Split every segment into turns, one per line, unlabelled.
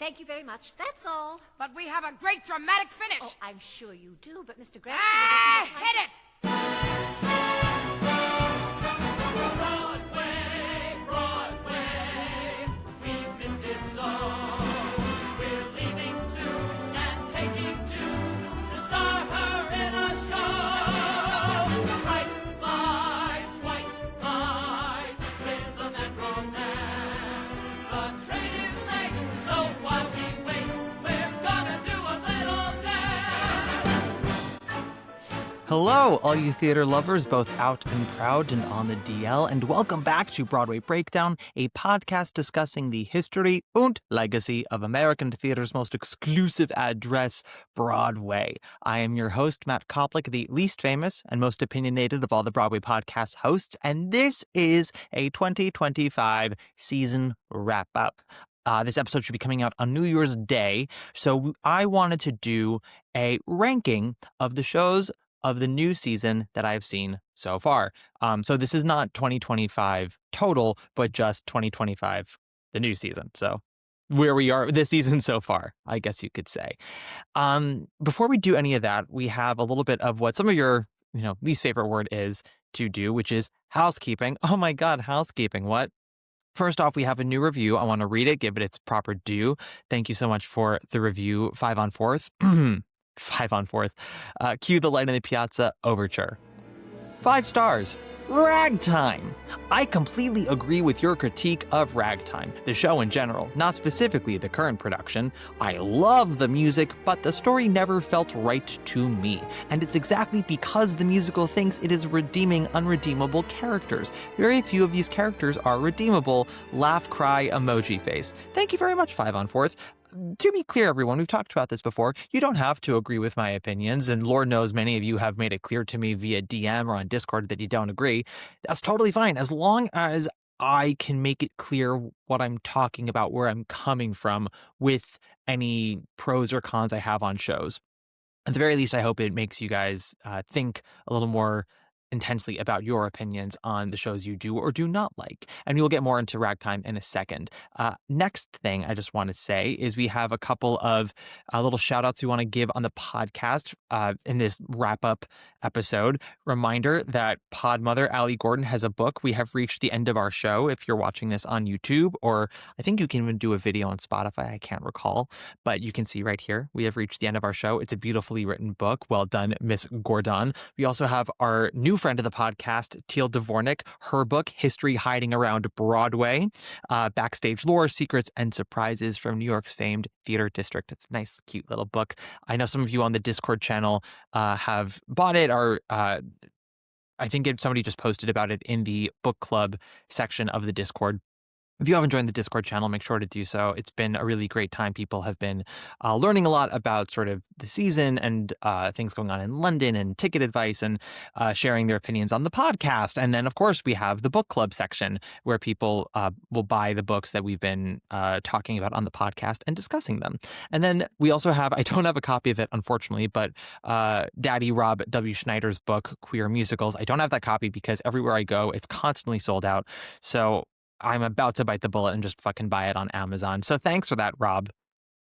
Thank you very much. That's all.
But we have a great dramatic finish.
Oh, I'm sure you do, but Mr. Granson...
Hit it!
Broadway, Broadway, we've missed it so. We're leaving soon and taking June to star her in a show. Bright lights, white lights, rhythm and romance. The train is late, so while we wait, we're gonna do a little dance.
Hello, all you theater lovers, both out and proud and on the DL, and welcome back to Broadway Breakdown, a podcast discussing the history and legacy of American theater's most exclusive address, Broadway. I am your host, Matt Koplik, the least famous and most opinionated of all the Broadway podcast hosts, and this is a 2025 season wrap-up. This episode should be coming out on New Year's Day, so I wanted to do a ranking of the shows of the new season that I've seen so far. So this is not 2025 total, but just 2025, the new season. So where we are this season so far, I guess you could say. Before we do any of that, we have a little bit of what some of your least favorite word is to do, which is housekeeping. Oh my God, housekeeping. What? First off, we have a new review. I want to read it, give it its proper due. Thank you so much for the review, 5 on 4th. 5 on 4th. Cue the Light in the Piazza overture. 5 stars. Ragtime. I completely agree with your critique of Ragtime, the show in general, not specifically the current production. I love the music, but the story never felt right to me. And it's exactly because the musical thinks it is redeeming unredeemable characters. Very few of these characters are redeemable. Laugh, cry, emoji face. Thank you very much, 5 on 4th. To be clear, everyone, we've talked about this before. You don't have to agree with my opinions, and Lord knows many of you have made it clear to me via DM or on Discord that you don't agree. That's totally fine, as long as I can make it clear what I'm talking about, where I'm coming from with any pros or cons I have on shows. At the very least, I hope it makes you guys think a little more intensely about your opinions on the shows you do or do not like. And you'll get more into Ragtime in a second. Next thing I just want to say is we have a couple of little shout outs we want to give on the podcast in this wrap up episode. Reminder that pod mother Allie Gordon has a book. We have reached the end of our show. If you're watching this on YouTube, or I think you can even do a video on Spotify, I can't recall, but you can see right here, we have reached the end of our show. It's a beautifully written book. Well done, Miss Gordon. We also have our new friend of the podcast, Teal Dvornik, her book, History Hiding Around Broadway, Backstage Lore, Secrets, and Surprises from New York's famed theater district. It's a nice, cute little book. I know some of you on the Discord channel have bought it, or I think somebody just posted about it in the book club section of the Discord. If you haven't joined the Discord channel, make sure to do so. It's been a really great time. People have been learning a lot about sort of the season and things going on in London and ticket advice and sharing their opinions on the podcast. And then, of course, we have the book club section where people will buy the books that we've been talking about on the podcast and discussing them. And then we also have, I don't have a copy of it, unfortunately, but Daddy Rob W. Schneider's book, Queer Musicals. I don't have that copy because everywhere I go, it's constantly sold out. So I'm about to bite the bullet and just fucking buy it on Amazon. So thanks for that, Rob.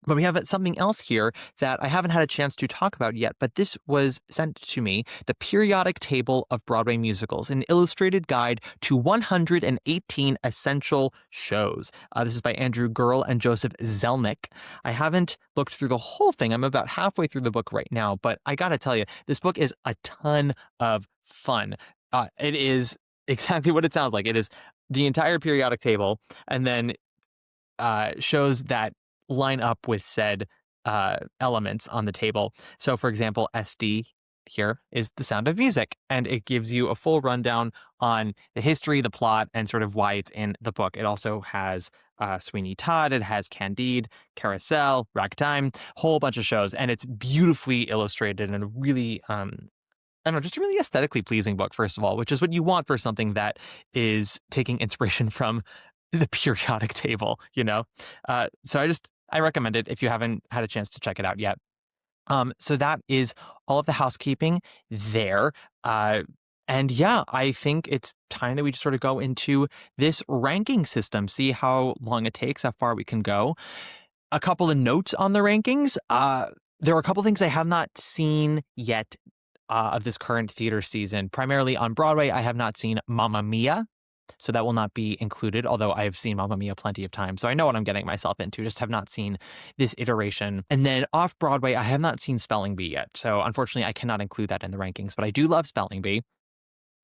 But we have something else here that I haven't had a chance to talk about yet, but this was sent to me, the Periodic Table of Broadway Musicals, an illustrated guide to 118 essential shows. This is by Andrew Gurl and Joseph Zelnick. I haven't looked through the whole thing. I'm about halfway through the book right now, but I gotta tell you, this book is a ton of fun. It is exactly what it sounds like. It is the entire periodic table, and then shows that line up with said elements on the table. So, for example, SD here is The Sound of Music, and it gives you a full rundown on the history, the plot, and sort of why it's in the book. It also has Sweeney Todd, it has Candide, Carousel, Ragtime, whole bunch of shows, and it's beautifully illustrated and really I don't know, just a really aesthetically pleasing book, first of all, which is what you want for something that is taking inspiration from the periodic table, So I recommend it if you haven't had a chance to check it out yet. So that is all of the housekeeping there. And yeah, I think it's time that we just sort of go into this ranking system, see how long it takes, how far we can go. a couple of notes on the rankings. There are a couple of things I have not seen yet of this current theater season. Primarily on Broadway, I have not seen Mamma Mia, so that will not be included, although I have seen Mamma Mia plenty of times, so I know what I'm getting myself into, just have not seen this iteration. And then off-Broadway, I have not seen Spelling Bee yet, so unfortunately I cannot include that in the rankings, but I do love Spelling Bee.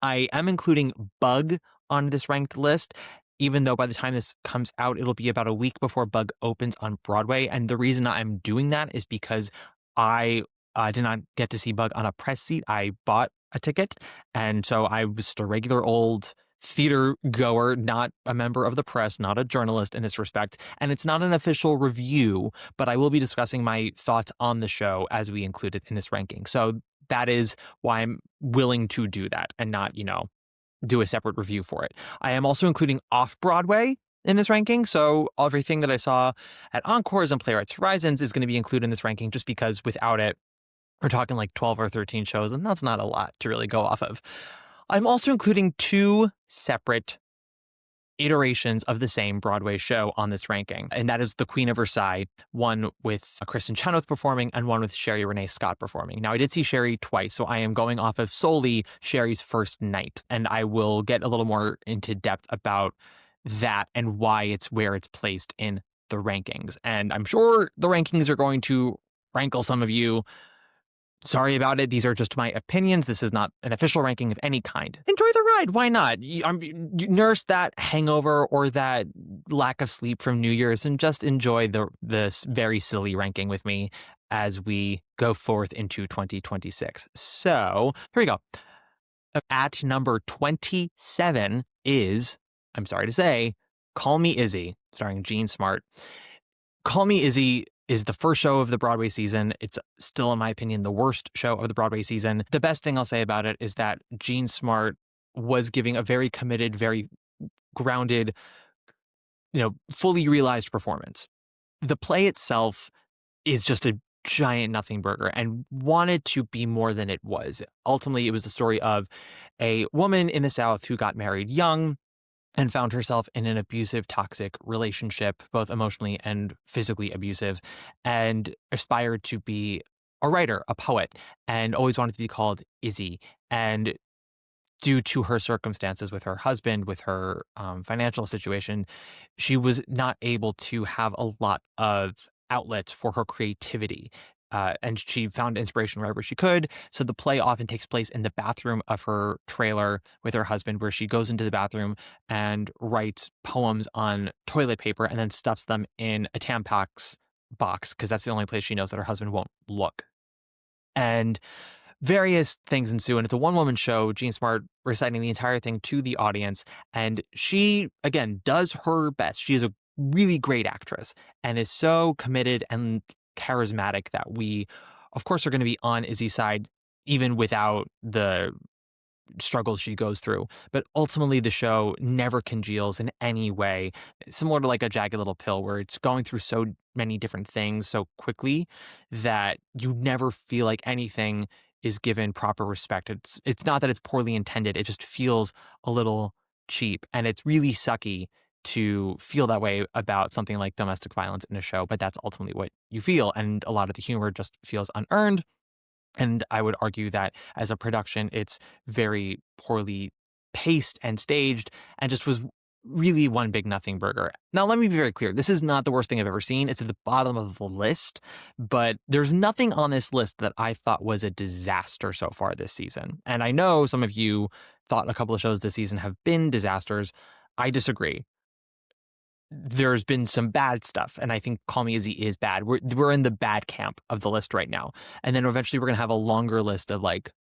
I am including Bug on this ranked list, even though by the time this comes out, it'll be about a week before Bug opens on Broadway. And the reason I'm doing that is because I did not get to see Bug on a press seat. I bought a ticket, and so I was just a regular old theater goer, not a member of the press, not a journalist in this respect. And it's not an official review, but I will be discussing my thoughts on the show as we include it in this ranking. So that is why I'm willing to do that and not, do a separate review for it. I am also including Off-Broadway in this ranking. So everything that I saw at Encores and Playwrights Horizons is going to be included in this ranking just because without it, we're talking like 12 or 13 shows, and that's not a lot to really go off of. I'm also including 2 separate iterations of the same Broadway show on this ranking, and that is The Queen of Versailles, one with Kristen Chenoweth performing and one with Sherry Renee Scott performing. Now, I did see Sherry twice, so I am going off of solely Sherry's first night, and I will get a little more into depth about that and why it's where it's placed in the rankings. And I'm sure the rankings are going to rankle some of you. Sorry about it. These are just my opinions. This is not an official ranking of any kind. Enjoy the ride. Why not? You nurse that hangover or that lack of sleep from New Year's and just enjoy this very silly ranking with me as we go forth into 2026. So here we go. At number 27 is, I'm sorry to say, Call Me Izzy, starring Jean Smart. Call Me Izzy is the first show of the Broadway season. It's still, in my opinion, the worst show of the Broadway season. The best thing I'll say about it is that Jean Smart was giving a very committed, very grounded, fully realized performance. The play itself is just a giant nothing burger and wanted to be more than it was. Ultimately, it was the story of a woman in the South who got married young and found herself in an abusive, toxic relationship, both emotionally and physically abusive, and aspired to be a writer, a poet, and always wanted to be called Izzy. And due to her circumstances with her husband, with her financial situation, she was not able to have a lot of outlets for her creativity. And she found inspiration wherever she could. So the play often takes place in the bathroom of her trailer with her husband, where she goes into the bathroom and writes poems on toilet paper and then stuffs them in a Tampax box, because that's the only place she knows that her husband won't look. And various things ensue. And it's a one-woman show, Jean Smart reciting the entire thing to the audience. And she, again, does her best. She is a really great actress and is so committed and charismatic that we, of course, are going to be on Izzy's side, even without the struggles she goes through. But ultimately, the show never congeals in any way, similar to like a Jagged Little Pill, where it's going through so many different things so quickly that you never feel like anything is given proper respect. It's not that it's poorly intended. It just feels a little cheap, and it's really sucky to feel that way about something like domestic violence in a show, but that's ultimately what you feel. And a lot of the humor just feels unearned. And I would argue that as a production, it's very poorly paced and staged and just was really one big nothing burger. Now, let me be very clear. This is not the worst thing I've ever seen. It's at the bottom of the list, but there's nothing on this list that I thought was a disaster so far this season. And I know some of you thought a couple of shows this season have been disasters. I disagree. There's been some bad stuff, and I think Call Me Izzy is bad. We're in the bad camp of the list right now. And then eventually we're going to have a longer list of like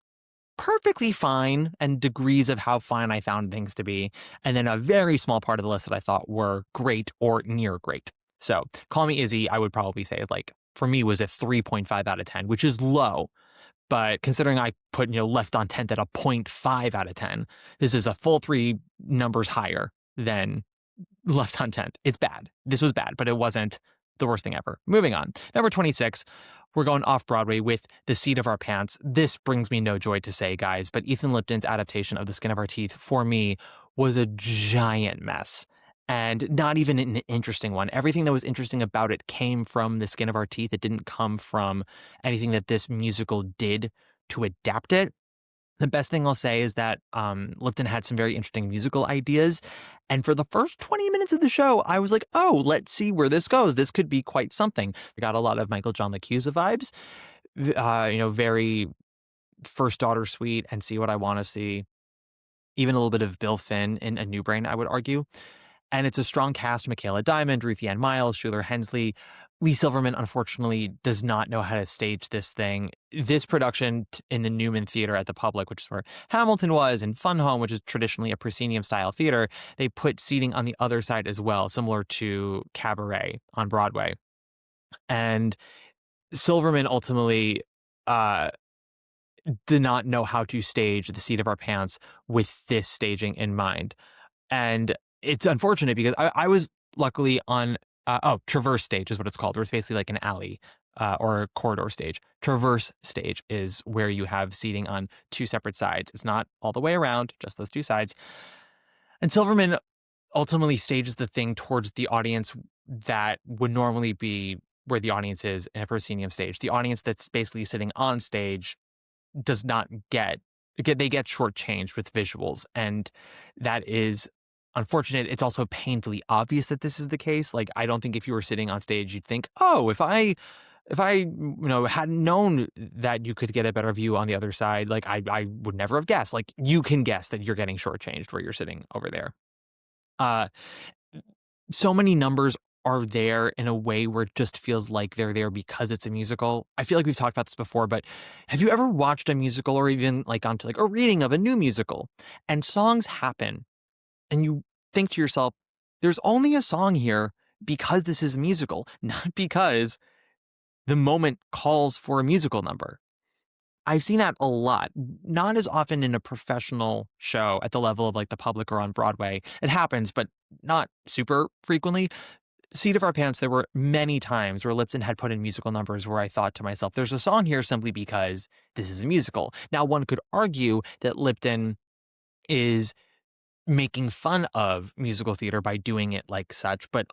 perfectly fine and degrees of how fine I found things to be. And then a very small part of the list that I thought were great or near great. So Call Me Izzy, I would probably say is like, for me, was a 3.5 out of 10, which is low. But considering I put, Left on 10th at a 0.5 out of 10, this is a full 3 numbers higher than Left on 10th. It's bad. This was bad, but it wasn't the worst thing ever. Moving on. Number 26, we're going off-Broadway with The Seat of Our Pants. This brings me no joy to say, guys, but Ethan Lipton's adaptation of The Skin of Our Teeth, for me, was a giant mess. and not even an interesting one. Everything that was interesting about it came from the skin of our teeth. It didn't come from anything that this musical did to adapt it. The best thing I'll say is that Lipton had some very interesting musical ideas. And for the first 20 minutes of the show, I was like, oh, let's see where this goes. This could be quite something. I got a lot of Michael John LaChiusa vibes, very First Daughter Suite and See What I Want to See. Even a little bit of Bill Finn in A New Brain, I would argue. And it's a strong cast: Michaela Diamond, Ruthie Ann Miles, Shuler Hensley. Lee Silverman, unfortunately, does not know how to stage this thing. This production in the Newman Theater at the Public, which is where Hamilton was, and Fun Home, which is traditionally a proscenium-style theater, they put seating on the other side as well, similar to Cabaret on Broadway. And Silverman ultimately did not know how to stage The Seat of Our Pants with this staging in mind. And it's unfortunate because I was luckily on Traverse stage is what it's called, where it's basically like an alley or a corridor stage. Traverse stage is where you have seating on two separate sides. It's not all the way around, just those two sides. And Silverman ultimately stages the thing towards the audience that would normally be where the audience is in a proscenium stage. The audience that's basically sitting on stage does not they get shortchanged with visuals, and that is unfortunate. It's also painfully obvious that this is the case. Like, I don't think if you were sitting on stage, you'd think, oh, if I hadn't known that you could get a better view on the other side, like I would never have guessed. Like, you can guess that you're getting shortchanged where you're sitting over there. So many numbers are there in a way where it just feels like they're there because it's a musical. I feel like we've talked about this before, but have you ever watched a musical or even like onto like a reading of a new musical and songs happen and you think to yourself, there's only a song here because this is a musical, not because the moment calls for a musical number. I've seen that a lot, not as often in a professional show at the level of like the Public or on Broadway. It happens, but not super frequently. Seat of Our Pants, there were many times where Lipton had put in musical numbers where I thought to myself, there's a song here simply because this is a musical. Now, one could argue that Lipton is making fun of musical theater by doing it like such, but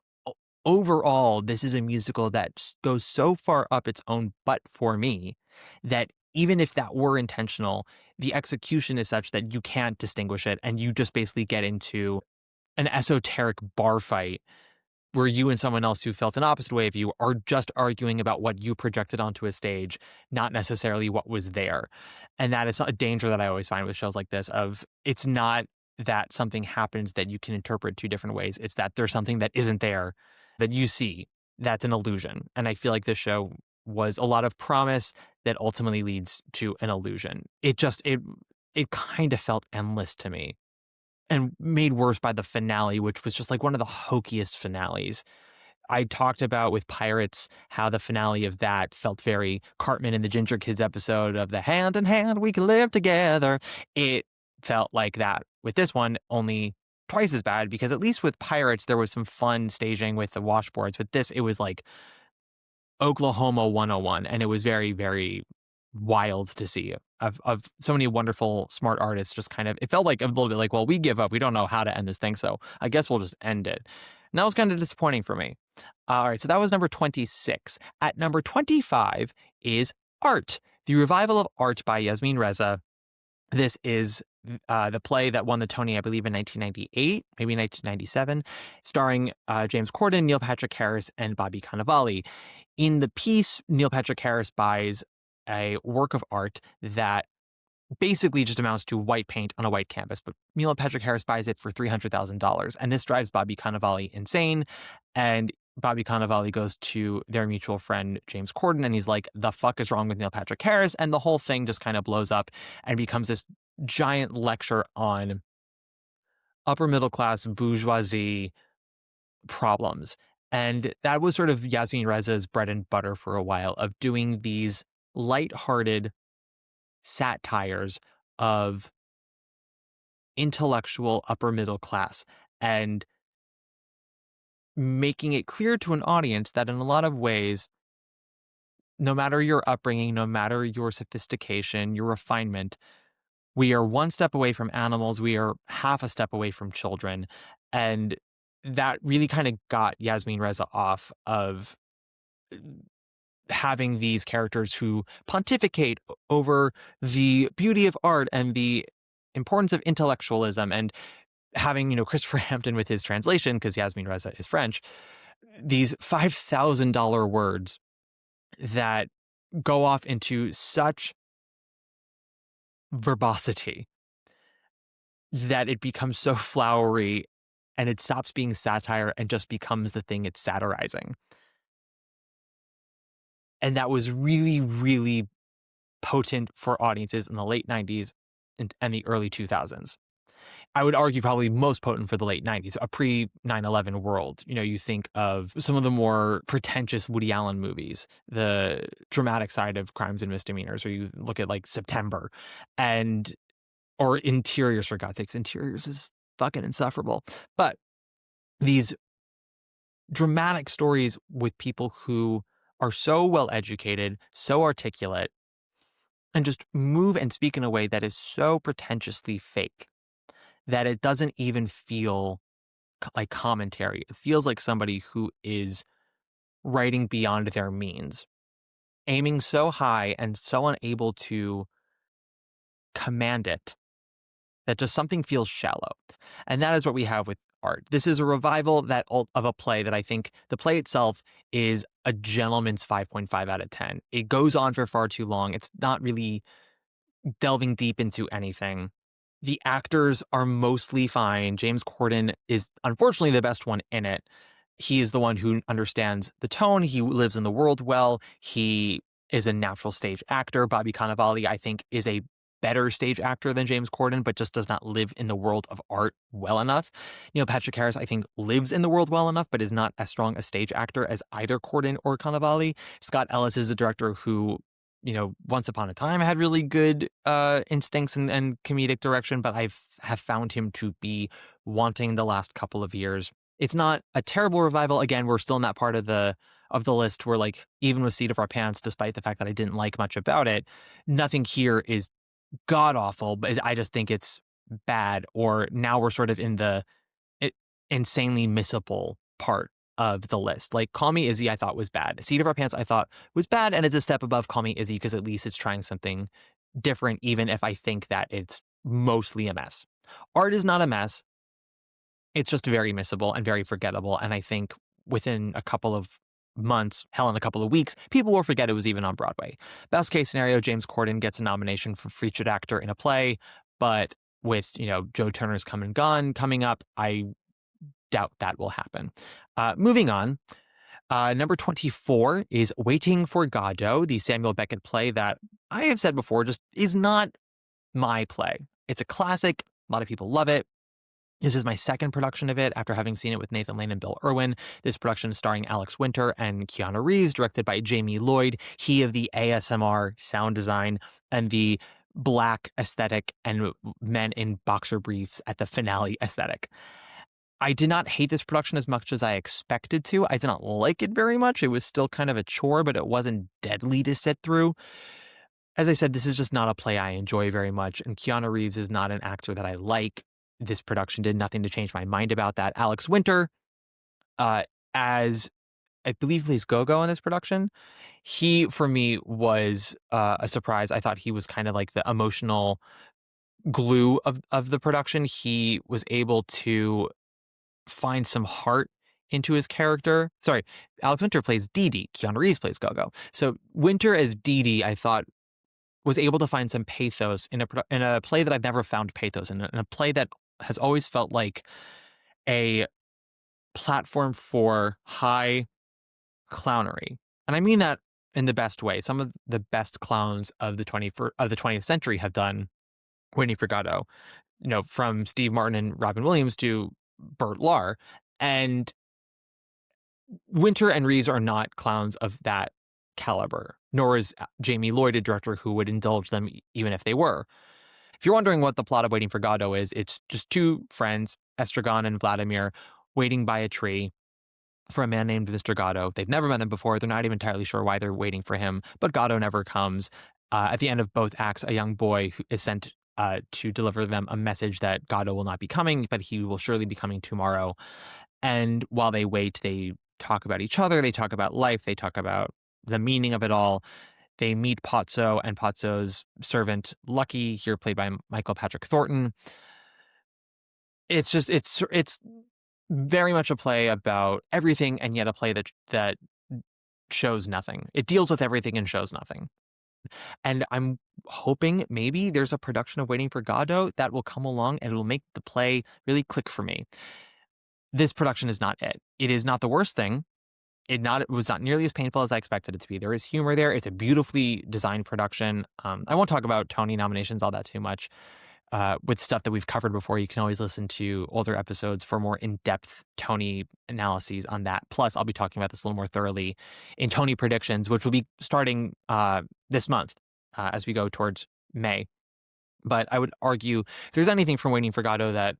overall, this is a musical that goes so far up its own butt for me that even if that were intentional, the execution is such that you can't distinguish it, and you just basically get into an esoteric bar fight where you and someone else who felt an opposite way of you are just arguing about what you projected onto a stage, not necessarily what was there. And that is a danger that I always find with shows like this of it's not that something happens that you can interpret two different ways. It's that there's something that isn't there that you see. That's an illusion. And I feel like this show was a lot of promise that ultimately leads to an illusion. It kind of felt endless to me. And made worse by the finale, which was just like one of the hokiest finales. I talked about with Pirates how the finale of that felt very Cartman and the Ginger Kids episode of the Hand in Hand We Can Live Together. It felt like that with this one, only twice as bad, because at least with Pirates, there was some fun staging with the washboards. With this, it was like Oklahoma 101, and it was very, very wild to see of so many wonderful, smart artists just kind of, it felt like a little bit like, well, we give up. We don't know how to end this thing, so I guess we'll just end it. And that was kind of disappointing for me. All right, so that was number 26. At number 25 is Art, the revival of Art by Yasmin Reza. This is the play that won the Tony, I believe, in 1998, maybe 1997, starring James Corden, Neil Patrick Harris, and Bobby Cannavale. In the piece, Neil Patrick Harris buys a work of art that basically just amounts to white paint on a white canvas, but Neil Patrick Harris buys it for $300,000, and this drives Bobby Cannavale insane. And Bobby Cannavale goes to their mutual friend James Corden, and he's like, "The fuck is wrong with Neil Patrick Harris?" And the whole thing just kind of blows up and becomes this giant lecture on upper middle class bourgeoisie problems. And that was sort of Yasmin Reza's bread and butter for a while, of doing these lighthearted satires of intellectual upper middle class and making it clear to an audience that in a lot of ways, no matter your upbringing, no matter your sophistication, your refinement, we are one step away from animals. We are half a step away from children. And that really kind of got Yasmin Reza off of having these characters who pontificate over the beauty of art and the importance of intellectualism, and having, Christopher Hampton with his translation, because Yasmin Reza is French, these $5,000 words that go off into such verbosity that it becomes so flowery and it stops being satire and just becomes the thing it's satirizing. And that was really, really potent for audiences in the late 90s and the early 2000s. I would argue probably most potent for the late 90s, a pre-9/11 world. You think of some of the more pretentious Woody Allen movies, the dramatic side of Crimes and Misdemeanors, or you look at like September or Interiors, for God's sakes. Interiors is fucking insufferable. But these dramatic stories with people who are so well educated, so articulate, and just move and speak in a way that is so pretentiously fake that it doesn't even feel like commentary. It feels like somebody who is writing beyond their means, aiming so high and so unable to command it that just something feels shallow. And that is what we have with art. This is a revival of a play that I think the play itself is a gentleman's 5.5 out of 10. It goes on for far too long. It's not really delving deep into anything. The actors are mostly fine. James Corden is unfortunately the best one in it. He is the one who understands the tone. He lives in the world well. He is a natural stage actor. Bobby Cannavale, I think, is a better stage actor than James Corden, but just does not live in the world of art well enough. Neil Patrick Harris, I think, lives in the world well enough, but is not as strong a stage actor as either Corden or Cannavale. Scott Ellis is a director who, once upon a time had really good instincts and comedic direction, but I have found him to be wanting the last couple of years. It's not a terrible revival. Again, we're still in that part of the list where, like, even with Seat of Our Pants, despite the fact that I didn't like much about it, nothing here is god awful, but I just think it's bad. Or now we're sort of in the insanely missable part of the list. Like, Call Me Izzy, I thought was bad. Seat of Our Pants, I thought was bad, and it's a step above Call Me Izzy because at least it's trying something different, even if I think that it's mostly a mess. Art is not a mess. It's just very missable and very forgettable. And I think within a couple of months, hell, in a couple of weeks, people will forget it was even on Broadway. Best case scenario, James Corden gets a nomination for featured actor in a play, but with, Joe Turner's Come and Gone coming up, I doubt that will happen. Moving on, number 24 is Waiting for Godot, the Samuel Beckett play that I have said before just is not my play. It's a classic. A lot of people love it. This is my second production of it after having seen it with Nathan Lane and Bill Irwin. This production is starring Alex Winter and Keanu Reeves, directed by Jamie Lloyd, he of the ASMR sound design and the black aesthetic and men in boxer briefs at the finale aesthetic. I did not hate this production as much as I expected to. I did not like it very much. It was still kind of a chore, but it wasn't deadly to sit through. As I said, this is just not a play I enjoy very much, and Keanu Reeves is not an actor that I like. This production did nothing to change my mind about that. Alex Winter, as I believe plays Gogo in this production, he, for me, was a surprise. I thought he was kind of like the emotional glue of the production. He was able to find some heart into his character. Sorry, Alex Winter plays Dee Dee. Keanu Reeves plays Gogo. So Winter as Dee Dee, I thought, was able to find some pathos in a play that I've never found pathos in a play that has always felt like a platform for high clownery. And I mean that in the best way. Some of the best clowns of the 20th century have done Waiting for Godot, from Steve Martin and Robin Williams to Burt Lahr. And Winter and Reeves are not clowns of that caliber, nor is Jamie Lloyd a director who would indulge them even if they were. If you're wondering what the plot of Waiting for Godot is, it's just two friends, Estragon and Vladimir, waiting by a tree for a man named Mr. Godot. They've never met him before. They're not even entirely sure why they're waiting for him, but Godot never comes. At the end of both acts, a young boy who is sent to deliver them a message that Godot will not be coming, but he will surely be coming tomorrow. And while they wait, they talk about each other, they talk about life, they talk about the meaning of it all. They meet Pozzo and Pozzo's servant, Lucky, here played by Michael Patrick Thornton. It's very much a play about everything, and yet a play that shows nothing. It deals with everything and shows nothing. And I'm hoping maybe there's a production of Waiting for Godot that will come along and it will make the play really click for me. This production is not it. It is not the worst thing. It was not nearly as painful as I expected it to be. There is humor there. It's a beautifully designed production. I won't talk about Tony nominations all that too much. With stuff that we've covered before, you can always listen to older episodes for more in-depth Tony analyses on that. Plus, I'll be talking about this a little more thoroughly in Tony predictions, which will be starting this month as we go towards May. But I would argue if there's anything from Waiting for Godot that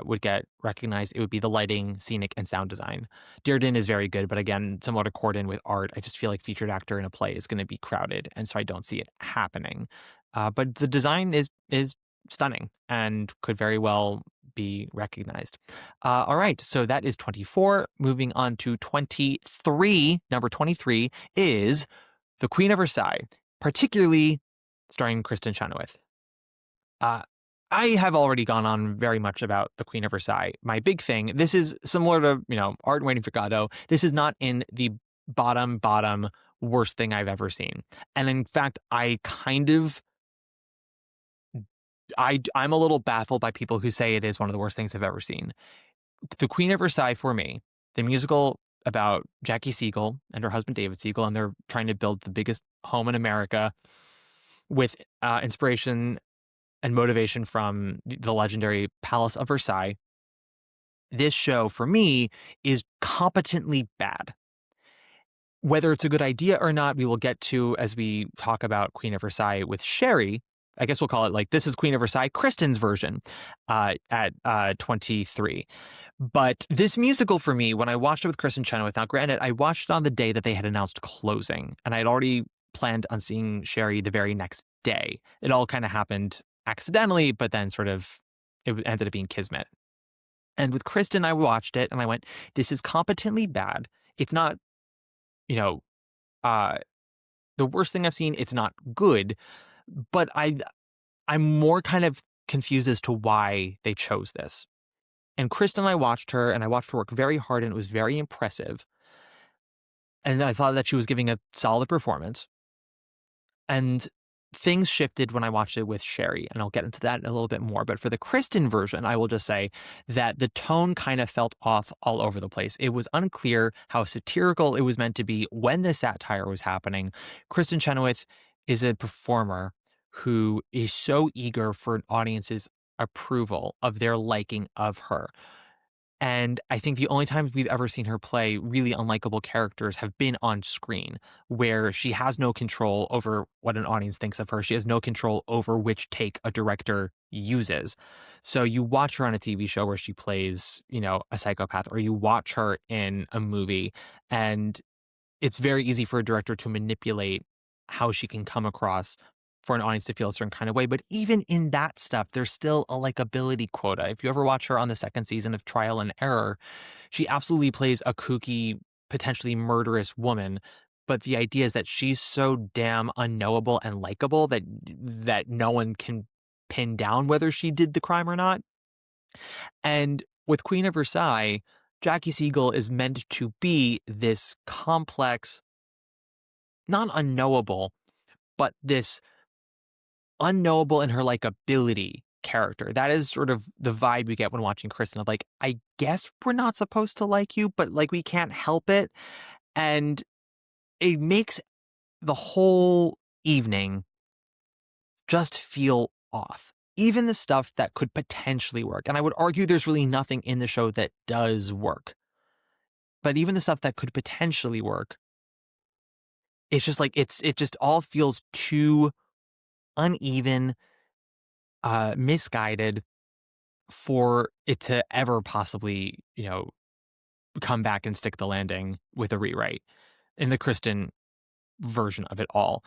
would get recognized, it would be the lighting, scenic, and sound design. Dearden is very good, but again, similar to Corden with art, I just feel like featured actor in a play is going to be crowded, and so I don't see it happening. But the design is stunning and could very well be recognized. All right, so that is 24. Moving on to 23. Number 23 is The Queen of Versailles, particularly starring Kristen Chenoweth. I have already gone on very much about The Queen of Versailles. My big thing, this is similar to, Art and Waiting for Godot. This is not in the bottom worst thing I've ever seen. And in fact, I'm a little baffled by people who say it is one of the worst things I've ever seen. The Queen of Versailles, for me, the musical about Jackie Siegel and her husband David Siegel, and they're trying to build the biggest home in America with inspiration and motivation from the legendary Palace of Versailles. This show, for me, is competently bad. Whether it's a good idea or not, we will get to as we talk about Queen of Versailles with Sherry. I guess we'll call it like this is Queen of Versailles, Kristen's version at 23. But this musical for me, when I watched it with Kristen Chenoweth, now granted, I watched it on the day that they had announced closing, and I had already planned on seeing Sherry the very next day. It all kind of happened accidentally, but then sort of it ended up being kismet. And with Kristen, I watched it and I went, this is competently bad. It's not, the worst thing I've seen. It's not good, but I'm more kind of confused as to why they chose this. And Kristen, I watched her work very hard, and it was very impressive. And I thought that she was giving a solid performance. And things shifted when I watched it with Sherry, and I'll get into that a little bit more. But for the Kristen version, I will just say that the tone kind of felt off all over the place. It was unclear how satirical it was meant to be when the satire was happening. Kristen Chenoweth is a performer who is so eager for an audience's approval of their liking of her. And I think the only times we've ever seen her play really unlikable characters have been on screen, where she has no control over what an audience thinks of her. She has no control over which take a director uses. So you watch her on a TV show where she plays, a psychopath, or you watch her in a movie, and it's very easy for a director to manipulate how she can come across for an audience to feel a certain kind of way. But even in that stuff, there's still a likability quota. If you ever watch her on the second season of Trial and Error, she absolutely plays a kooky, potentially murderous woman. But the idea is that she's so damn unknowable and likable that no one can pin down whether she did the crime or not. And with Queen of Versailles, Jackie Siegel is meant to be this complex, not unknowable, but this unknowable in her likability character. That is sort of the vibe we get when watching Kristen of like, I guess we're not supposed to like you, but like we can't help it. And it makes the whole evening just feel off. Even the stuff that could potentially work. And I would argue there's really nothing in the show that does work. But even the stuff that could potentially work, it's just like it just all feels too uneven, misguided for it to ever possibly, come back and stick the landing with a rewrite in the Kristen version of it all.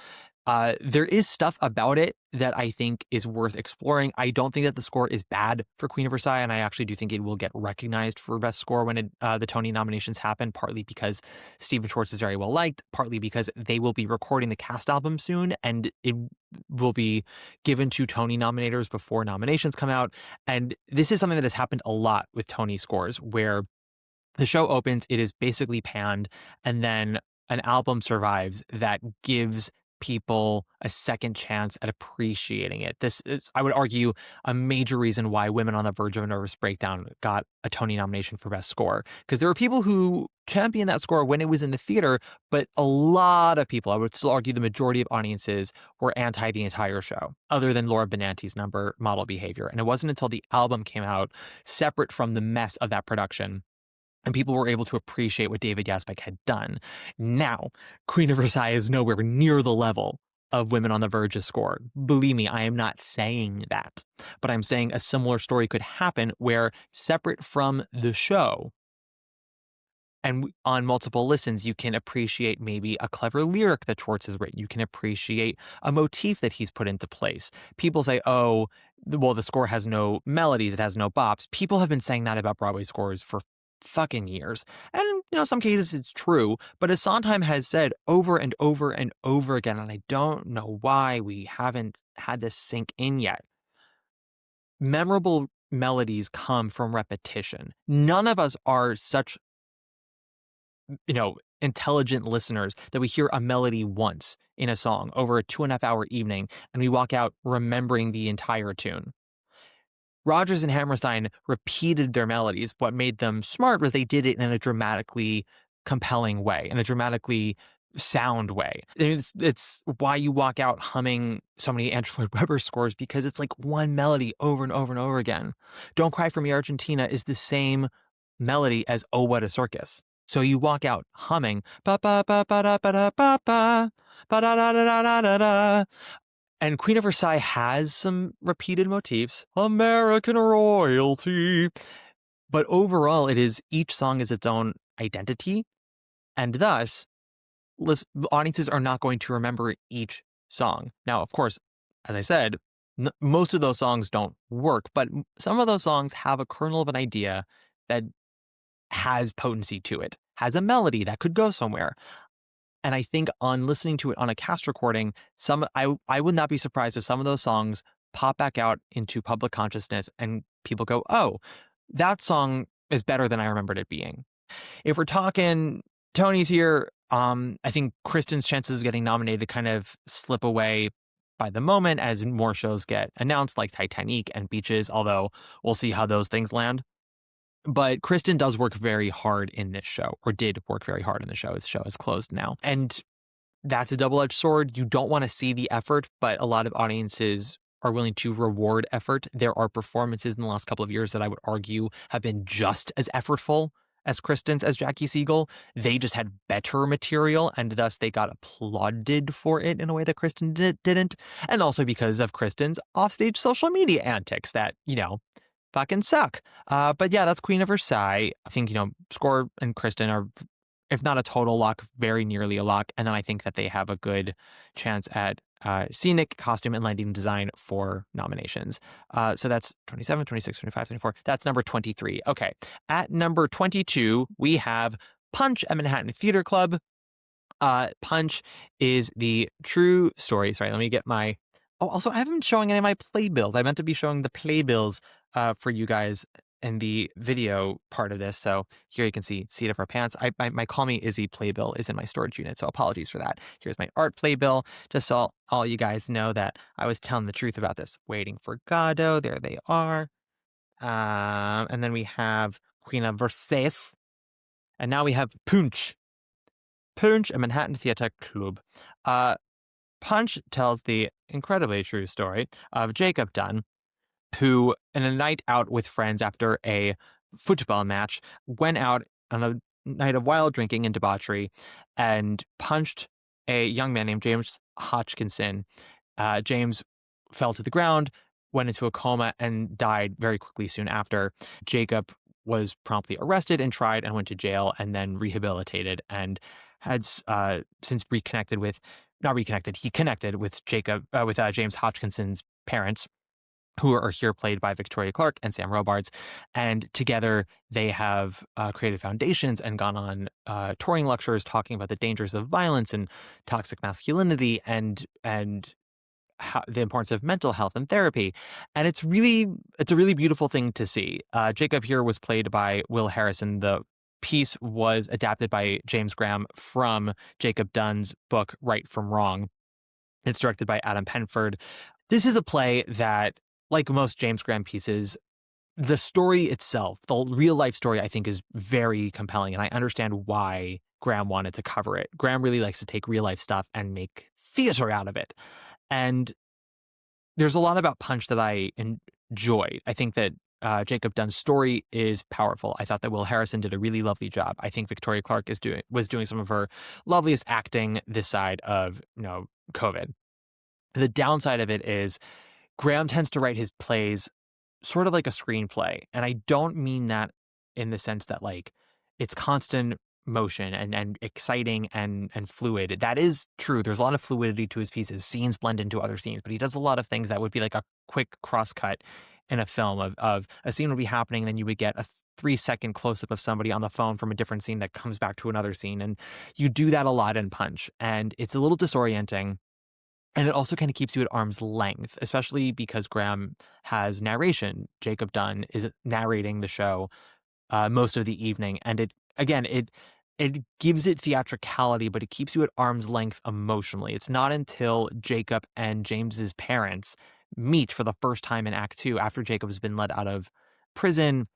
There is stuff about it that I think is worth exploring. I don't think that the score is bad for Queen of Versailles, and I actually do think it will get recognized for Best Score when the Tony nominations happen, partly because Stephen Schwartz is very well liked, partly because they will be recording the cast album soon, and it will be given to Tony nominators before nominations come out. And this is something that has happened a lot with Tony scores, where the show opens, it is basically panned, and then an album survives that gives people a second chance at appreciating it. This is, I would argue, a major reason why Women on the Verge of a Nervous Breakdown got a Tony nomination for Best Score. Because there were people who championed that score when it was in the theater, but a lot of people, I would still argue the majority of audiences, were anti the entire show, other than Laura Benanti's number, Model Behavior. And it wasn't until the album came out, separate from the mess of that production, and people were able to appreciate what David Yazbek had done. Now, Queen of Versailles is nowhere near the level of Women on the Verge's score. Believe me, I am not saying that. But I'm saying a similar story could happen where, separate from the show, and on multiple listens, you can appreciate maybe a clever lyric that Schwartz has written. You can appreciate a motif that he's put into place. People say, oh, well, the score has no melodies, it has no bops. People have been saying that about Broadway scores for fucking years. And, some cases it's true, but as Sondheim has said over and over and over again, and I don't know why we haven't had this sink in yet, memorable melodies come from repetition. None of us are such, intelligent listeners that we hear a melody once in a song over a 2.5-hour evening and we walk out remembering the entire tune. Rodgers and Hammerstein repeated their melodies. What made them smart was they did it in a dramatically compelling way, in a dramatically sound way. I mean, it's why you walk out humming so many Andrew Lloyd Webber scores, because it's like one melody over and over and over again. Don't Cry for Me, Argentina is the same melody as Oh, What a Circus. So you walk out humming ba ba ba ba da ba da ba ba ba da da da da da da. And Queen of Versailles has some repeated motifs, American royalty. But overall, each song is its own identity. And thus, audiences are not going to remember each song. Now, of course, as I said, most of those songs don't work, but some of those songs have a kernel of an idea that has potency to it, has a melody that could go somewhere. And I think on listening to it on a cast recording, I would not be surprised if some of those songs pop back out into public consciousness and people go, oh, that song is better than I remembered it being. If we're talking Tonys here, I think Kristen's chances of getting nominated kind of slip away by the moment as more shows get announced, like Titanic and Beaches, although we'll see how those things land. But Kristen does work very hard in this show, or did work very hard in the show. The show is closed now. And that's a double-edged sword. You don't want to see the effort, but a lot of audiences are willing to reward effort. There are performances in the last couple of years that I would argue have been just as effortful as Kristen's, as Jackie Siegel. They just had better material, and thus they got applauded for it in a way that Kristen didn't. And also because of Kristen's offstage social media antics that, fucking suck. But yeah, that's Queen of Versailles. I think, Score and Kristen are, if not a total lock, very nearly a lock. And then I think that they have a good chance at scenic, costume, and lighting design for nominations. So that's 27, 26, 25, 24. That's number 23. Okay. At number 22, we have Punch at Manhattan Theater Club. Punch is the true story. Sorry, let me get my... Oh, also, I haven't been showing any of my playbills. I meant to be showing the playbills for you guys in the video part of this. So here you can see Seat of Our Pants. My Call Me Izzy playbill is in my storage unit, so apologies for that. Here's my art playbill, just so all you guys know that I was telling the truth about this. Waiting for Godot. There they are. And then we have Queen of Versailles. And now we have Punch. Punch at Manhattan Theater Club. Punch tells the incredibly true story of Jacob Dunn, who, in a night out with friends after a football match, went out on a night of wild drinking and debauchery and punched a young man named James Hodgkinson. James fell to the ground, went into a coma, and died very quickly soon after. Jacob was promptly arrested and tried and went to jail and then rehabilitated and had since reconnected with not reconnected. He connected with James Hodgkinson's parents, who are here played by Victoria Clark and Sam Robards. And together they have created foundations and gone on touring lectures talking about the dangers of violence and toxic masculinity and the importance of mental health and therapy. And it's a really beautiful thing to see. Jacob here was played by Will Harrison. The piece was adapted by James Graham from Jacob Dunn's book, Right from Wrong. It's directed by Adam Penford. This is a play that, like most James Graham pieces, the story itself, the real life story, I think is very compelling. And I understand why Graham wanted to cover it. Graham really likes to take real life stuff and make theater out of it. And there's a lot about Punch that I enjoyed. I think that Jacob Dunn's story is powerful. I thought that Will Harrison did a really lovely job. I think Victoria Clark was doing some of her loveliest acting this side of COVID. The downside of it is Graham tends to write his plays sort of like a screenplay. And I don't mean that in the sense that like it's constant motion and exciting and fluid. That is true. There's a lot of fluidity to his pieces. Scenes blend into other scenes, but he does a lot of things that would be like a quick crosscut in a film of a scene would be happening and then you would get a 3-second close-up of somebody on the phone from a different scene that comes back to another scene. And you do that a lot in Punch. And it's a little disorienting. And it also kind of keeps you at arm's length, especially because Graham has narration. Jacob Dunn is narrating the show most of the evening. And it gives it theatricality, but it keeps you at arm's length emotionally. It's not until Jacob and James's parents meet for the first time in Act 2, after Jacob's been let out of prison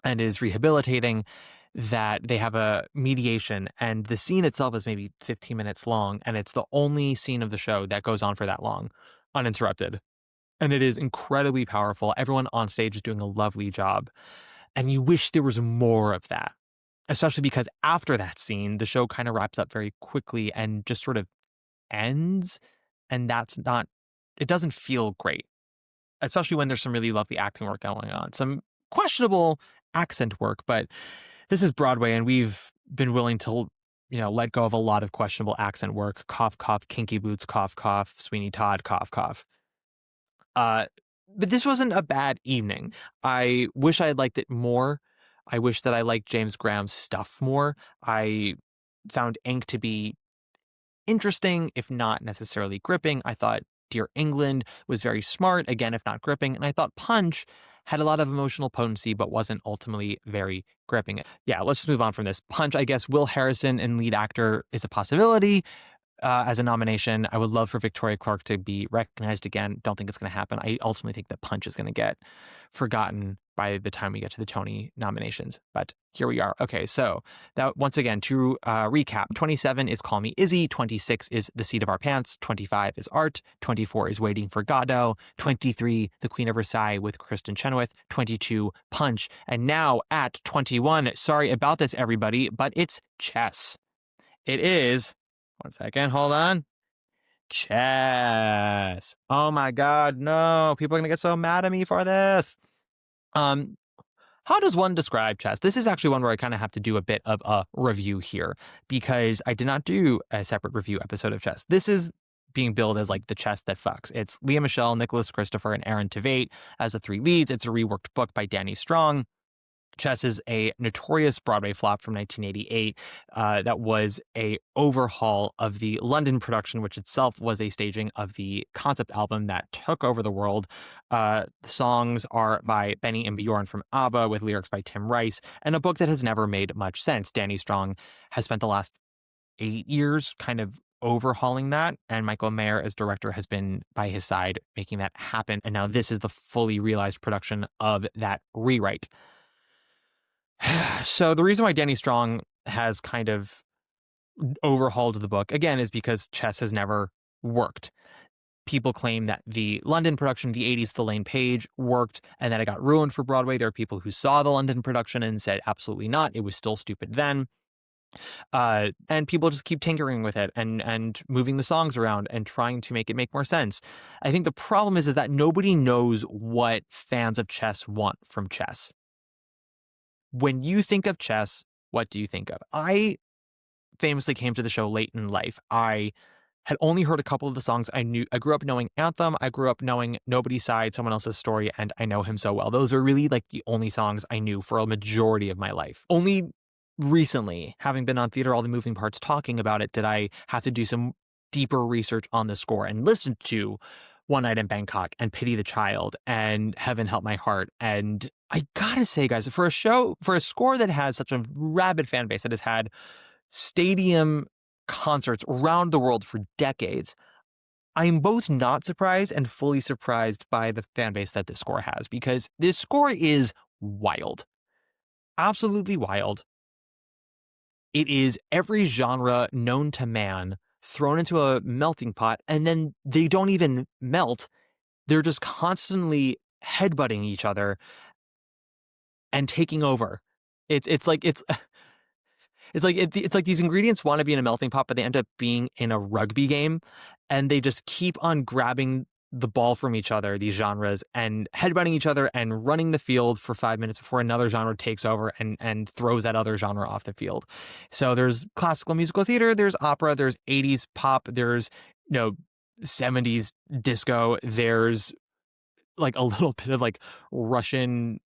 and is rehabilitating, that they have a mediation. And the scene itself is maybe 15 minutes long, and it's the only scene of the show that goes on for that long, uninterrupted. And it is incredibly powerful. Everyone on stage is doing a lovely job. And you wish there was more of that, especially because after that scene, the show kind of wraps up very quickly and just sort of ends. And it doesn't feel great, especially when there's some really lovely acting work going on. Some questionable accent work, but this is Broadway, and we've been willing to, let go of a lot of questionable accent work. Cough, cough, Kinky Boots, cough, cough, Sweeney Todd, cough, cough. But this wasn't a bad evening. I wish I had liked it more. I wish that I liked James Graham's stuff more. I found Ink to be interesting, if not necessarily gripping. I thought Dear England was very smart, again, if not gripping. And I thought Punch had a lot of emotional potency, but wasn't ultimately very gripping. Yeah, let's just move on from this. Punch, I guess Will Harrison in lead actor is a possibility as a nomination. I would love for Victoria Clark to be recognized again. Don't think it's going to happen. I ultimately think that Punch is going to get forgotten by the time we get to the Tony nominations. But here we are. Okay, so that once again, to recap, 27 is Call Me Izzy, 26 is The Seat of Our Pants, 25 is Art, 24 is Waiting for Godot, 23, The Queen of Versailles with Kristen Chenoweth, 22, Punch, and now at 21, sorry about this, everybody, but it's Chess. It is, one second, hold on. Chess. Oh my God, no. People are going to get so mad at me for this. How does one describe Chess? This is actually one where I kind of have to do a bit of a review here because I did not do a separate review episode of Chess. This is being billed as like the chess that fucks. It's Leah Michele, Nicholas Christopher, and Aaron Tveit as the three leads. It's a reworked book by Danny Strong. Chess is a notorious Broadway flop from 1988 that was a overhaul of the London production, which itself was a staging of the concept album that took over the world. The songs are by Benny and Bjorn from ABBA with lyrics by Tim Rice, and a book that has never made much sense. Danny Strong has spent the last 8 years kind of overhauling that, and Michael Mayer as director has been by his side making that happen. And now this is the fully realized production of that rewrite. So the reason why Danny Strong has kind of overhauled the book, again, is because Chess has never worked. People claim that the London production of the 80s, The Lane Page, worked and that it got ruined for Broadway. There are people who saw the London production and said, absolutely not. It was still stupid then. And people just keep tinkering with it and moving the songs around and trying to make it make more sense. I think the problem is that nobody knows what fans of Chess want from Chess. When you think of Chess, what do you think of? I famously came to the show late in life. I had only heard a couple of the songs. I grew up knowing Anthem. I grew up knowing Nobody's Side, Someone Else's Story, and I Know Him So Well. Those are really like the only songs I knew for a majority of my life. Only recently, having been on Theater All the Moving Parts talking about it, did I have to do some deeper research on the score and listen to One Night in Bangkok and Pity the Child and Heaven Help My Heart. And I gotta say, guys, for a score that has such a rabid fan base, that has had stadium concerts around the world for decades, I'm both not surprised and fully surprised by the fan base that this score has, because this score is wild. Absolutely wild. It is every genre known to man thrown into a melting pot, and then they don't even melt. They're just constantly headbutting each other and taking over. It's like these ingredients want to be in a melting pot, but they end up being in a rugby game, and they just keep on grabbing the ball from each other, these genres, and headbutting each other and running the field for 5 minutes before another genre takes over and throws that other genre off the field. So there's classical musical theater, there's opera, there's 80s pop, there's 70s disco, there's like a little bit of like Russian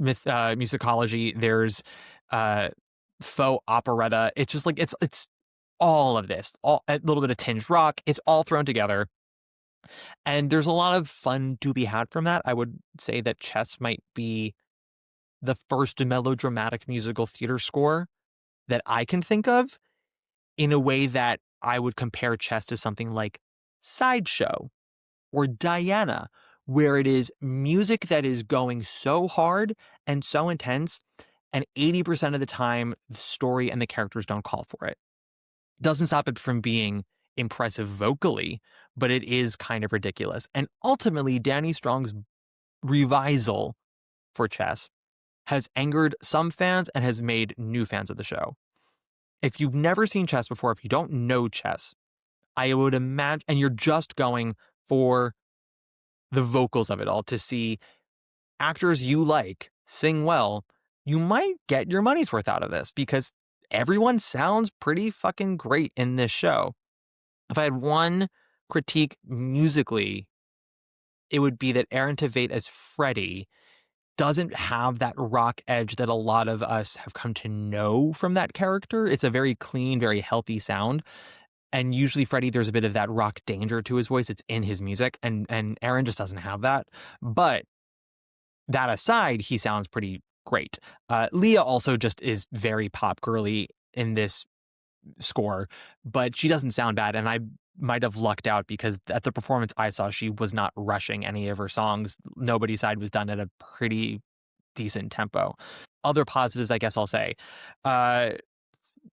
musicology, there's faux operetta. It's just like it's all of this, all a little bit of tinged rock. It's all thrown together, and there's a lot of fun to be had from that. I would say that Chess might be the first melodramatic musical theater score that I can think of, in a way that I would compare Chess to something like Sideshow or Diana, where it is music that is going so hard and so intense, and 80% of the time, the story and the characters don't call for it. Doesn't stop it from being impressive vocally, but it is kind of ridiculous. And ultimately, Danny Strong's revisal for Chess has angered some fans and has made new fans of the show. If you've never seen Chess before, if you don't know Chess, I would imagine, and you're just going for the vocals of it all, to see actors you like sing well, you might get your money's worth out of this, because everyone sounds pretty fucking great in this show. If I had one critique musically, it would be that Aaron Tveit as Freddie doesn't have that rock edge that a lot of us have come to know from that character. It's a very clean, very healthy sound. And usually Freddie, there's a bit of that rock danger to his voice. It's in his music. And Aaron just doesn't have that. But that aside, he sounds pretty great. Leah also just is very pop girly in this score, but she doesn't sound bad. And I might have lucked out, because at the performance I saw, she was not rushing any of her songs. Nobody's Side was done at a pretty decent tempo. Other positives, I guess I'll say.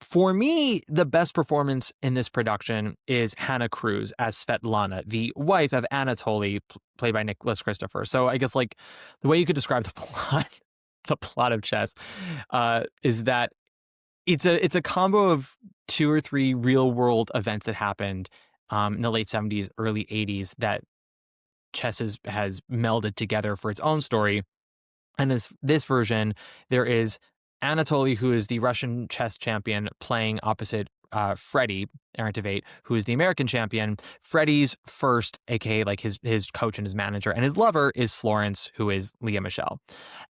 For me, the best performance in this production is Hannah Cruz as Svetlana, the wife of Anatoly, played by Nicholas Christopher. So I guess like the way you could describe the plot of Chess, is that it's a combo of 2 or 3 real world events that happened in the late 70s, early 80s, that Chess has melded together for its own story. And this version, there is Anatoly, who is the Russian chess champion, playing opposite Freddie, Aaron Tveit, who is the American champion. Freddie's first, aka like his coach and his manager, and his lover is Florence, who is Leah Michelle.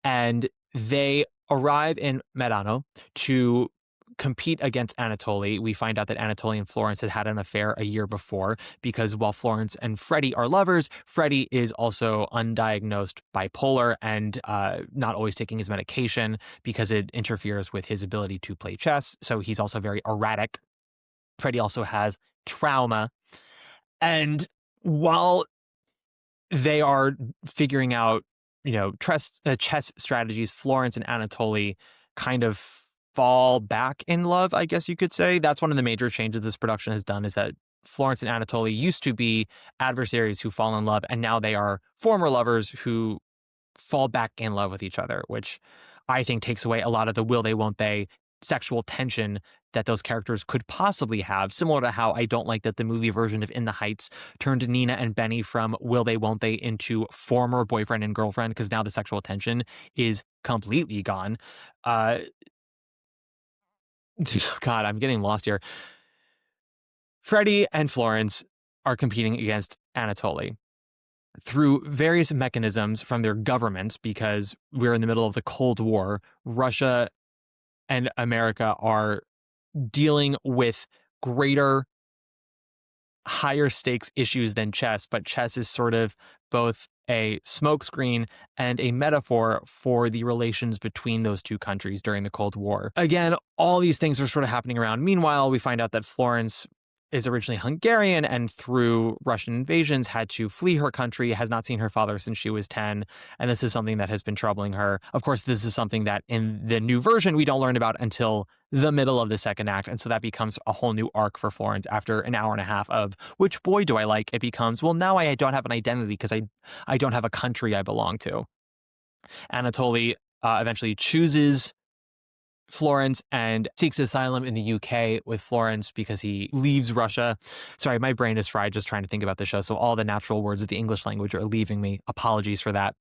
And they arrive in Merano to compete against Anatoly. We find out that Anatoly and Florence had an affair a year before, because while Florence and Freddie are lovers, Freddie is also undiagnosed bipolar and not always taking his medication, because it interferes with his ability to play chess. So he's also very erratic. Freddie also has trauma. And while they are figuring out, chess strategies, Florence and Anatoly kind of fall back in love, I guess you could say. That's one of the major changes this production has done, is that Florence and Anatoly used to be adversaries who fall in love, and now they are former lovers who fall back in love with each other, which I think takes away a lot of the will they, won't they sexual tension that those characters could possibly have, similar to how I don't like that the movie version of In the Heights turned Nina and Benny from will they, won't they into former boyfriend and girlfriend, because now the sexual tension is completely gone. God, I'm getting lost here. Freddie and Florence are competing against Anatoly through various mechanisms from their governments, because we're in the middle of the Cold War. Russia and America are dealing with greater, higher stakes issues than chess, but chess is sort of both a smokescreen and a metaphor for the relations between those two countries during the Cold War. Again, all these things are sort of happening around. Meanwhile, we find out that Florence is originally Hungarian and through Russian invasions had to flee her country, has not seen her father since she was 10, and this is something that has been troubling her. Of course, this is something that in the new version we don't learn about until the middle of the second act, and so that becomes a whole new arc for Florence. After an hour and a half of which boy do I like, it becomes, well, now I don't have an identity because I don't have a country I belong to. Anatoly eventually chooses Florence and seeks asylum in the UK with Florence because he leaves Russia. Sorry, my brain is fried just trying to think about the show, so all the natural words of the English language are leaving me. Apologies for that.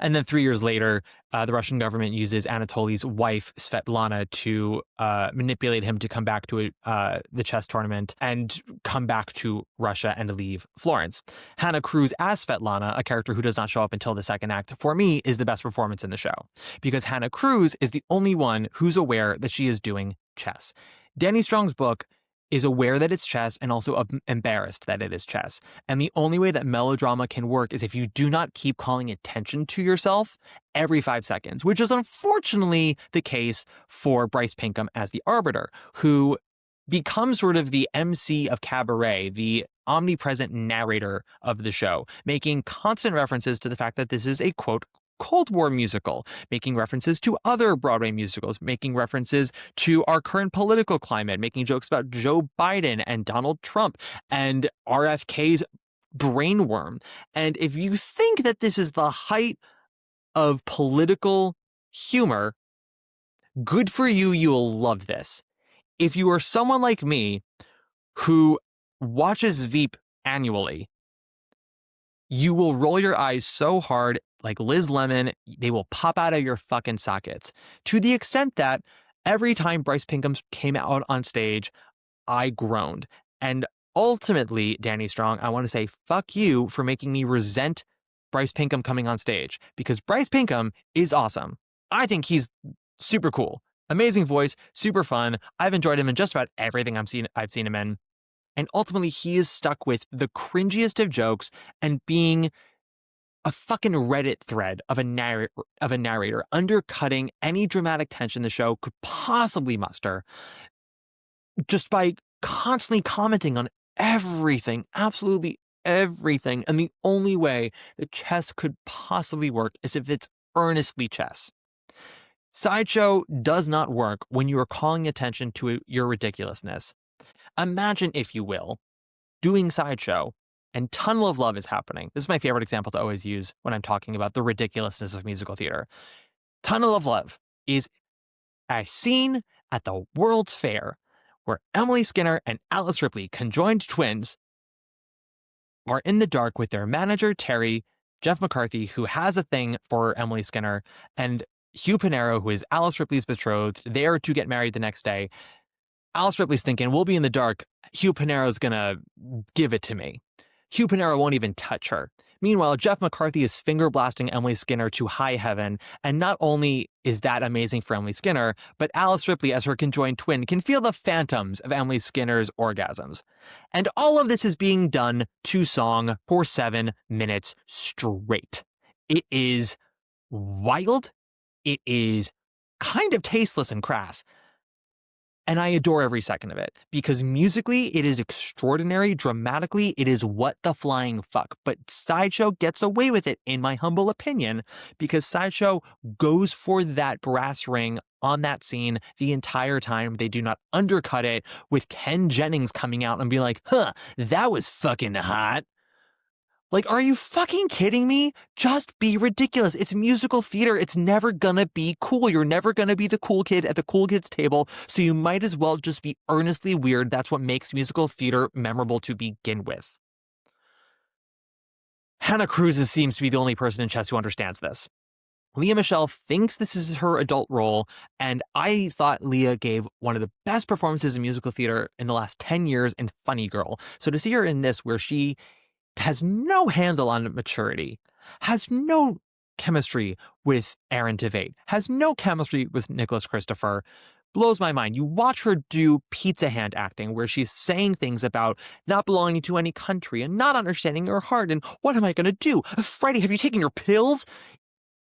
And then 3 years later, the Russian government uses Anatoly's wife, Svetlana, to manipulate him to come back to the chess tournament and come back to Russia and leave Florence. Hannah Cruz as Svetlana, a character who does not show up until the second act, for me is the best performance in the show, because Hannah Cruz is the only one who's aware that she is doing chess. Danny Strong's book is aware that it's chess and also embarrassed that it is chess. And the only way that melodrama can work is if you do not keep calling attention to yourself every 5 seconds, which is unfortunately the case for Bryce Pinkham as the Arbiter, who becomes sort of the MC of Cabaret, the omnipresent narrator of the show, making constant references to the fact that this is a, quote, Cold War musical, making references to other Broadway musicals, making references to our current political climate, making jokes about Joe Biden and Donald Trump and RFK's brainworm. And if you think that this is the height of political humor, good for you, you'll love this. If you are someone like me who watches Veep annually, you will roll your eyes so hard, like Liz Lemon, they will pop out of your fucking sockets. To the extent that every time Bryce Pinkham came out on stage, I groaned. And ultimately, Danny Strong, I want to say fuck you for making me resent Bryce Pinkham coming on stage, because Bryce Pinkham is awesome. I think he's super cool. Amazing voice, super fun. I've enjoyed him in just about everything I've seen him in. And ultimately, he is stuck with the cringiest of jokes and being a fucking Reddit thread of a narrator, undercutting any dramatic tension the show could possibly muster, just by constantly commenting on everything, absolutely everything. And the only way that chess could possibly work is if it's earnestly chess. Sideshow does not work when you are calling attention to your ridiculousness. Imagine, if you will, doing Sideshow and Tunnel of Love is happening. This is my favorite example to always use when I'm talking about the ridiculousness of musical theater. Tunnel of Love is a scene at the World's Fair where Emily Skinner and Alice Ripley, conjoined twins, are in the dark with their manager, Terry, Jeff McCarthy, who has a thing for Emily Skinner, and Hugh Pinero, who is Alice Ripley's betrothed. They are to get married the next day. Alice Ripley's thinking, we'll be in the dark. Hugh Pinero's gonna give it to me. Hugh Pinero won't even touch her. Meanwhile, Jeff McCarthy is finger blasting Emily Skinner to high heaven. And not only is that amazing for Emily Skinner, but Alice Ripley, as her conjoined twin, can feel the phantoms of Emily Skinner's orgasms. And all of this is being done to song for 7 minutes straight. It is wild. It is kind of tasteless and crass. And I adore every second of it, because musically it is extraordinary. Dramatically, it is what the flying fuck. But Sideshow gets away with it, in my humble opinion, because Sideshow goes for that brass ring on that scene the entire time. They do not undercut it with Ken Jennings coming out and being like, that was fucking hot. Like, are you fucking kidding me? Just be ridiculous. It's musical theater. It's never gonna be cool. You're never gonna be the cool kid at the cool kids table, so you might as well just be earnestly weird. That's what makes musical theater memorable to begin with. Hannah Cruz seems to be the only person in chess who understands this. Leah Michelle thinks this is her adult role, and I thought Leah gave one of the best performances in musical theater in the last 10 years in Funny Girl. So to see her in this, where she has no handle on maturity, has no chemistry with Aaron Tveit, has no chemistry with Nicholas Christopher, blows my mind. You watch her do pizza hand acting, where she's saying things about not belonging to any country and not understanding her heart and what am I going to do? Freddie, have you taken your pills?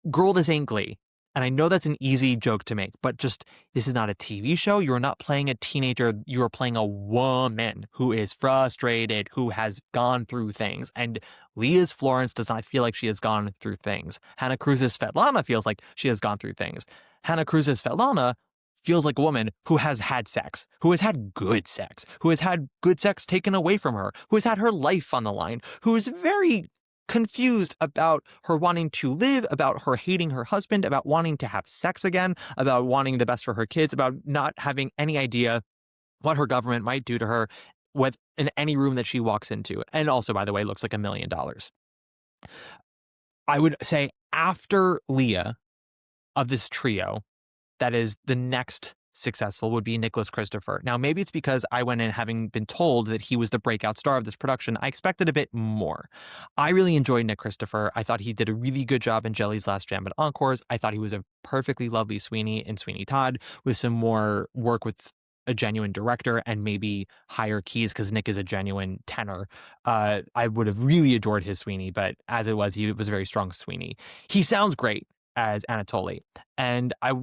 Girl, this ain't Glee. And I know that's an easy joke to make, but just, this is not a TV show. You're not playing a teenager. You're playing a woman who is frustrated, who has gone through things. And Leah's Florence does not feel like she has gone through things. Hannah Cruz's Svetlana feels like she has gone through things. Hannah Cruz's Svetlana feels like a woman who has had sex, who has had good sex, who has had good sex taken away from her, who has had her life on the line, who is very confused about her wanting to live, about her hating her husband, about wanting to have sex again, about wanting the best for her kids, about not having any idea what her government might do to her in any room that she walks into. And also, by the way, looks like $1 million. I would say after Leah of this trio, that is the next successful would be Nicholas Christopher. Now, maybe it's because I went in having been told that he was the breakout star of this production. I expected a bit more. I really enjoyed Nick Christopher. I thought he did a really good job in Jelly's Last Jam at Encores. I thought he was a perfectly lovely Sweeney in Sweeney Todd with some more work with a genuine director and maybe higher keys because Nick is a genuine tenor. I would have really adored his Sweeney, but as it was, he was a very strong Sweeney. He sounds great as Anatoly. And I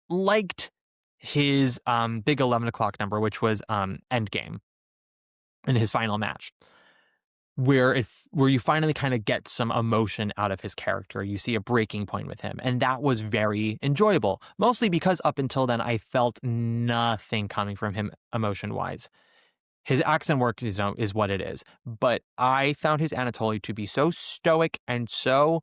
liked his big 11 o'clock number, which was Endgame in his final match, where you finally kind of get some emotion out of his character. You see a breaking point with him, and that was very enjoyable, mostly because up until then I felt nothing coming from him emotion-wise. His accent work is what it is, but I found his Anatoly to be so stoic and so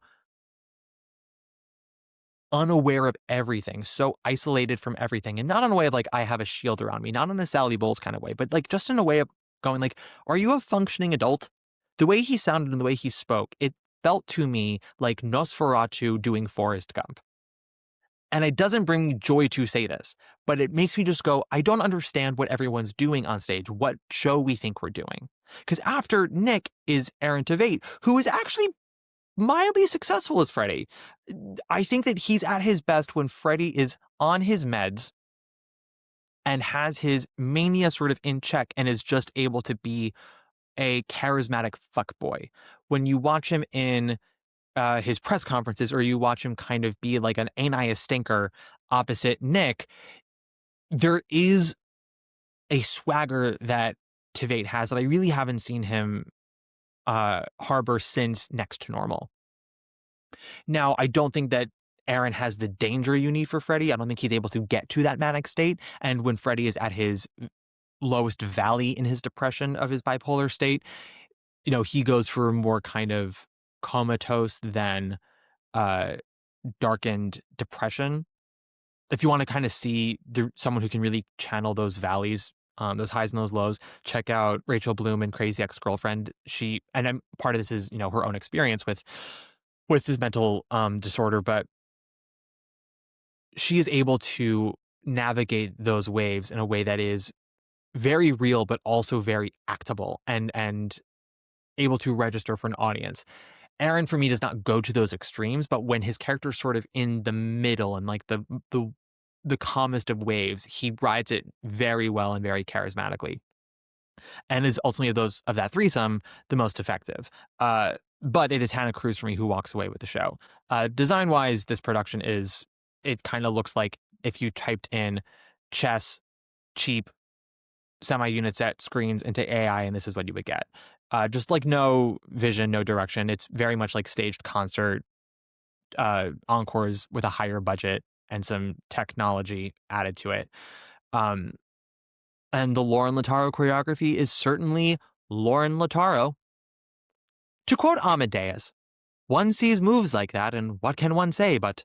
unaware of everything, so isolated from everything, and not in a way of like, I have a shield around me, not in a Sally Bowles kind of way, but like just in a way of going like, are you a functioning adult? The way he sounded and the way he spoke, it felt to me like Nosferatu doing Forrest Gump. And it doesn't bring me joy to say this, but it makes me just go, I don't understand what everyone's doing on stage, what show we think we're doing. Because after Nick is Aaron Tveit, who is actually mildly successful as Freddie. I think that he's at his best when Freddie is on his meds and has his mania sort of in check and is just able to be a charismatic fuckboy. When you watch him in his press conferences, or you watch him kind of be like an ain't I a stinker opposite Nick, there is a swagger that Tveit has that I really haven't seen him harbor since Next to Normal. Now, I don't think that Aaron has the danger you need for Freddie. I don't think he's able to get to that manic state. And when Freddie is at his lowest valley in his depression of his bipolar state, he goes for more kind of comatose than darkened depression. If you want to kind of see someone who can really channel those valleys, those highs and those lows, check out Rachel Bloom in Crazy Ex-Girlfriend. Part of this is, her own experience with this mental disorder, but she is able to navigate those waves in a way that is very real, but also very actable and able to register for an audience. Aaron, for me, does not go to those extremes, but when his character's sort of in the middle and like the calmest of waves, he rides it very well and very charismatically, and is ultimately of that threesome the most effective. But it is Hannah Cruz for me who walks away with the show. Design wise, this production it kind of looks like if you typed in chess, cheap, semi-unit set screens into AI, and this is what you would get. Just like no vision, no direction. It's very much like staged concert encores with a higher budget and some technology added to it. And the Lauren Lataro choreography is certainly Lauren Lataro. To quote Amadeus, one sees moves like that, and what can one say but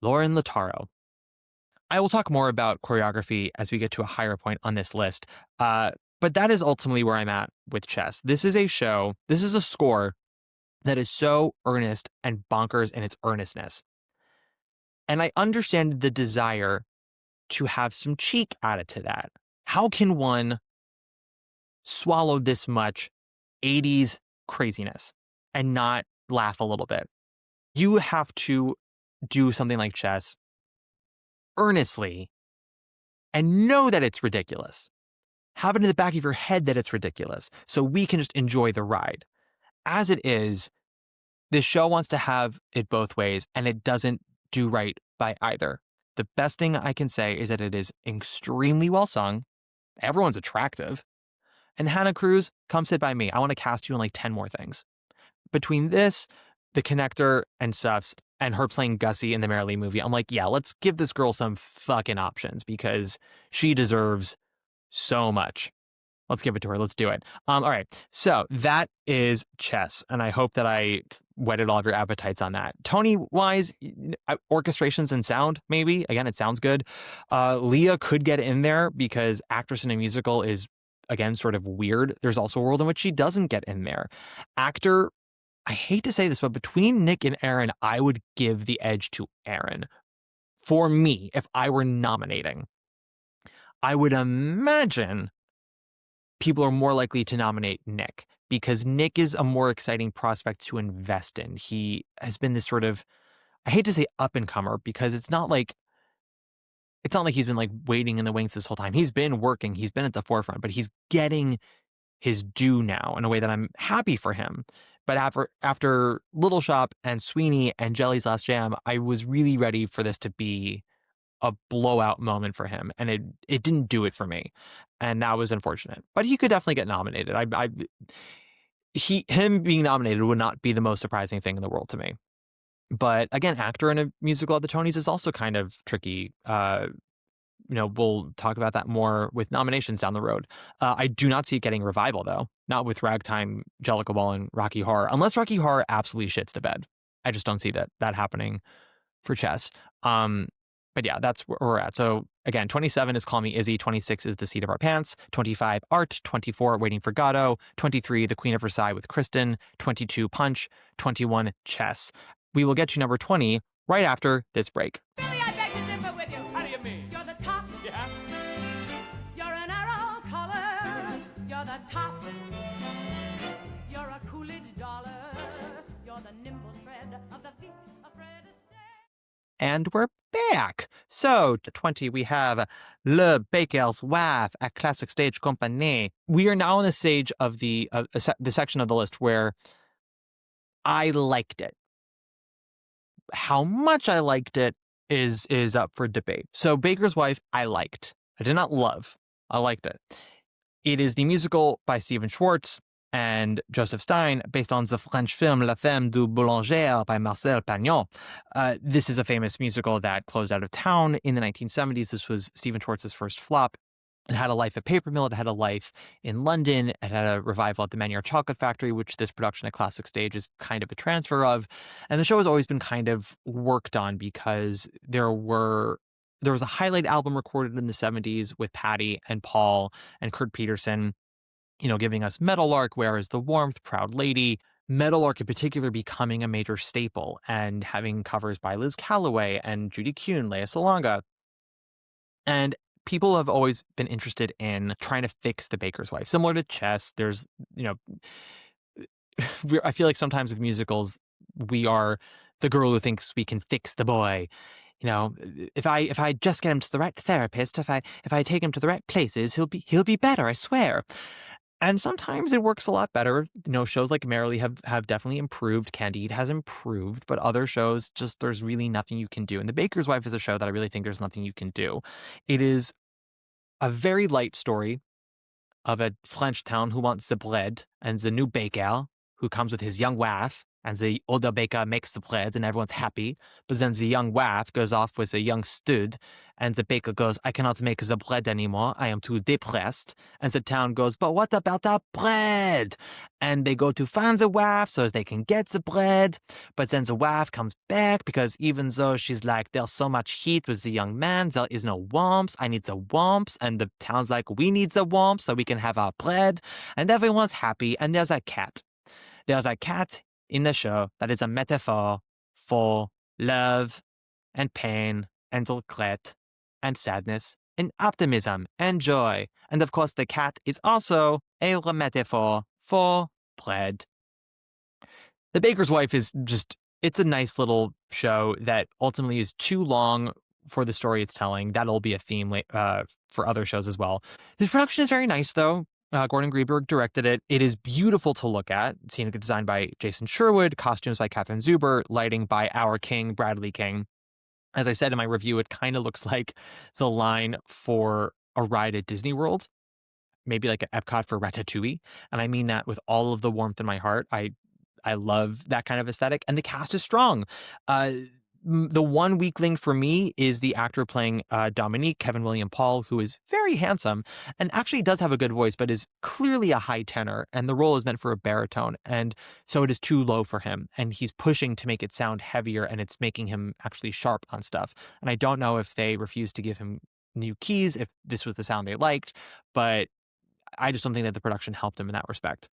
Lauren Lataro? I will talk more about choreography as we get to a higher point on this list, but that is ultimately where I'm at with Chess. This is a score that is so earnest and bonkers in its earnestness. And I understand the desire to have some cheek added to that. How can one swallow this much 80s craziness and not laugh a little bit? You have to do something like Chess earnestly and know that it's ridiculous. Have it in the back of your head that it's ridiculous so we can just enjoy the ride. As it is, this show wants to have it both ways, and it doesn't do right by either. The best thing I can say is that it is extremely well sung. Everyone's attractive. And Hannah Cruz, come sit by me. I want to cast you in like 10 more things. Between this, The Connector, and Suffs, and her playing Gussie in the Mary Lee movie, I'm like, yeah, let's give this girl some fucking options because she deserves so much. Let's give it to her. Let's do it. All right. So that is Chess. And I hope that I whetted all of your appetites on that. Tony-wise, orchestrations and sound, maybe. Again, it sounds good. Leah could get in there because actress in a musical is, again, sort of weird. There's also a world in which she doesn't get in there. Actor, I hate to say this, but between Nick and Aaron, I would give the edge to Aaron. For me, if I were nominating, I would imagine people are more likely to nominate Nick because Nick is a more exciting prospect to invest in. He has been this sort of, I hate to say up and comer because it's not like he's been like waiting in the wings this whole time. He's been working, he's been at the forefront, but he's getting his due now in a way that I'm happy for him. But after Little Shop and Sweeney and Jelly's Last Jam, I was really ready for this to be a blowout moment for him, and it didn't do it for me, and that was unfortunate. But he could definitely get nominated. Him being nominated would not be the most surprising thing in the world to me. But again, actor in a musical at the Tonys is also kind of tricky. We'll talk about that more with nominations down the road. I do not see it getting revival though, not with Ragtime, Jellicle Ball, and Rocky Horror, unless Rocky Horror absolutely shits the bed. I just don't see that happening for Chess. But yeah, that's where we're at. So again, 27 is Call Me Izzy, 26 is The Seat of Our Pants, 25 Art, 24 Waiting for Godot, 23 The Queen of Versailles with Kristen, 22 Punch, 21 Chess. We will get to number 20 right after this break.
Billy, I beg to differ with you.
How do you mean?
You're the top.
Yeah?
You're an arrow collar. You're the top. You're a Coolidge dollar. You're the nimble tread of the feet of Fred Astaire.
And we're back. So, to 20, we have Le Baker's Wife, a classic stage company. We are now in the stage of the section of the list where I liked it. How much I liked it is up for debate. So, Baker's Wife, I liked. I did not love. I liked it. It is the musical by Stephen Schwartz and Joseph Stein, based on the French film La Femme du Boulanger by Marcel Pagnol. This is a famous musical that closed out of town in the 1970s. This was Stephen Schwartz's first flop. It had a life at Paper Mill. It had a life in London. It had a revival at the Manuar Chocolate Factory, which this production at Classic Stage is kind of a transfer of. And the show has always been kind of worked on because there was a highlight album recorded in the 70s with Patty and Paul and Kurt Peterson, giving us Meadowlark, Where is the Warmth, Proud Lady, Meadowlark in particular becoming a major staple and having covers by Liz Calloway and Judy Kuhn, Lea Salonga. And people have always been interested in trying to fix the Baker's Wife. Similar to Chess, there's, I feel like sometimes with musicals, we are the girl who thinks we can fix the boy. If I just get him to the right therapist, if I take him to the right places, he'll be better, I swear. And sometimes it works a lot better. Shows like Merrily have definitely improved. Candide has improved, but other shows, just there's really nothing you can do. And The Baker's Wife is a show that I really think there's nothing you can do. It is a very light story of a French town who wants the bread, and the new baker who comes with his young wife, and the older baker makes the bread and everyone's happy. But then the young wife goes off with a young stud, and the baker goes, I cannot make the bread anymore. I am too depressed. And the town goes, but what about our bread? And they go to find the wife so they can get the bread. But then the wife comes back because even though she's like, there's so much heat with the young man, there is no warmth. I need the warmth. And the town's like, we need the warmth so we can have our bread. And everyone's happy. And there's a cat. There's a cat in the show that is a metaphor for love and pain and regret and sadness and optimism and joy. And of course, the cat is also a metaphor for bread. The Baker's Wife is just, it's a nice little show that ultimately is too long for the story it's telling. That'll be a theme for other shows as well. This production is very nice, though. Gordon Greenberg directed it. It is beautiful to look at. Scenic design by Jason Sherwood, costumes by Catherine Zuber, lighting by our king, Bradley King. As I said in my review, it kind of looks like the line for a ride at Disney World, maybe like an Epcot for Ratatouille. And I mean that with all of the warmth in my heart. I love that kind of aesthetic, and the cast is strong. The one weak link for me is the actor playing Dominique, Kevin William Paul, who is very handsome and actually does have a good voice, but is clearly a high tenor, and the role is meant for a baritone, and so it is too low for him, and he's pushing to make it sound heavier, and it's making him actually sharp on stuff. And I don't know if they refused to give him new keys, if this was the sound they liked, but I just don't think that the production helped him in that respect.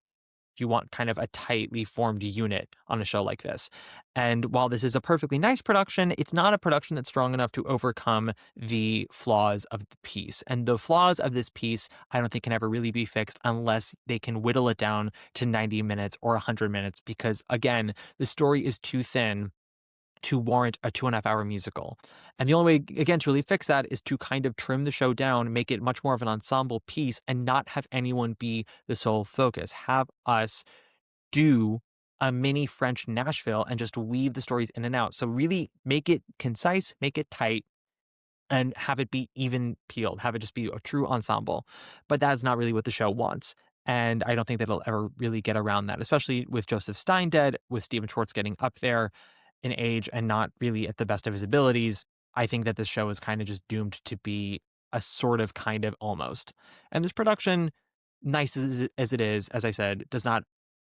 You want kind of a tightly formed unit on a show like this. And while this is a perfectly nice production, it's not a production that's strong enough to overcome the flaws of the piece. And the flaws of this piece, I don't think can ever really be fixed unless they can whittle it down to 90 minutes or 100 minutes, because again, the story is too thin to warrant a 2.5-hour musical. And the only way, again, to really fix that is to kind of trim the show down, make it much more of an ensemble piece, and not have anyone be the sole focus. Have us do a mini French Nashville and just weave the stories in and out. So really make it concise, make it tight, and have it be even peeled. Have it just be a true ensemble. But that's not really what the show wants. And I don't think that it'll ever really get around that, especially with Joseph Stein dead, with Stephen Schwartz getting up there in age and not really at the best of his abilities. I think that this show is kind of just doomed to be a sort of kind of almost. And this production, nice as it is, as I said, does not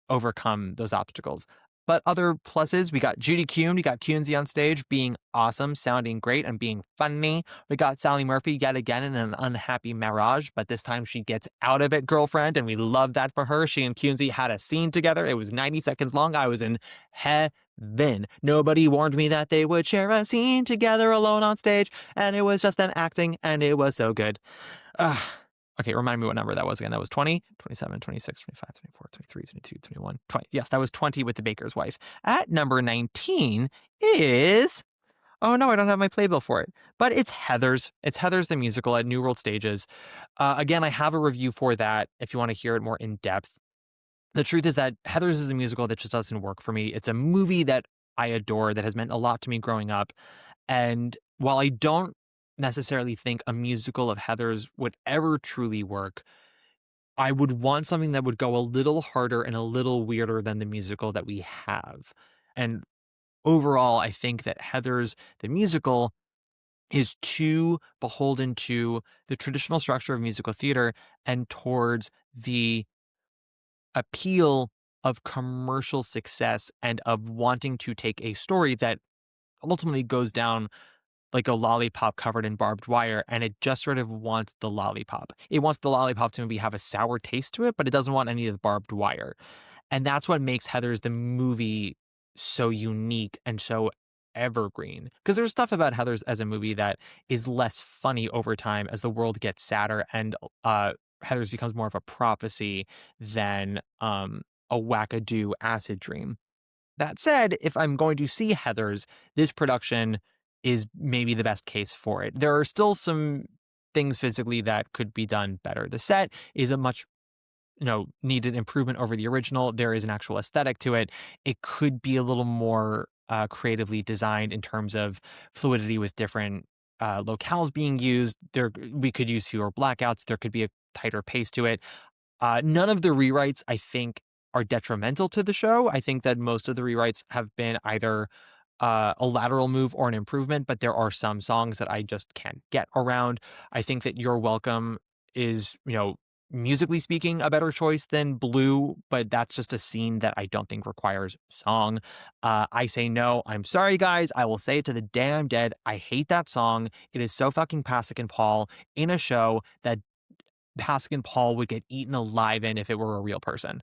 overcome those obstacles. But other pluses, we got Judy Kuhn, we got Kunze on stage being awesome, sounding great and being funny. We got Sally Murphy yet again in an unhappy marriage, but this time she gets out of it, girlfriend, and we love that for her. She and Kunze had a scene together. It was 90 seconds long. I was in heaven. Nobody warned me that they would share a scene together alone on stage, and it was just them acting, and it was so good. Okay, remind me what number that was again. That was 20, 27, 26, 25, 24, 23, 22, 21, 20. Yes, that was 20 with The Baker's Wife. At number 19 is... Oh, no, I don't have my playbill for it. But it's Heathers. It's Heathers the Musical at New World Stages. Again, I have a review for that if you want to hear it more in depth. The truth is that Heathers is a musical that just doesn't work for me. It's a movie that I adore, that has meant a lot to me growing up. And while I don't necessarily think a musical of Heathers would ever truly work, I would want something that would go a little harder and a little weirder than the musical that we have. And overall, I think that Heathers, the musical, is too beholden to the traditional structure of musical theater and towards the appeal of commercial success and of wanting to take a story that ultimately goes down like a lollipop covered in barbed wire, and it just sort of wants the lollipop. It wants the lollipop to maybe have a sour taste to it, but it doesn't want any of the barbed wire. And that's what makes Heathers the movie so unique and so evergreen. Because there's stuff about Heathers as a movie that is less funny over time as the world gets sadder and Heathers becomes more of a prophecy than a wackadoo acid dream. That said, if I'm going to see Heathers, this production is maybe the best case for it. There are still some things physically that could be done better. The set is a much, needed improvement over the original. There is an actual aesthetic to it. It could be a little more creatively designed in terms of fluidity with different locales being used. We could use fewer blackouts. There could be a tighter pace to it. None of the rewrites, I think, are detrimental to the show. I think that most of the rewrites have been either a lateral move or an improvement, but there are some songs that I just can't get around. I think that You're Welcome is, musically speaking, a better choice than Blue, but that's just a scene that I don't think requires song. I Say No. I'm sorry, guys. I will say it to the day I'm dead. I hate that song. It is so fucking Pasek and Paul in a show that Pasek and Paul would get eaten alive in if it were a real person.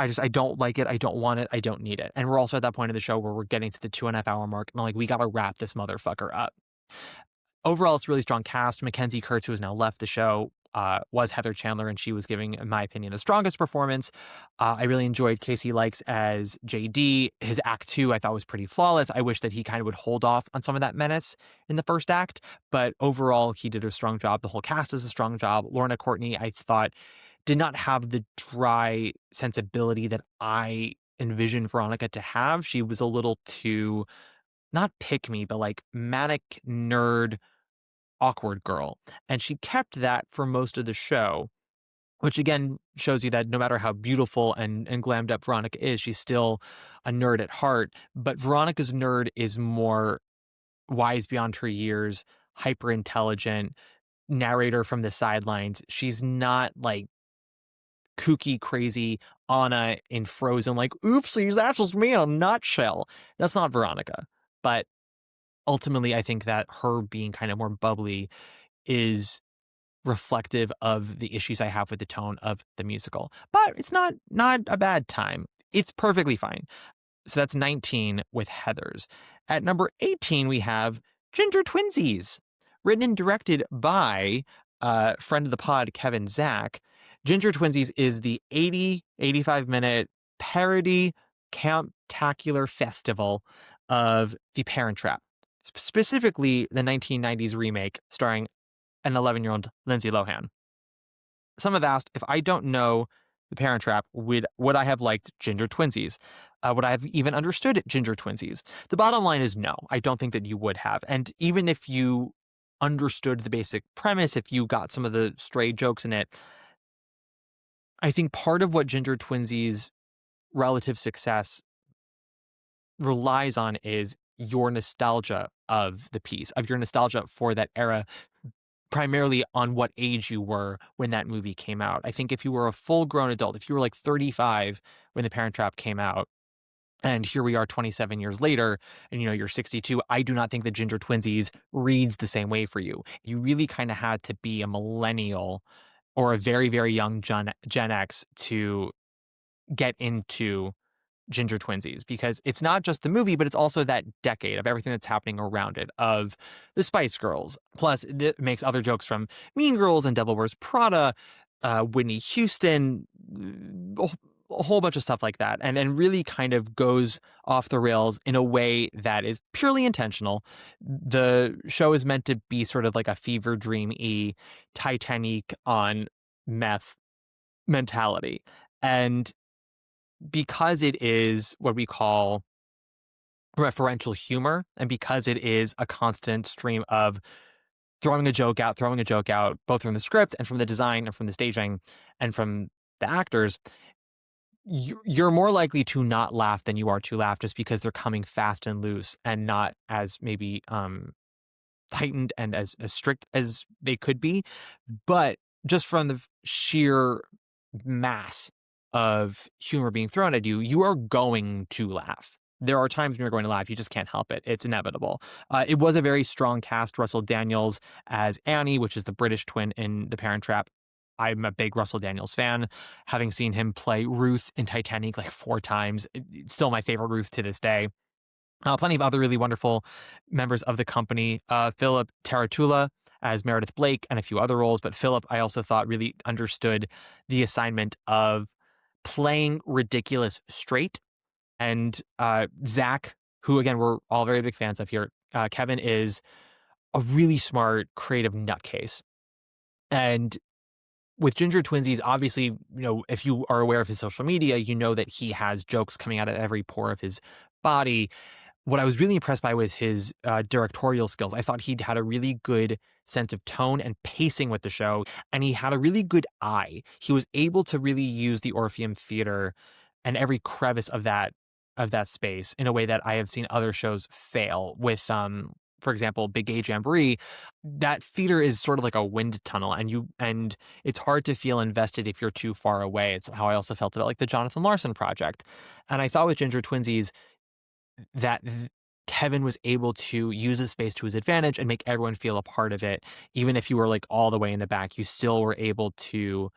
I don't like it. I don't want it. I don't need it. And we're also at that point in the show where we're getting to the 2.5 hour mark. And I'm like, we got to wrap this motherfucker up. Overall, it's a really strong cast. Mackenzie Kurtz, who has now left the show, was Heather Chandler, and she was giving, in my opinion, the strongest performance. I really enjoyed Casey Likes as JD. His act 2 I thought was pretty flawless. I wish that he kind of would hold off on some of that menace in the first act, but overall, he did a strong job. The whole cast does a strong job. Lorna Courtney, I thought, did not have the dry sensibility that I envisioned Veronica to have. She was a little too, not pick me, but like manic nerd awkward girl. And she kept that for most of the show, which again shows you that no matter how beautiful and glammed up Veronica is, she's still a nerd at heart. But Veronica's nerd is more wise beyond her years, hyper intelligent, narrator from the sidelines. She's not like kooky, crazy Anna in Frozen, like, oopsies, that's just me in a nutshell. That's not Veronica. But ultimately, I think that her being kind of more bubbly is reflective of the issues I have with the tone of the musical. But it's not a bad time. It's perfectly fine. So that's 19 with Heathers. At number 18, we have Ginger Twinsies, written and directed by friend of the pod, Kevin Zach. Ginger Twinsies is the 85-minute parody camptacular festival of The Parent Trap, specifically the 1990s remake starring an 11-year-old Lindsay Lohan. Some have asked, if I don't know The Parent Trap, would I have liked Ginger Twinsies? Would I have even understood Ginger Twinsies? The bottom line is no, I don't think that you would have. And even if you understood the basic premise, if you got some of the stray jokes in it, I think part of what Ginger Twinsies' relative success relies on is your nostalgia of the piece, of your nostalgia for that era, primarily on what age you were when that movie came out. I think if you were a full-grown adult, if you were like 35 when The Parent Trap came out, and here we are 27 years later, and you're 62, I do not think that Ginger Twinsies reads the same way for you. You really kind of had to be a millennial or a very, very young Gen X to get into Ginger Twinsies, because it's not just the movie, but it's also that decade of everything that's happening around it, of the Spice Girls. Plus, it makes other jokes from Mean Girls and Devil Wears Prada, Whitney Houston, a whole bunch of stuff like that, and really kind of goes off the rails in a way that is purely intentional. The show is meant to be sort of like a fever dream-y Titanic on meth mentality. And because it is what we call referential humor, and because it is a constant stream of throwing a joke out, both from the script and from the design and from the staging and from the actors, you're more likely to not laugh than you are to laugh, just because they're coming fast and loose and not as maybe heightened and as strict as they could be. But just from the sheer mass of humor being thrown at you, you are going to laugh. There are times when you're going to laugh. You just can't help it. It's inevitable. It was a very strong cast. Russell Daniels as Annie, which is the British twin in The Parent Trap. I'm a big Russell Daniels fan, having seen him play Ruth in Titanic like 4 times. It's still my favorite Ruth to this day. Plenty of other really wonderful members of the company. Philip Taratula as Meredith Blake and a few other roles. But Philip, I also thought, really understood the assignment of playing ridiculous straight. And Zach, who, again, we're all very big fans of here, Kevin is a really smart, creative nutcase. And with Ginger Twinsies, obviously, if you are aware of his social media, you know that he has jokes coming out of every pore of his body. What I was really impressed by was his directorial skills. I thought he'd had a really good sense of tone and pacing with the show, and he had a really good eye. He was able to really use the Orpheum Theater and every crevice of that space in a way that I have seen other shows fail with. For example, Big Gay Jamboree, that theater is sort of like a wind tunnel, and it's hard to feel invested if you're too far away. It's how I also felt about like the Jonathan Larson project. And I thought with Ginger Twinsies that Kevin was able to use the space to his advantage and make everyone feel a part of it. Even if you were like all the way in the back, you still were able to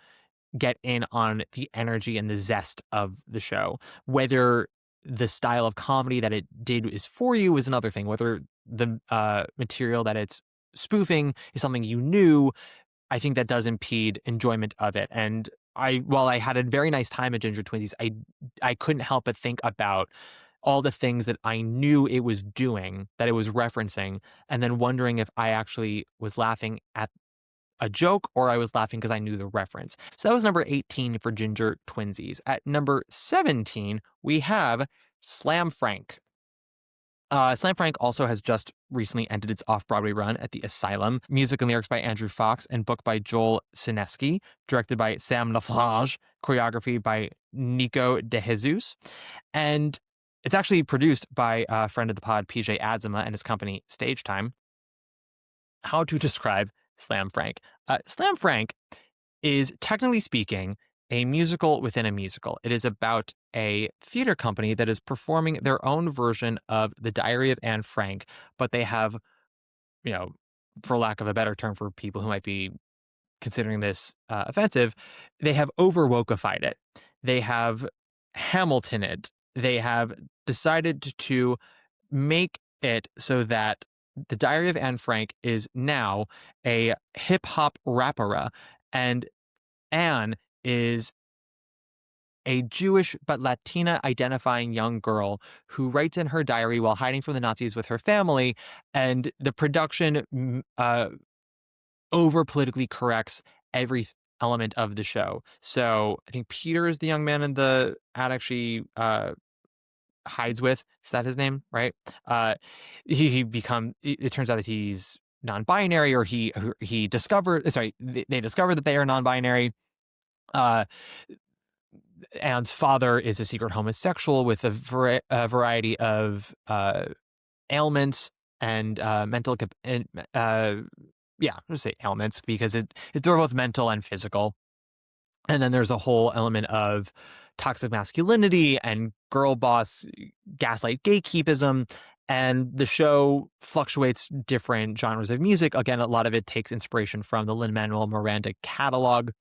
get in on the energy and the zest of the show. Whether the style of comedy that it did is for you is another thing. Whether the material that it's spoofing is something you knew, I think that does impede enjoyment of it. And while I had a very nice time at Ginger Twinsies, I couldn't help but think about all the things that I knew it was doing, that it was referencing, and then wondering if I actually was laughing at a joke or I was laughing because I knew the reference. So that was number 18 for Ginger Twinsies. At number 17, we have Slam Frank. Slam Frank also has just recently ended its off-Broadway run at the Asylum. Music and lyrics by Andrew Fox and book by Joel Sineski, directed by Sam Laflage, choreography by Nico De Jesus. And it's actually produced by a friend of the pod, PJ Adzema, and his company, Stage Time. How to describe Slam Frank? Slam Frank is, technically speaking, a musical within a musical. It is about a theater company that is performing their own version of The Diary of Anne Frank, but they have, for lack of a better term for people who might be considering this offensive, they have over-wokeified it. They have Hamiltoned it. They have decided to make it so that The Diary of Anne Frank is now a hip-hop rapper, and Anne is a Jewish but Latina identifying young girl who writes in her diary while hiding from the Nazis with her family, and the production over politically corrects every element of the show. So I think Peter is the young man in the attic she hides with. Is that his name? Right? It turns out that he's non-binary, or they discover that they are non-binary. Anne's father is a secret homosexual with a variety of ailments and mental just say ailments because they're both mental and physical. And then there's a whole element of toxic masculinity and girl boss gaslight gatekeepism. And the show fluctuates different genres of music. Again, a lot of it takes inspiration from the Lin-Manuel Miranda catalog.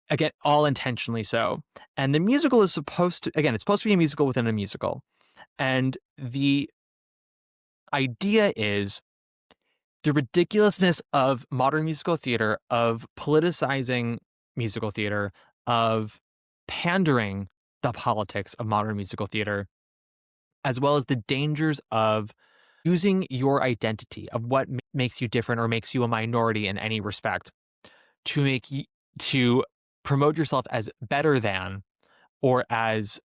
Again, all intentionally so. And the musical is supposed to be a musical within a musical. And the idea is the ridiculousness of modern musical theater, of politicizing musical theater, of pandering the politics of modern musical theater, as well as the dangers of using your identity, of what makes you different or makes you a minority in any respect, to promote yourself as better than, or as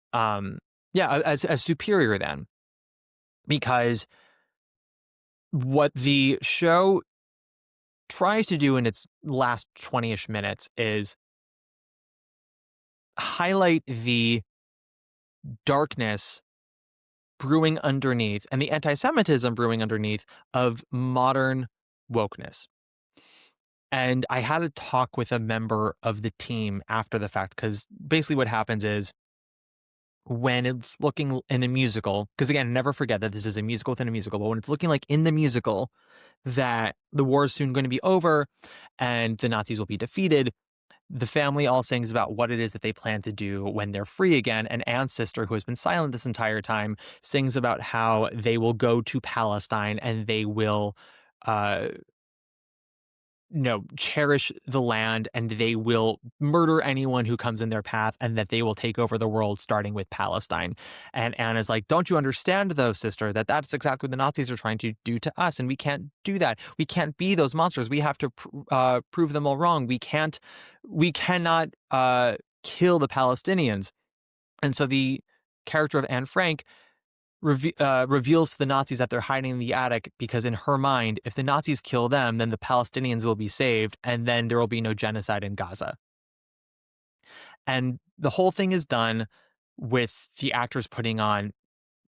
superior than. Because what the show tries to do in its last 20-ish minutes is highlight the darkness brewing underneath and the anti-Semitism brewing underneath of modern wokeness. And I had a talk with a member of the team after the fact, because basically what happens is when it's looking in the musical, because again, never forget that this is a musical within a musical, but when it's looking like in the musical that the war is soon going to be over and the Nazis will be defeated, the family all sings about what it is that they plan to do when they're free again. And Anne's sister, who has been silent this entire time, sings about how they will go to Palestine and they will cherish the land, and they will murder anyone who comes in their path, and that they will take over the world, starting with Palestine. And Anne is like, don't you understand, though, sister, that that's exactly what the Nazis are trying to do to us, and we can't do that. We can't be those monsters. We have to prove them all wrong. We cannot kill the Palestinians. And so the character of Anne Frank reveals to the Nazis that they're hiding in the attic because in her mind, if the Nazis kill them, then the Palestinians will be saved, and then there will be no genocide in Gaza. And the whole thing is done with the actors putting on,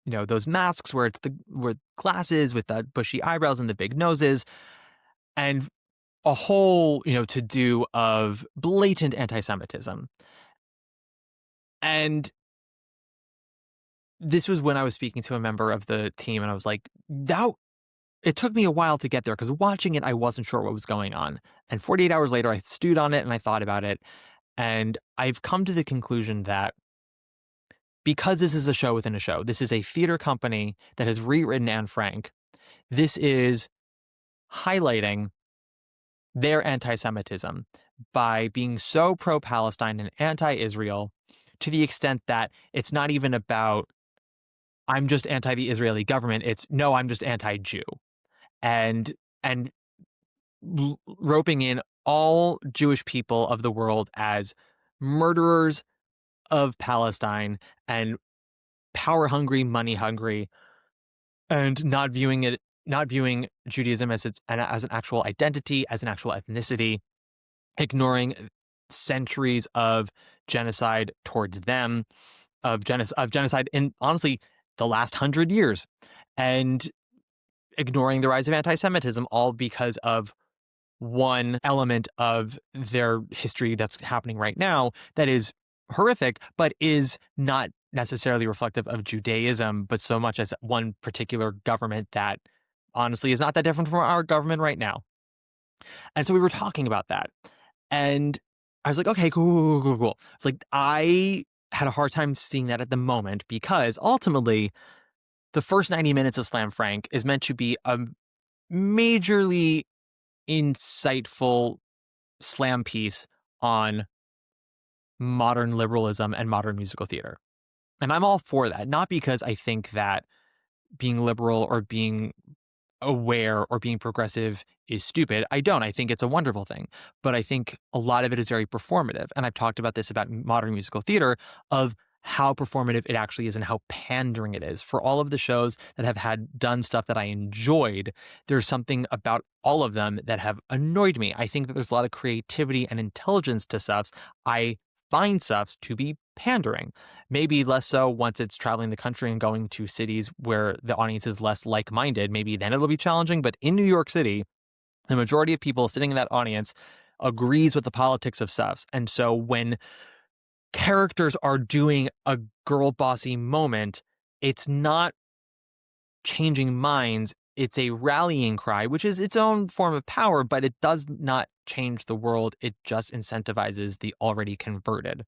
those masks where it's with glasses with the bushy eyebrows and the big noses, and a whole, to-do of blatant anti-Semitism. And this was when I was speaking to a member of the team, and I was like, it took me a while to get there, because watching it, I wasn't sure what was going on. And 48 hours later, I stewed on it and I thought about it. And I've come to the conclusion that because this is a show within a show, this is a theater company that has rewritten Anne Frank, this is highlighting their anti-Semitism by being so pro-Palestine and anti-Israel to the extent that it's not even about, I'm just anti the Israeli government. It's, no, I'm just anti-Jew. And roping in all Jewish people of the world as murderers of Palestine and power hungry, money hungry, and not viewing Judaism as an actual identity, as an actual ethnicity, ignoring centuries of genocide towards them, of genocide in, honestly, the last 100 years, and ignoring the rise of anti-Semitism, all because of one element of their history that's happening right now that is horrific, but is not necessarily reflective of Judaism, but so much as one particular government that honestly is not that different from our government right now. And so we were talking about that. And I was like, okay, cool. It's like, I had a hard time seeing that at the moment because ultimately the first 90 minutes of Slam Frank is meant to be a majorly insightful slam piece on modern liberalism and modern musical theater. And I'm all for that, not because I think that being liberal or being aware or being progressive is stupid. I don't. I think it's a wonderful thing. But I think a lot of it is very performative. And I've talked about this about modern musical theater, of how performative it actually is and how pandering it is. For all of the shows that have done stuff that I enjoyed, there's something about all of them that have annoyed me. I think that there's a lot of creativity and intelligence to stuffs. I find stuffs to be pandering. Maybe less so once it's traveling the country and going to cities where the audience is less like-minded. Maybe then it'll be challenging. But in New York City, the majority of people sitting in that audience agrees with the politics of stuffs. And so when characters are doing a girl bossy moment, it's not changing minds. It's a rallying cry, which is its own form of power, but it does not change the world. It just incentivizes the already converted.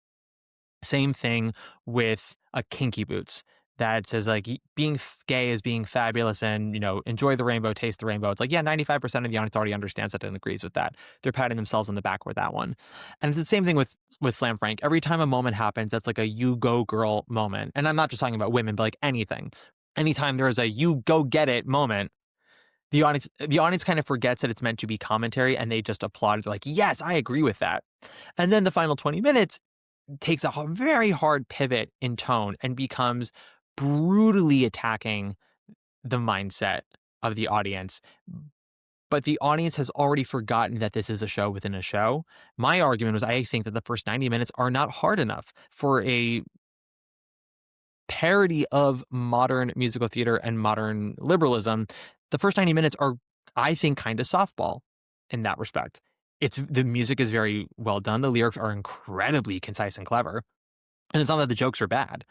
Same thing with a Kinky Boots that says, like, being gay is being fabulous and, you know, enjoy the rainbow, taste the rainbow. It's like, yeah, 95% of the audience already understands that and agrees with that. They're patting themselves on the back with that one. And it's the same thing with Slam Frank. Every time a moment happens, that's like a you go girl moment. And I'm not just talking about women, but like anything. Anytime there is a you go get it moment, the audience kind of forgets that it's meant to be commentary and they just applaud. They're like, yes, I agree with that. And then the final 20 minutes takes a very hard pivot in tone and becomes brutally attacking the mindset of the audience. But the audience has already forgotten that this is a show within a show. My argument was, I think that the first 90 minutes are not hard enough for a parody of modern musical theater and modern liberalism. The first 90 minutes are, I think, kind of softball in that respect. The music is very well done. The lyrics are incredibly concise and clever. And it's not that the jokes are bad,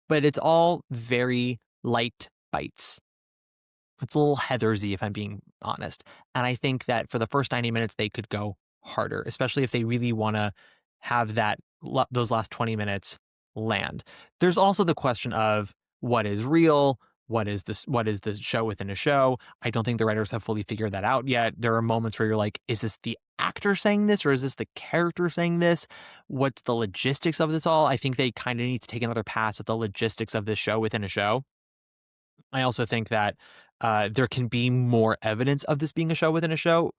but it's all very light bites. It's a little Heathersy, if I'm being honest. And I think that for the first 90 minutes, they could go harder, especially if they really want to have those last 20 minutes land. There's also the question of what is real. What is the show within a show? I don't think the writers have fully figured that out yet. There are moments where you're like, is this the actor saying this or is this the character saying this? What's the logistics of this all? I think they kind of need to take another pass at the logistics of this show within a show. I also think that there can be more evidence of this being a show within a show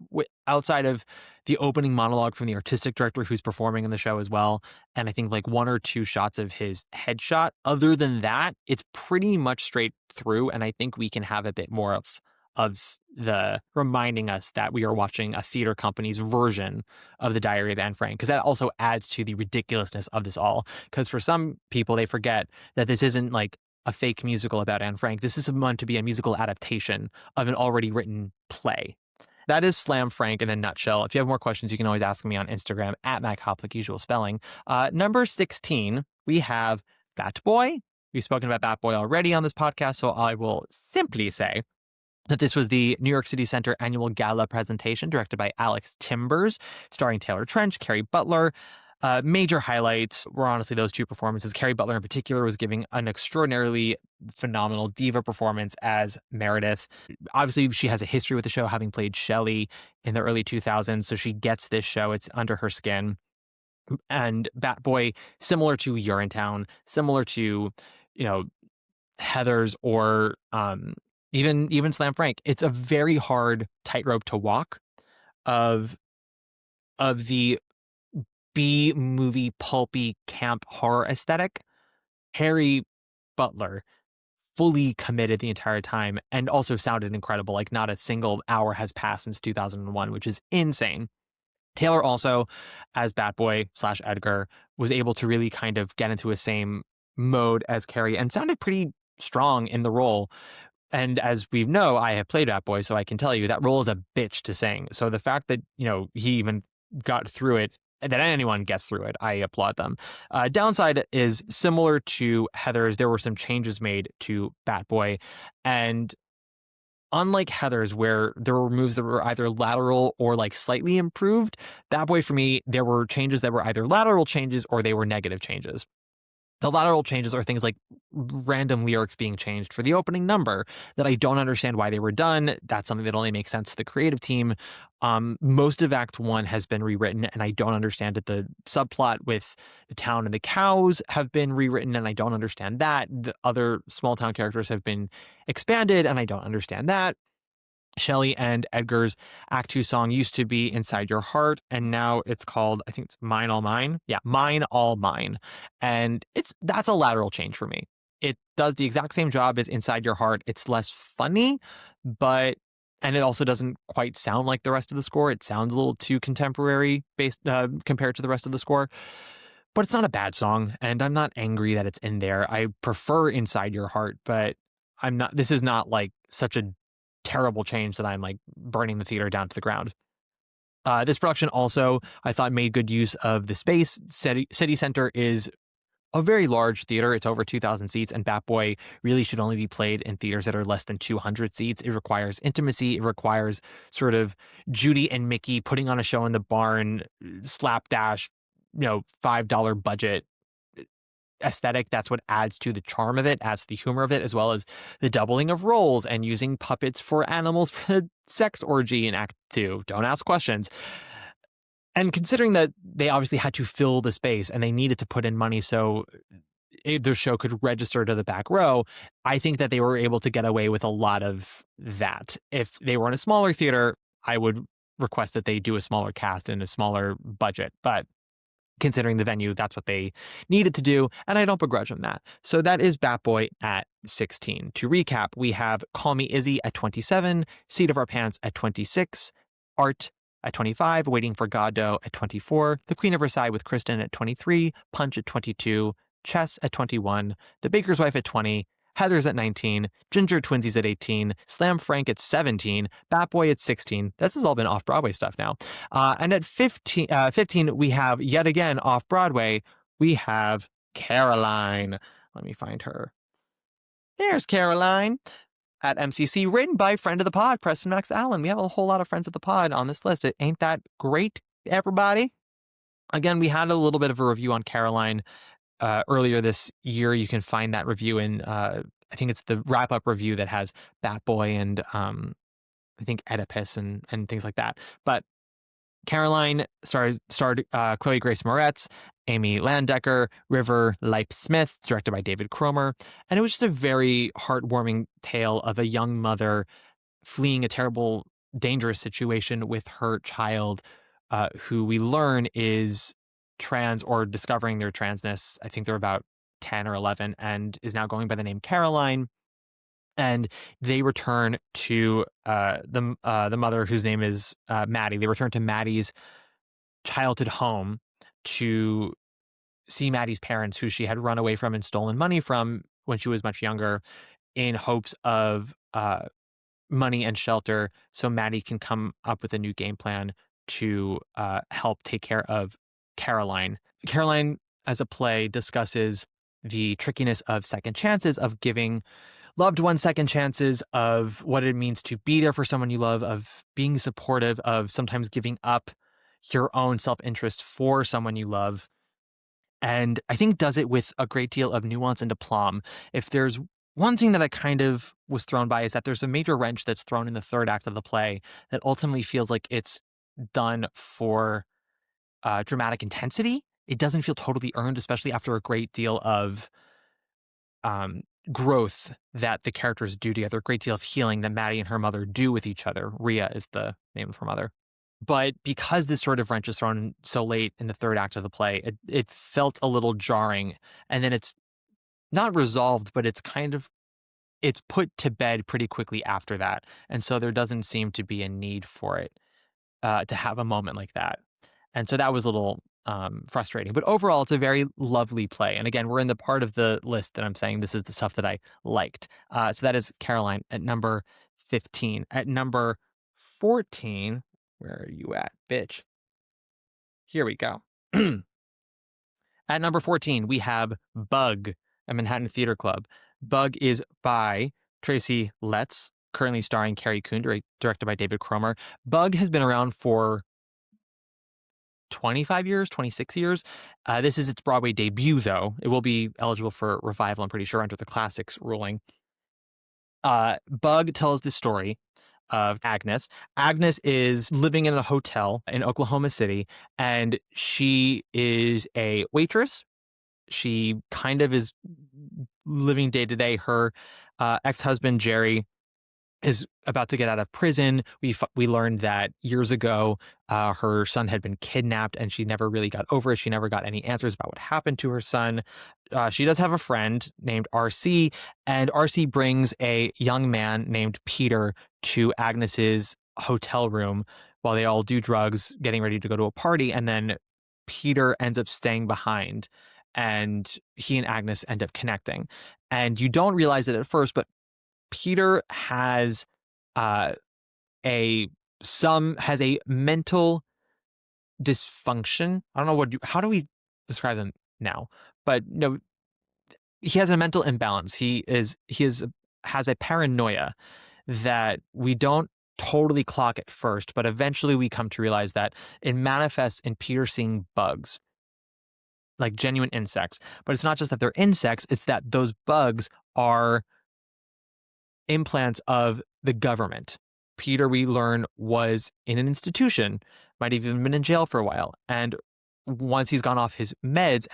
outside of the opening monologue from the artistic director who's performing in the show as well. And I think like one or two shots of his headshot. Other than that, it's pretty much straight through. And I think we can have a bit more of the reminding us that we are watching a theater company's version of the Diary of Anne Frank, because that also adds to the ridiculousness of this all. Because for some people, they forget that this isn't like a fake musical about Anne Frank. This is meant to be a musical adaptation of an already written play. That is Slam Frank in a nutshell. If you have more questions, you can always ask me on Instagram at MacHop, like usual spelling. Number 16, we have Bat Boy. We've spoken about Bat Boy already on this podcast, so I will simply say that this was the New York City Center annual gala presentation directed by Alex Timbers, starring Taylor Trench, Carrie Butler, Major highlights were honestly those two performances. Carrie Butler in particular was giving an extraordinarily phenomenal diva performance as Meredith. Obviously, she has a history with the show, having played Shelley in the early 2000s, so she gets this show. It's under her skin. And Batboy, similar to Urinetown, similar to, Heathers or even Slam Frank, it's a very hard tightrope to walk of the B movie pulpy camp horror aesthetic. Harry Butler fully committed the entire time and also sounded incredible. Like not a single hour has passed since 2001, which is insane. Taylor also, as Batboy / Edgar, was able to really kind of get into a same mode as Carrie and sounded pretty strong in the role. And as we know, I have played Batboy, so I can tell you that role is a bitch to sing. So the fact that, he even got through it, that anyone gets through it, I applaud them. Downside is similar to Heathers. There were some changes made to Batboy, and unlike Heathers, where there were moves that were either lateral or like slightly improved, Batboy for me, there were changes that were either lateral changes or they were negative changes. The lateral changes are things like random lyrics being changed for the opening number that I don't understand why they were done. That's something that only makes sense to the creative team. Most of Act 1 has been rewritten, and I don't understand it. The subplot with the town and the cows have been rewritten, and I don't understand that. The other small town characters have been expanded, and I don't understand that. Shelley and Edgar's Act 2 song used to be Inside Your Heart, and now it's called, I think it's Mine All Mine. Yeah, Mine All Mine. And that's a lateral change for me. It does the exact same job as Inside Your Heart. It's less funny, and it also doesn't quite sound like the rest of the score. It sounds a little too contemporary based compared to the rest of the score. But it's not a bad song, and I'm not angry that it's in there. I prefer Inside Your Heart, but this is not like such a terrible change that I'm like burning the theater down to the ground. This production also, I thought, made good use of the space. City Center is a very large theater. It's over 2,000 seats, and Batboy really should only be played in theaters that are less than 200 seats. It requires intimacy. It requires sort of Judy and Mickey putting on a show in the barn, slapdash, $5 budget aesthetic. That's what adds to the charm of it, adds to the humor of it, as well as the doubling of roles and using puppets for animals for the sex orgy in Act 2. Don't ask questions. And considering that they obviously had to fill the space and they needed to put in money so the show could register to the back row, I think that they were able to get away with a lot of that. If they were in a smaller theater, I would request that they do a smaller cast and a smaller budget. But considering the venue, that's what they needed to do, and I don't begrudge them that. So that is Batboy at 16. To recap, we have Call Me Izzy at 27, Seat of Our Pants at 26, Art at 25, Waiting for Godot at 24, The Queen of Versailles with Kristen at 23, Punch at 22, Chess at 21, The Baker's Wife at 20, Heathers at 19, Ginger Twinsies at 18, Slam Frank at 17, Batboy at 16. This has all been off-Broadway stuff now. And at 15, we have, yet again, off-Broadway, we have Caroline. Let me find her. There's Caroline at MCC, written by friend of the pod, Preston Max Allen. We have a whole lot of friends of the pod on this list. Ain't that great, everybody? Again, we had a little bit of a review on Caroline earlier this year. You can find that review in, I think it's the wrap-up review that has Batboy and I think Oedipus and things like that. But Caroline starred Chloe Grace Moretz, Amy Landecker, River Leip-Smith, directed by David Cromer. And it was just a very heartwarming tale of a young mother fleeing a terrible, dangerous situation with her child, who we learn is trans or discovering their transness. I think they're about 10 or 11 and is now going by the name Caroline. And they return to the mother, whose name is Maddie. They return to Maddie's childhood home to see Maddie's parents, who she had run away from and stolen money from when she was much younger, in hopes of money and shelter, so Maddie can come up with a new game plan to help take care of Caroline. Caroline, as a play, discusses the trickiness of second chances, of giving loved ones second chances, of what it means to be there for someone you love, of being supportive, of sometimes giving up your own self-interest for someone you love. And I think does it with a great deal of nuance and aplomb. If there's one thing that I kind of was thrown by is that there's a major wrench that's thrown in the third act of the play that ultimately feels like it's done for dramatic intensity. It doesn't feel totally earned, especially after a great deal of growth that the characters do together, a great deal of healing that Maddie and her mother do with each other. Rhea is the name of her mother. But because this sort of wrench is thrown so late in the third act of the play, it felt a little jarring. And then it's not resolved, but it's put to bed pretty quickly after that. And so there doesn't seem to be a need for it to have a moment like that. And so that was a little frustrating. But overall, it's a very lovely play. And again, we're in the part of the list that I'm saying this is the stuff that I liked. So that is Caroline at number 15. At number 14, where are you at, bitch? Here we go. At number 14, we have Bug at Manhattan Theater Club. Bug is by Tracy Letts, currently starring Carrie Coon, directed by David Cromer. Bug has been around for 25 years, 26 years. This is its Broadway debut, though. It will be eligible for revival, I'm pretty sure, under the Classics ruling. Bug tells the story of Agnes. Agnes is living in a hotel in Oklahoma City, and she is a waitress. She kind of is living day to day. Her ex-husband, Jerry, is about to get out of prison. We learned that years ago her son had been kidnapped, and she never really got over it. She never got any answers about what happened to her son. She does have a friend named RC, and RC brings a young man named Peter to Agnes's hotel room while they all do drugs, getting ready to go to a party, and then Peter ends up staying behind, and he and Agnes end up connecting. And you don't realize it at first, but Peter has a mental dysfunction. I don't know how do we describe them now? But no, he has a mental imbalance. He has a paranoia that we don't totally clock at first, but eventually we come to realize that it manifests in Peter seeing bugs, like genuine insects. But it's not just that they're insects, it's that those bugs are implants of the government. Peter, we learn, was in an institution, might have even been in jail for a while. And once he's gone off his meds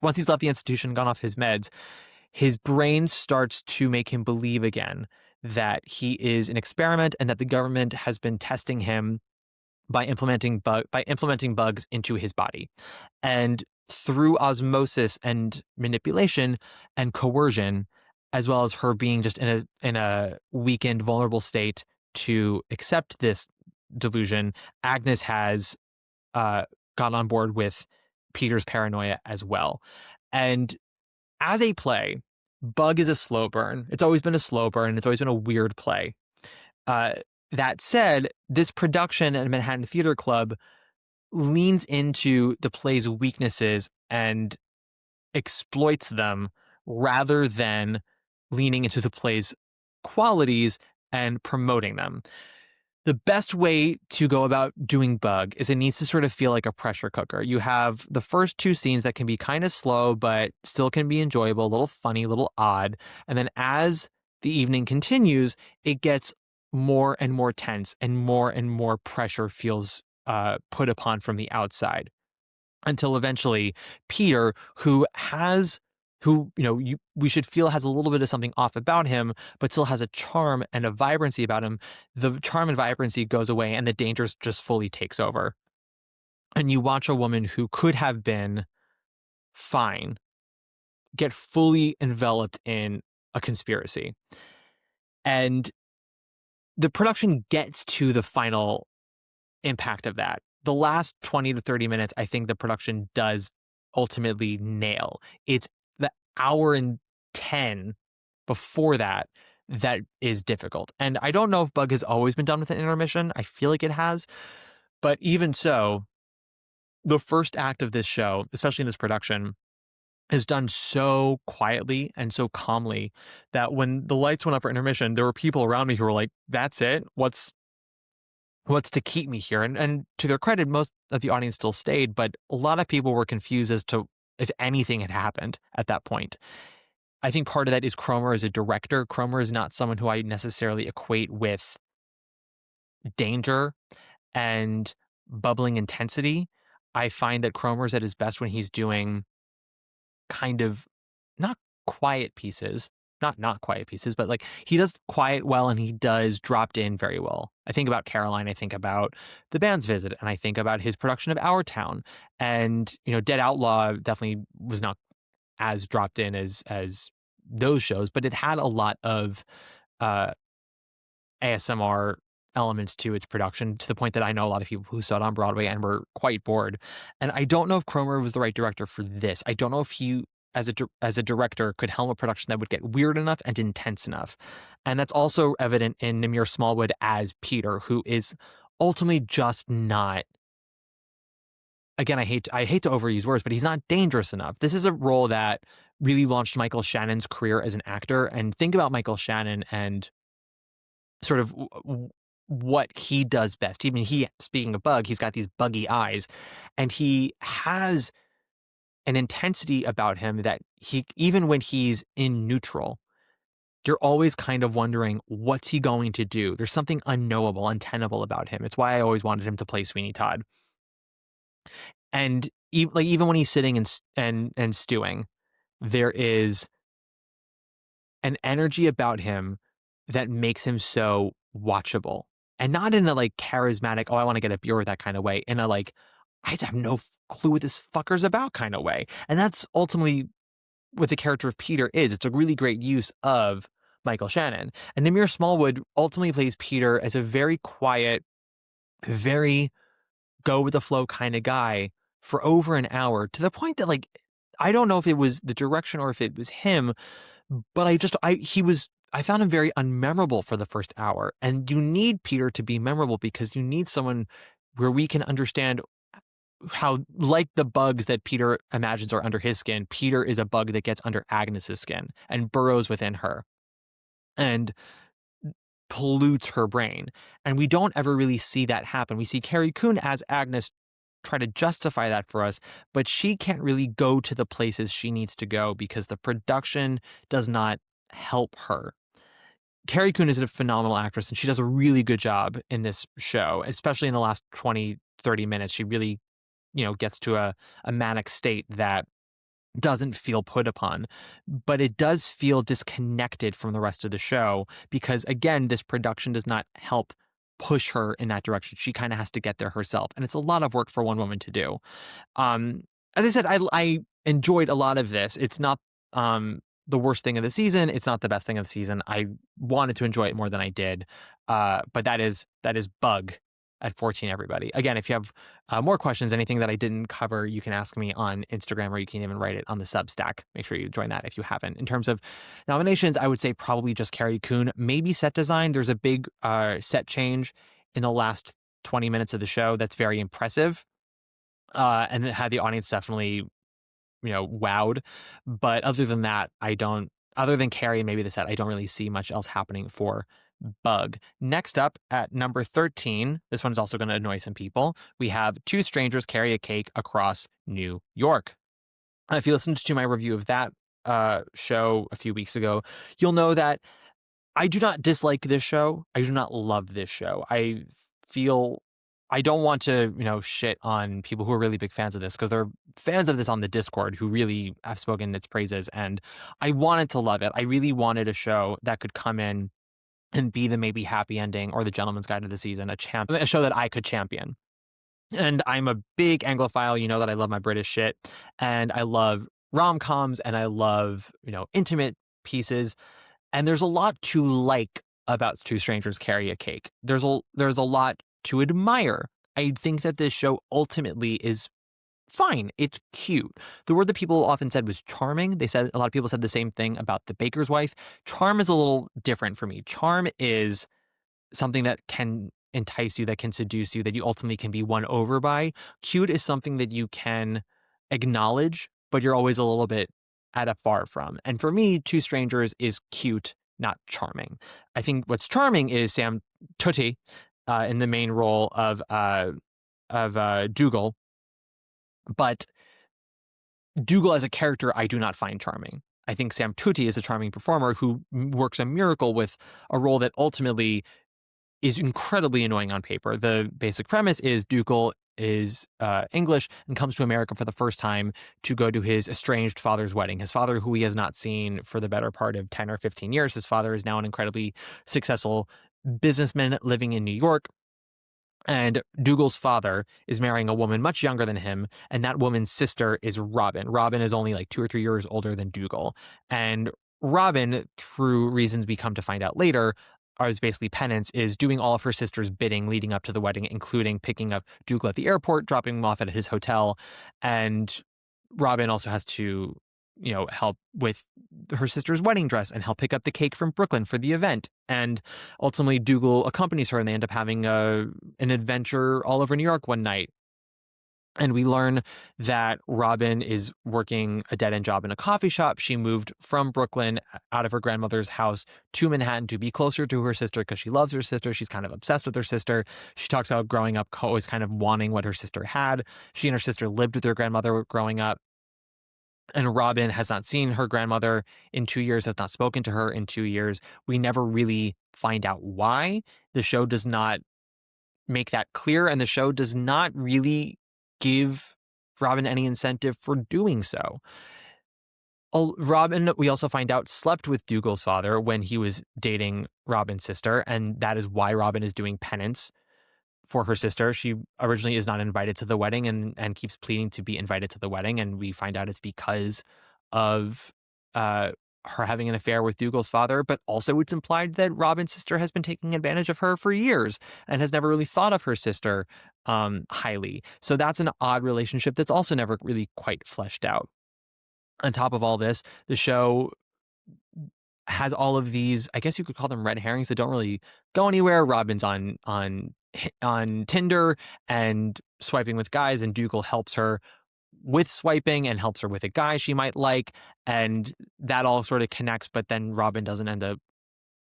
once he's left the institution, gone off his meds, his brain starts to make him believe again that he is an experiment and that the government has been testing him by implementing bugs into his body. And through osmosis and manipulation and coercion, as well as her being just in a weakened, vulnerable state to accept this delusion, Agnes has got on board with Peter's paranoia as well. And as a play, Bug is a slow burn. It's always been a slow burn. It's always been a weird play. That said, this production at Manhattan Theater Club leans into the play's weaknesses and exploits them rather than leaning into the play's qualities and promoting them. The best way to go about doing Bug is it needs to sort of feel like a pressure cooker. You have the first two scenes that can be kind of slow, but still can be enjoyable, a little funny, a little odd. And then as the evening continues, it gets more and more tense and more pressure feels put upon from the outside, until eventually Peter, we should feel has a little bit of something off about him, but still has a charm and a vibrancy about him. The charm and vibrancy goes away and the danger just fully takes over. And you watch a woman who could have been fine get fully enveloped in a conspiracy. And the production gets to the final impact of that. The last 20 to 30 minutes, I think the production does ultimately nail. It's the hour and 10 before that is difficult. And I don't know if Bug has always been done with an intermission. I feel like it has. But even so, the first act of this show, especially in this production, is done so quietly and so calmly that when the lights went up for intermission, there were people around me who were like, that's it? what's to keep me here? And to their credit, most of the audience still stayed, but a lot of people were confused as to if anything had happened at that point. I think part of that is Cromer as a director. Cromer is not someone who I necessarily equate with danger and bubbling intensity. I find that Cromer's at his best when he's doing kind of not quiet pieces, not quiet pieces, but like he does quiet well and he does dropped in very well. I think about Caroline, I think about The Band's Visit, and I think about his production of Our Town. And, Dead Outlaw definitely was not as dropped in as those shows, but it had a lot of ASMR elements to its production, to the point that I know a lot of people who saw it on Broadway and were quite bored. And I don't know if Cromer was the right director for this. I don't know if he, as a director, could helm a production that would get weird enough and intense enough. And that's also evident in Namir Smallwood as Peter, who is ultimately just not. Again, I hate to overuse words, but he's not dangerous enough. This is a role that really launched Michael Shannon's career as an actor. And think about Michael Shannon and sort of what he does best. Even speaking of Bug, he's got these buggy eyes, and he has an intensity about him that even when he's in neutral, you're always kind of wondering, what's he going to do? There's something unknowable, untenable about him. It's why I always wanted him to play Sweeney Todd. And even when he's sitting and stewing, there is an energy about him that makes him so watchable. And not in a like charismatic, oh, I want to get a beer with that kind of way. In a like, I have no clue what this fucker's about kind of way. And that's ultimately what the character of Peter is. It's a really great use of Michael Shannon. And Namir Smallwood ultimately plays Peter as a very quiet, very go with the flow kind of guy for over an hour, to the point that like, I don't know if it was the direction or if it was him, but I found him very unmemorable for the first hour. And you need Peter to be memorable because you need someone where we can understand how, like the bugs that Peter imagines are under his skin, Peter is a bug that gets under Agnes's skin and burrows within her and pollutes her brain. And we don't ever really see that happen. We see Carrie Coon as Agnes try to justify that for us, but she can't really go to the places she needs to go because the production does not help her. Carrie Coon is a phenomenal actress, and she does a really good job in this show, especially in the last 20, 30 minutes. She really, gets to a manic state that doesn't feel put upon, but it does feel disconnected from the rest of the show because, again, this production does not help push her in that direction. She kind of has to get there herself, and it's a lot of work for one woman to do. As I said, I enjoyed a lot of this. It's not the worst thing of the season. It's not the best thing of the season. I wanted to enjoy it more than I did. But that is Bug at 14, everybody. Again, if you have more questions, anything that I didn't cover, you can ask me on Instagram, or you can even write it on the Substack. Make sure you join that if you haven't. In terms of nominations, I would say probably just Carrie Coon, maybe set design. There's a big set change in the last 20 minutes of the show that's very impressive. And it had the audience definitely wowed. But other than that, other than Carrie and maybe the set, I don't really see much else happening for Bug. Next up at number 13, this one's also going to annoy some people. We have Two Strangers Carry a Cake Across New York. If you listened to my review of that show a few weeks ago, you'll know that I do not dislike this show. I do not love this show. I feel I don't want to, shit on people who are really big fans of this, because they're fans of this on the Discord who really have spoken its praises. And I wanted to love it. I really wanted a show that could come in and be the maybe happy ending or the gentleman's guide of the season, a show that I could champion. And I'm a big Anglophile. You know that I love my British shit, and I love rom-coms, and I love, intimate pieces. And there's a lot to like about Two Strangers Carry a Cake. There's a lot to admire. I think that this show ultimately is fine. It's cute. The word that people often said was charming. A lot of people said the same thing about The Baker's Wife. Charm is a little different for me. Charm is something that can entice you, that can seduce you, that you ultimately can be won over by. Cute is something that you can acknowledge, but you're always a little bit at a far from. And for me, Two Strangers is cute, not charming. I think what's charming is Sam Tutti in the main role of Dougal, but Dougal as a character I do not find charming. I think Sam Tutti is a charming performer who works a miracle with a role that ultimately is incredibly annoying on paper. The basic premise is Dougal is English and comes to America for the first time to go to his estranged father's wedding. His father, who he has not seen for the better part of 10 or 15 years, his father is now an incredibly successful businessman living in New York. And Dougal's father is marrying a woman much younger than him, and that woman's sister is Robin. Robin is only like 2 or 3 years older than Dougal. And Robin, through reasons we come to find out later, is basically penance, is doing all of her sister's bidding leading up to the wedding, including picking up Dougal at the airport, dropping him off at his hotel. And Robin also has to, help with her sister's wedding dress and help pick up the cake from Brooklyn for the event. And ultimately, Dougal accompanies her, and they end up having an adventure all over New York one night. And we learn that Robin is working a dead-end job in a coffee shop. She moved from Brooklyn out of her grandmother's house to Manhattan to be closer to her sister because she loves her sister. She's kind of obsessed with her sister. She talks about growing up always kind of wanting what her sister had. She and her sister lived with their grandmother growing up. And Robin has not seen her grandmother in 2 years, has not spoken to her in 2 years. We never really find out why. The show does not make that clear, and the show does not really give Robin any incentive for doing so. Robin, we also find out, slept with Dougal's father when he was dating Robin's sister, and that is why Robin is doing penance for her sister. She originally is not invited to the wedding and keeps pleading to be invited to the wedding. And we find out it's because of her having an affair with Dougal's father. But also it's implied that Robin's sister has been taking advantage of her for years and has never really thought of her sister highly. So that's an odd relationship that's also never really quite fleshed out. On top of all this, the show has all of these, I guess you could call them red herrings, that don't really go anywhere. Robin's on Tinder and swiping with guys, and Dougal helps her with swiping and helps her with a guy she might like, and that all sort of connects. But then Robin doesn't end up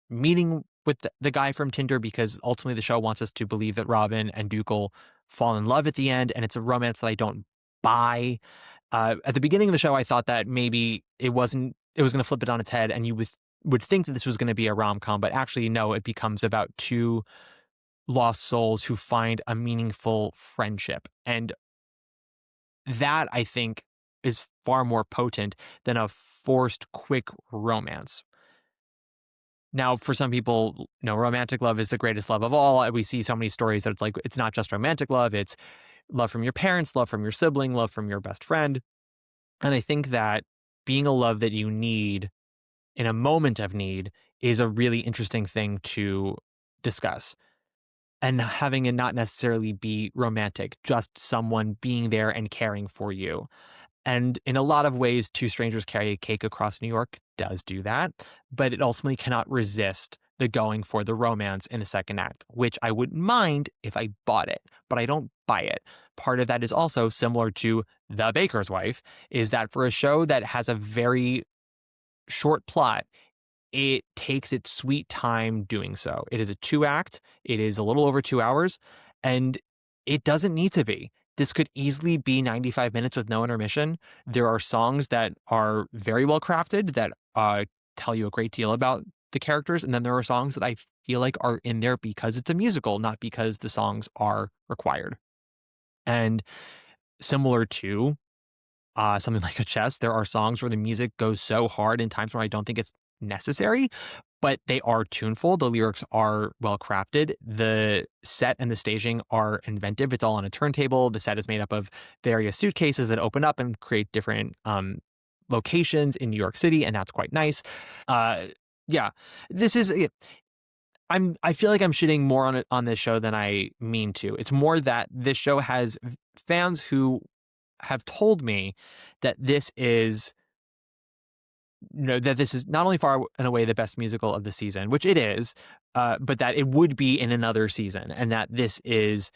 meeting with the guy from Tinder because ultimately the show wants us to believe that Robin and Dougal fall in love at the end, and it's a romance that I don't buy. At the beginning of the show, I thought that maybe it was going to flip it on its head, and you would think that this was going to be a rom-com, but actually no, it becomes about two lost souls who find a meaningful friendship. And that, I think, is far more potent than a forced, quick romance. Now, for some people, romantic love is the greatest love of all. We see so many stories that it's like, it's not just romantic love, it's love from your parents, love from your sibling, love from your best friend. And I think that being a love that you need in a moment of need is a really interesting thing to discuss. And having it not necessarily be romantic, just someone being there and caring for you. And in a lot of ways, Two Strangers Carry a Cake Across New York does do that, but it ultimately cannot resist the going for the romance in the second act, which I wouldn't mind if I bought it, but I don't buy it. Part of that is also similar to The Baker's Wife, is that for a show that has a very short plot, it takes its sweet time doing so. It is a 2-act. It is a little over 2 hours, and it doesn't need to be. This could easily be 95 minutes with no intermission. There are songs that are very well crafted that tell you a great deal about the characters, and then there are songs that I feel like are in there because it's a musical, not because the songs are required. And similar to something like a chess, there are songs where the music goes so hard in times where I don't think it's necessary, but they are tuneful. The lyrics are well crafted. The set and the staging are inventive. It's all on a turntable. The set is made up of various suitcases that open up and create different locations in New York City, and that's quite nice. Yeah, this is. I feel like I'm shitting more on this show than I mean to. It's more that this show has fans who have told me that this is that this is not only far and away the best musical of the season, which it is, but that it would be in another season, and that this is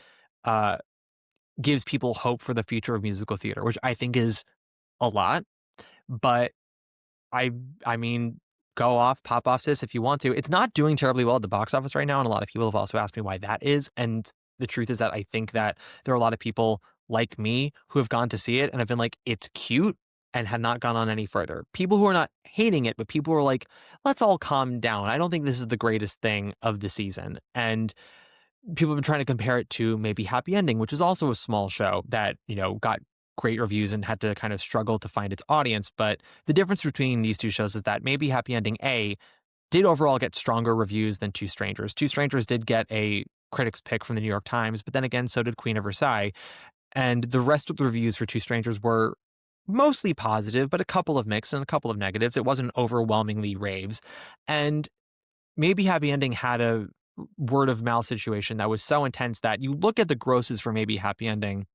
gives people hope for the future of musical theater, which I think is a lot. But I mean, go off, pop off, sis, if you want to. It's not doing terribly well at the box office right now, and a lot of people have also asked me why that is. And the truth is that I think that there are a lot of people like me who have gone to see it and have been like, it's cute, and had not gone on any further. People who are not hating it, but people who are like, let's all calm down. I don't think this is the greatest thing of the season. And people have been trying to compare it to maybe Happy Ending, which is also a small show that, got great reviews and had to kind of struggle to find its audience. But the difference between these two shows is that maybe Happy Ending A did overall get stronger reviews than Two Strangers. Two Strangers did get a critic's pick from the New York Times, but then again, so did Queen of Versailles. And the rest of the reviews for Two Strangers were mostly positive, but a couple of mixed and a couple of negatives. It wasn't overwhelmingly raves. And maybe Happy Ending had a word of mouth situation that was so intense that you look at the grosses for maybe Happy Ending,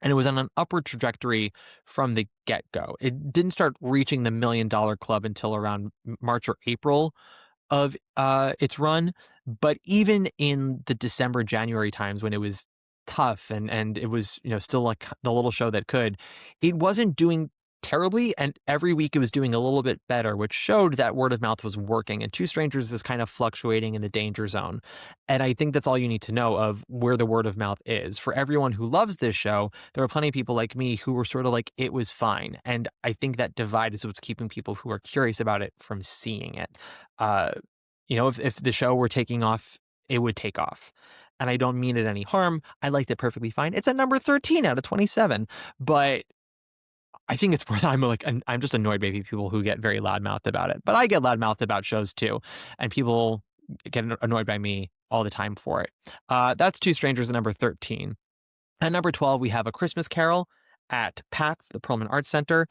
and it was on an upward trajectory from the get-go. It didn't start reaching the $1 million club until around March or April of its run. But even in the December, January times when it was tough and it was, still like the little show that could, it wasn't doing terribly, and every week it was doing a little bit better, which showed that word of mouth was working. And Two Strangers is kind of fluctuating in the danger zone. And I think that's all you need to know of where the word of mouth is. For everyone who loves this show, there are plenty of people like me who were sort of like, it was fine. And I think that divide is what's keeping people who are curious about it from seeing it. If the show were taking off, it would take off. And I don't mean it any harm. I liked it perfectly fine. It's at number 13 out of 27. But I think it's worth. I'm just annoyed by people who get very loudmouthed about it. But I get loudmouthed about shows too, and people get annoyed by me all the time for it. That's Two Strangers at number 13. At number 12, we have A Christmas Carol at PAC, the Perlman Arts Center.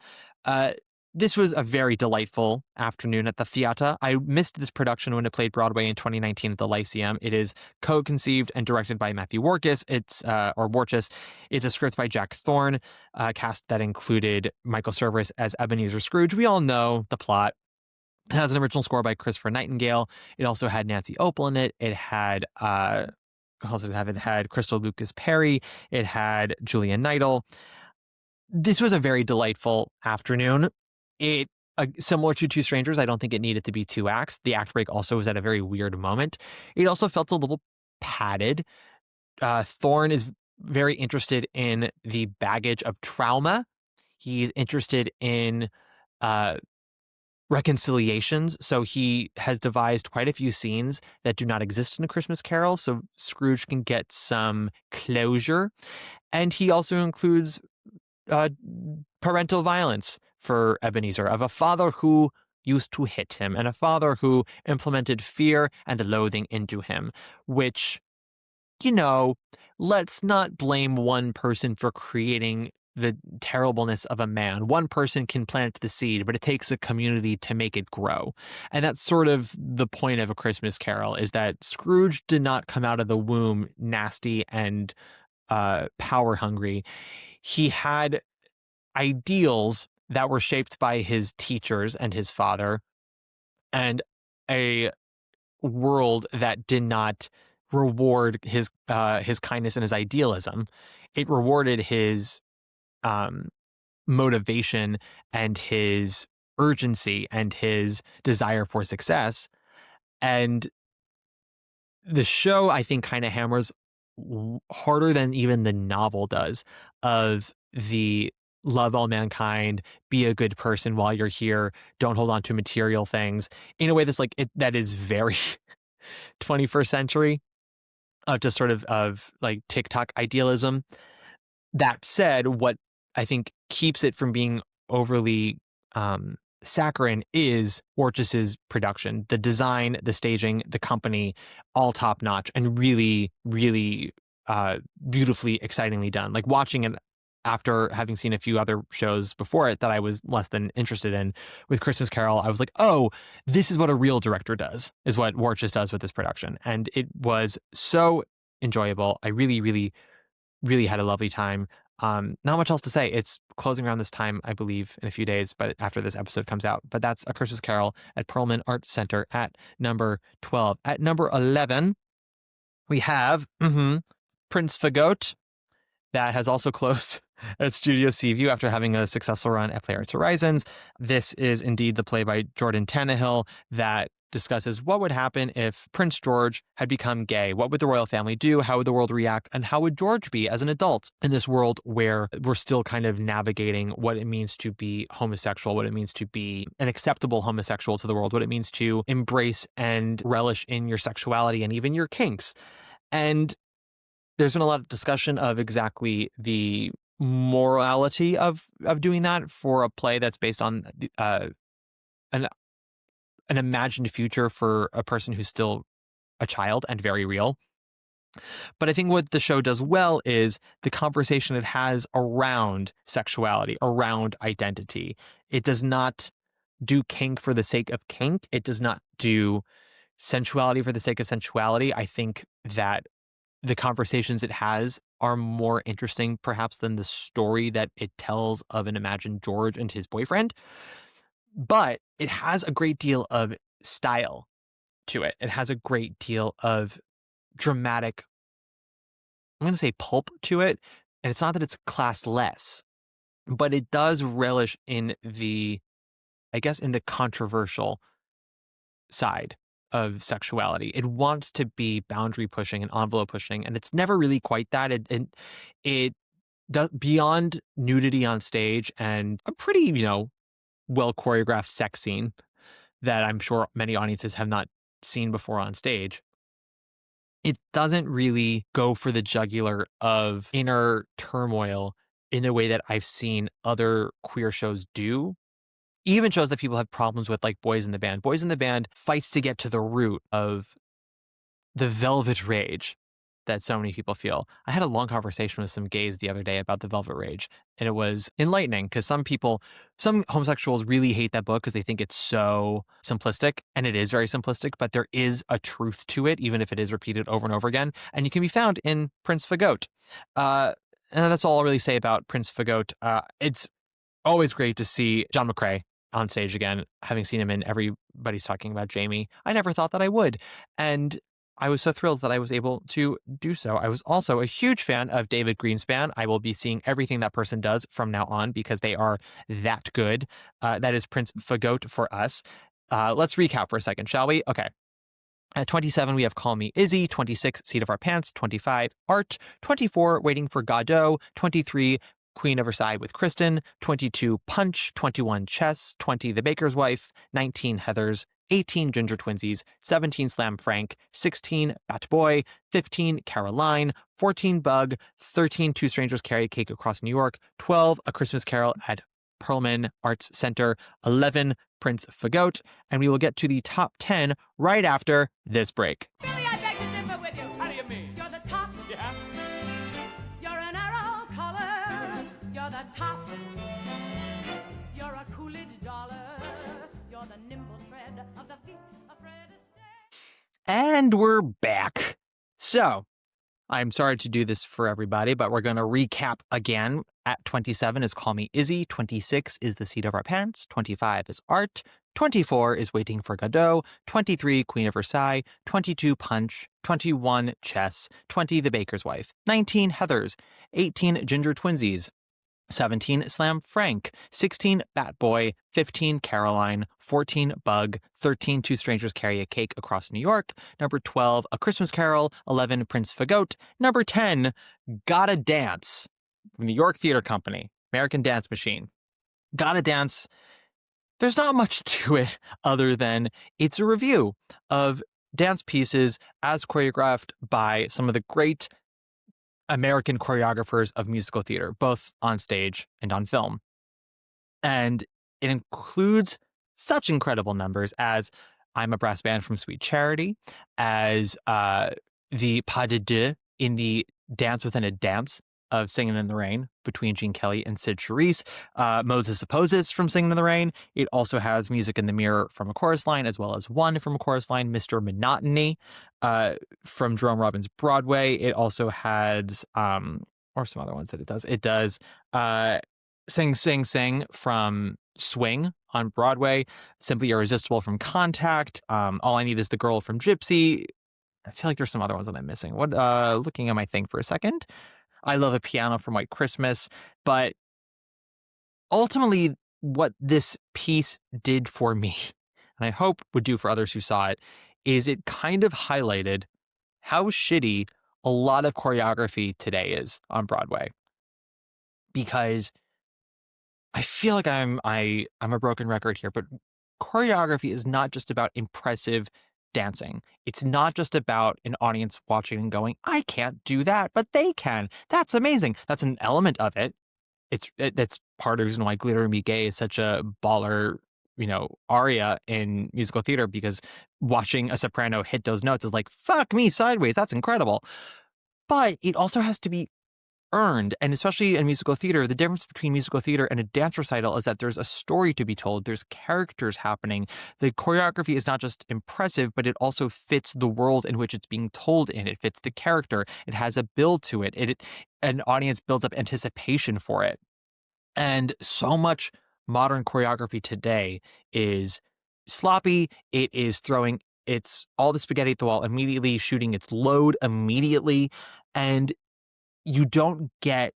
This was a very delightful afternoon at the theater. I missed this production when it played Broadway in 2019 at the Lyceum. It is co-conceived and directed by Matthew Warchus. Warchus. It's a script by Jack Thorne, a cast that included Michael Cerveris as Ebenezer Scrooge. We all know the plot. It has an original score by Christopher Nightingale. It also had Nancy Opel in it. It had It had Crystal Lucas Perry. It had Julian Neidl. This was a very delightful afternoon. Similar to Two Strangers, I don't think it needed to be two acts. The act break also was at a very weird moment. It also felt a little padded. Thorne is very interested in the baggage of trauma. He's interested in reconciliations. So he has devised quite a few scenes that do not exist in A Christmas Carol, so Scrooge can get some closure. And he also includes parental violence for Ebenezer, of a father who used to hit him and a father who implemented fear and loathing into him, which, let's not blame one person for creating the terribleness of a man. One person can plant the seed, but it takes a community to make it grow. And that's sort of the point of A Christmas Carol, is that Scrooge did not come out of the womb nasty and power hungry. He had ideals that were shaped by his teachers and his father, and a world that did not reward his kindness and his idealism. It rewarded his motivation and his urgency and his desire for success. And the show, I think, kind of hammers harder than even the novel does, of the love all mankind, be a good person while you're here, don't hold on to material things, in a way that's that is very 21st century, of just sort of like TikTok idealism. That said, what I think keeps it from being overly saccharine is Warchus's production. The design, the staging, the company, all top notch and really, really beautifully, excitingly done. Like watching it after having seen a few other shows before it that I was less than interested in, with Christmas Carol, I was like, oh, this is what a real director does, is what Warchus does with this production. And it was so enjoyable. I really, really, really had a lovely time. Not much else to say. It's closing around this time, I believe, in a few days, but after this episode comes out. But that's A Christmas Carol at Perlman Arts Center at number 12. At number 11, we have Prince Fagot. That has also closed at Studio Seaview after having a successful run at Playwrights Horizons. This is indeed the play by Jordan Tannehill that discusses what would happen if Prince George had become gay. What would the royal family do? How would the world react? And how would George be as an adult in this world where we're still kind of navigating what it means to be homosexual, what it means to be an acceptable homosexual to the world, what it means to embrace and relish in your sexuality and even your kinks. And there's been a lot of discussion of exactly the morality of doing that for a play that's based on an imagined future for a person who's still a child and very real. But I think what the show does well is the conversation it has around sexuality, around identity. It does not do kink for the sake of kink. It does not do sensuality for the sake of sensuality. I think that the conversations it has are more interesting perhaps than the story that it tells of an imagined George and his boyfriend. But it has a great deal of style to it. It has a great deal of dramatic, I'm going to say pulp to it. And it's not that it's classless, but it does relish in the controversial side of sexuality. It wants to be boundary pushing and envelope pushing, and it's never really quite that. It does beyond nudity on stage and a pretty, well choreographed sex scene that I'm sure many audiences have not seen before on stage. It doesn't really go for the jugular of inner turmoil in the way that I've seen other queer shows do. Even shows that people have problems with, like Boys in the Band. Boys in the Band fights to get to the root of the velvet rage that so many people feel. I had a long conversation with some gays the other day about the velvet rage, and it was enlightening because some homosexuals really hate that book because they think it's so simplistic, and it is very simplistic, but there is a truth to it, even if it is repeated over and over again, and you can be found in Prince Fagoat. And that's all I'll really say about Prince Fagoat. It's always great to see John McCrae on stage again, having seen him in Everybody's Talking About Jamie. I never thought that I would, and I was so thrilled that I was able to do so. I was also a huge fan of David Greenspan. I will be seeing everything that person does from now on because they are that good. That is Prince Fagoat for us. Let's recap for a second, shall we? Okay. At 27, we have Call Me Izzy. 26, Seat of Our Pants. 25, Art. 24, Waiting for Godot. 23, Queen of Versailles with Kristen. 22, Punch. 21, Chess. 20, The Baker's Wife. 19, Heathers. 18, Ginger Twinsies. 17, Slam Frank. 16, Bat Boy. 15, Caroline. 14, Bug. 13, Two Strangers Carry a Cake Across New York. 12, A Christmas Carol at Perlman Arts Center. 11, Prince Fagoat. And we will get to the top 10 right after this break.
Billy, I beg to differ with you.
How do you mean?
You're the top.
Yeah?
You're an arrow color. You're the top. You're a Coolidge dollar. You're the nimble tread of the feet of Fred Astaire.
And we're back. So, I'm sorry to do this for everybody, but we're going to recap again. At 27 is Call Me Izzy. 26 is The Seat of Our Pants. 25 is Art. 24 is Waiting for Godot. 23, Queen of Versailles. 22, Punch. 21, Chess. 20, The Baker's Wife. 19, Heathers. 18, Ginger Twinsies. 17, Slam Frank. 16, Bat Boy. 15, Caroline. 14, Bug. 13, Two Strangers Carry a Cake Across New York. Number 12, A Christmas Carol. 11, Prince Fagoat. Number 10, Gotta Dance from the York Theater Company. American Dance Machine. Gotta Dance. There's not much to it other than it's a review of dance pieces as choreographed by some of the great American choreographers of musical theater, both on stage and on film. And it includes such incredible numbers as I'm a Brass Band from Sweet Charity, as the pas de deux in the Dance Within a Dance of Singing in the Rain between Gene Kelly and Sid Charisse, Moses Supposes from Singing in the Rain. It also has Music in the Mirror from a chorus line, as well as One from a chorus line, Mr. Monotony from Jerome Robbins' Broadway. It also has, or some other ones that it does. It does Sing, Sing, Sing from Swing on Broadway, Simply Irresistible from Contact, All I Need is the Girl from Gypsy. I feel like there's some other ones that I'm missing. Looking at my thing for a second. I love a piano from White Christmas. But ultimately, what this piece did for me, and I hope would do for others who saw it, is it kind of highlighted how shitty a lot of choreography today is on Broadway. Because I feel like I'm a broken record here, but choreography is not just about impressive dancing. It's not just about an audience watching and going, I can't do that, but they can. That's amazing. That's an element of it. That's part of the reason why Glitter and Be Gay is such a baller, aria in musical theater, because watching a soprano hit those notes is like, fuck me sideways. That's incredible. But it also has to be earned. And especially in musical theater, the difference between musical theater and a dance recital is that there's a story to be told. There's characters happening. The choreography is not just impressive, but it also fits the world in which it's being told in. It fits the character. It has a build to it. An audience builds up anticipation for it. And so much modern choreography today is sloppy. It is throwing all the spaghetti at the wall immediately, shooting its load immediately. And you don't get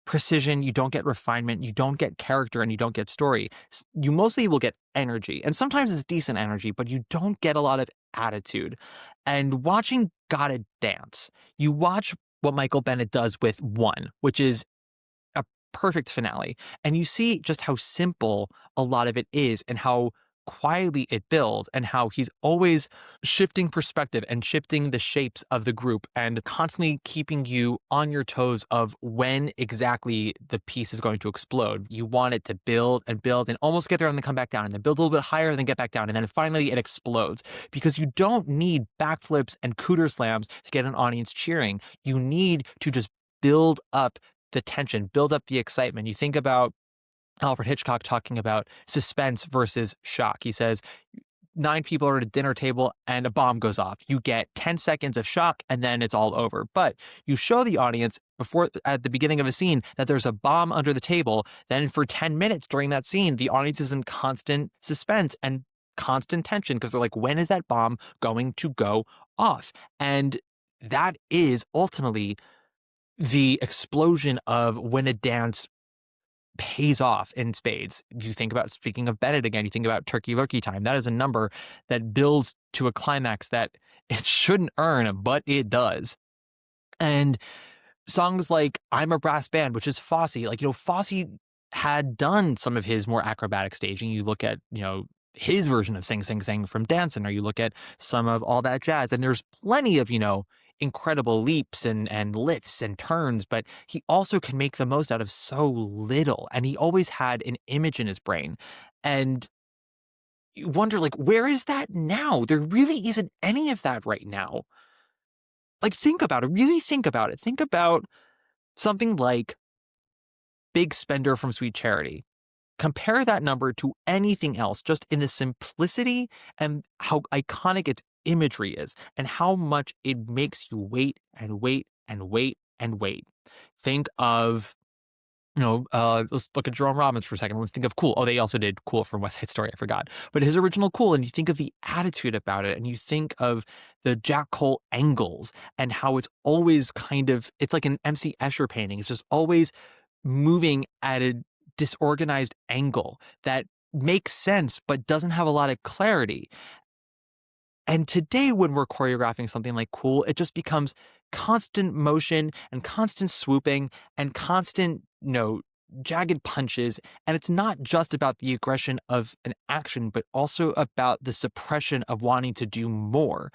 precision, you don't get refinement, you don't get character, and you don't get story. You mostly will get energy. And sometimes it's decent energy, but you don't get a lot of attitude. And watching Gotta Dance, you watch what Michael Bennett does with One, which is a perfect finale. And you see just how simple a lot of it is and how quietly it builds, and how he's always shifting perspective and shifting the shapes of the group and constantly keeping you on your toes of when exactly the piece is going to explode. You want it to build and almost get there and then come back down, and then build a little bit higher and then get back down, and then finally it explodes, because you don't need backflips and cooter slams to get an audience cheering. You need to just build up the tension, build up the excitement. You think about Alfred Hitchcock talking about suspense versus shock. He says 9 people are at a dinner table and a bomb goes off. You get 10 seconds of shock and then it's all over. But you show the audience at the beginning of a scene that there's a bomb under the table. Then for 10 minutes during that scene, the audience is in constant suspense and constant tension, because they're like, when is that bomb going to go off? And that is ultimately the explosion of when a dance pays off in spades. You think about, speaking of Bennett again, you think about Turkey Lurkey Time. That is a number that builds to a climax that it shouldn't earn, but it does. And songs like I'm a Brass Band, which is Fosse, Fosse had done some of his more acrobatic staging. You look at, his version of Sing Sing Sing from Dancin', or you look at some of All That Jazz, and there's plenty of, incredible leaps and lifts and turns, but he also can make the most out of so little. And he always had an image in his brain. And you wonder, where is that now? There really isn't any of that right now. Think about it. Really think about it. Think about something like Big Spender from Sweet Charity. Compare that number to anything else, just in the simplicity and how iconic its imagery is, and how much it makes you wait and wait and wait and wait. Think of, let's look at Jerome Robbins for a second. Let's think of Cool. Oh, they also did Cool from West Side Story. I forgot. But his original Cool, and you think of the attitude about it, and you think of the Jack Cole angles and how it's always it's like an MC Escher painting. It's just always moving at a disorganized angle that makes sense but doesn't have a lot of clarity. And today, when we're choreographing something like Cool, it just becomes constant motion and constant swooping and constant, jagged punches. And it's not just about the aggression of an action, but also about the suppression of wanting to do more.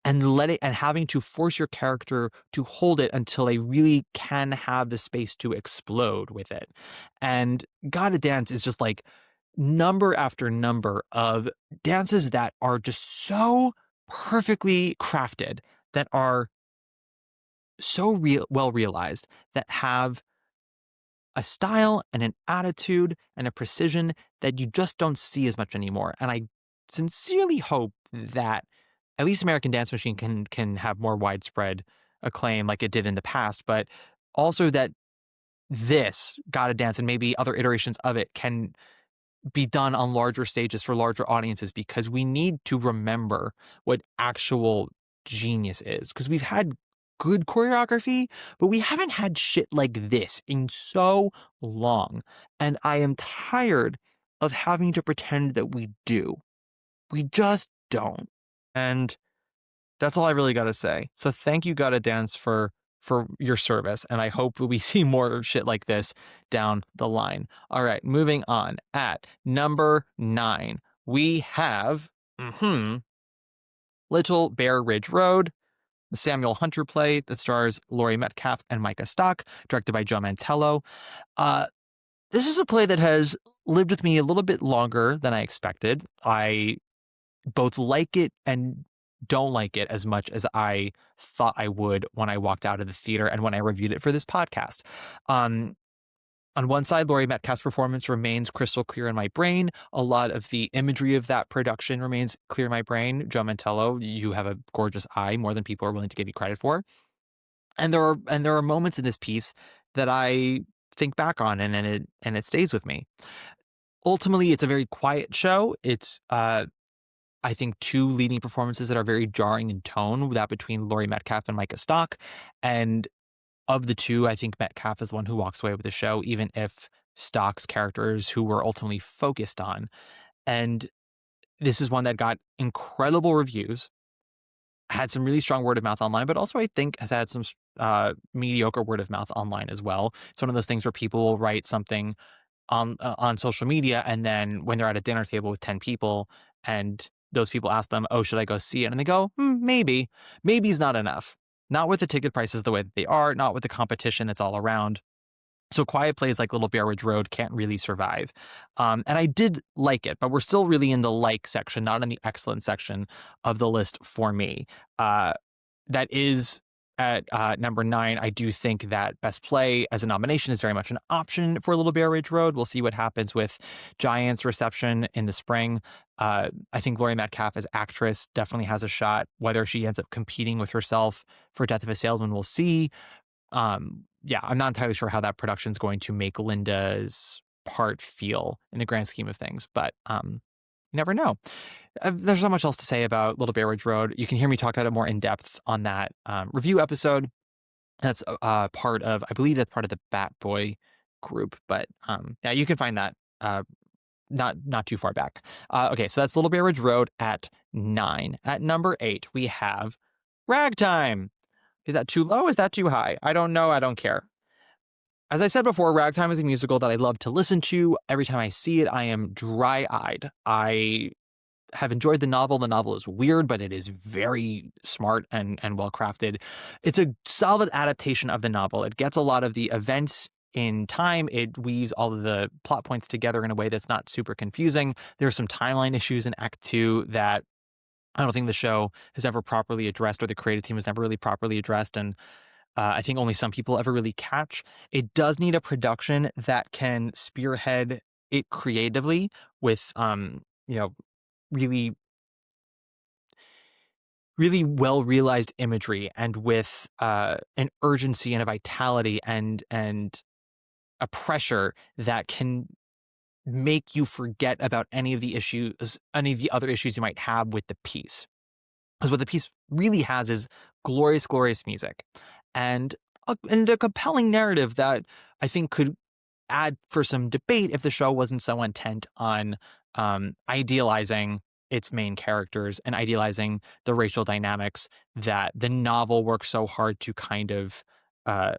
And having to force your character to hold it until they really can have the space to explode with it. And Gotta Dance is just number after number of dances that are just so perfectly crafted, that are so well realized, that have a style and an attitude and a precision that you just don't see as much anymore. And I sincerely hope that at least American Dance Machine can have more widespread acclaim like it did in the past, but also that this Gotta Dance and maybe other iterations of it can be done on larger stages for larger audiences, because we need to remember what actual genius is. Because we've had good choreography, but we haven't had shit like this in so long. And I am tired of having to pretend that we do. We just don't. And that's all I really got to say. So thank you, Gotta Dance, for your service. And I hope we see more shit like this down the line. All right, moving on. At number 9, we have Little Bear Ridge Road, the Samuel Hunter play that stars Laurie Metcalf and Micah Stock, directed by Joe Mantello. This is a play that has lived with me a little bit longer than I expected. I both like it and don't like it as much as I thought I would when I walked out of the theater and when I reviewed it for this podcast. On one side, Laurie Metcalf's performance remains crystal clear in my brain. A lot of the imagery of that production remains clear in my brain. Joe Mantello, you have a gorgeous eye, more than people are willing to give you credit for. And there are moments in this piece that I think back on and it stays with me. Ultimately, it's a very quiet show. It's I think 2 leading performances that are very jarring in tone, that between Laurie Metcalf and Micah Stock. And of the 2, I think Metcalf is the one who walks away with the show, even if Stock's characters who were ultimately focused on. And this is one that got incredible reviews, had some really strong word of mouth online, but also I think has had some mediocre word of mouth online as well. It's one of those things where people will write something on social media, and then when they're at a dinner table with 10 people and those people ask them, oh, should I go see it? And they go, maybe. Maybe's not enough. Not with the ticket prices the way that they are, not with the competition that's all around. So quiet plays like Little Bear Ridge Road can't really survive. And I did like it, but we're still really in the like section, not in the excellent section of the list for me. That is at number 9. I do think that Best Play as a nomination is very much an option for Little Bear Ridge Road. We'll see what happens with Giant's reception in the spring. I think Laurie Metcalf as actress definitely has a shot. Whether she ends up competing with herself for Death of a Salesman, we'll see. Yeah, I'm not entirely sure how that production is going to make Linda's part feel in the grand scheme of things, but you never know. There's not much else to say about Little Bear Ridge Road. You can hear me talk about it more in depth on that review episode. That's part of, I believe that's part of the Bat Boy group, but yeah, you can find that not too far back. Okay, so that's Little Bear Ridge Road at 9. At number 8, we have Ragtime. Is that too low? Is that too high? I don't know. I don't care. As I said before, Ragtime is a musical that I love to listen to. Every time I see it, I am dry-eyed. I have enjoyed the novel. The novel is weird, but it is very smart and well-crafted. It's a solid adaptation of the novel. It gets a lot of the events in time. It weaves all of the plot points together in a way that's not super confusing. There are some timeline issues in Act 2 that I don't think the show has ever properly addressed, or the creative team has never really properly addressed. And I think only some people ever really catch. It does need a production that can spearhead it creatively with, really, really well realized imagery, and with an urgency and a vitality and a pressure that can make you forget about any of the other issues you might have with the piece. Because what the piece really has is glorious, glorious music and a compelling narrative that I think could add for some debate if the show wasn't so intent on idealizing its main characters and idealizing the racial dynamics that the novel works so hard to kind of have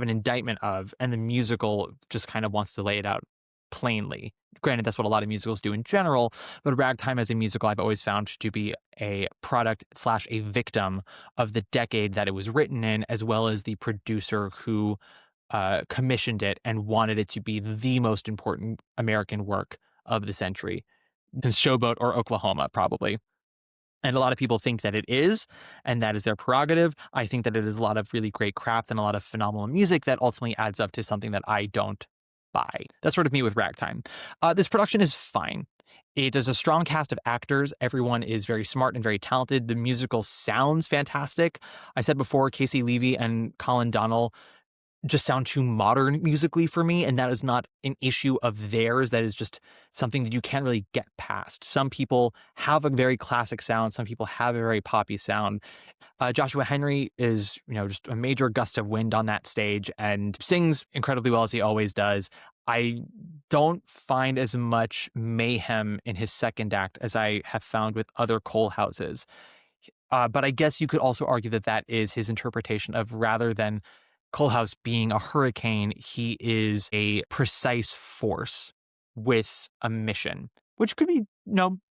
an indictment of, and the musical just kind of wants to lay it out plainly. Granted, that's what a lot of musicals do in general, but Ragtime as a musical I've always found to be a product / a victim of the decade that it was written in, as well as the producer who commissioned it and wanted it to be the most important American work of the century, since Showboat or Oklahoma, probably. And a lot of people think that it is, and that is their prerogative. I think that it is a lot of really great craft and a lot of phenomenal music that ultimately adds up to something that I don't buy. That's sort of me with Ragtime. This production is fine. It is a strong cast of actors. Everyone is very smart and very talented. The musical sounds fantastic. I said before, Casey Levy and Colin Donnell just sound too modern musically for me, and that is not an issue of theirs. That is just something that you can't really get past. Some people have a very classic sound. Some people have a very poppy sound. Joshua Henry is, just a major gust of wind on that stage and sings incredibly well as he always does. I don't find as much mayhem in his second act as I have found with other Cole Houses. But I guess you could also argue that that is his interpretation of, rather than Cole House being a hurricane, he is a precise force with a mission, which could be,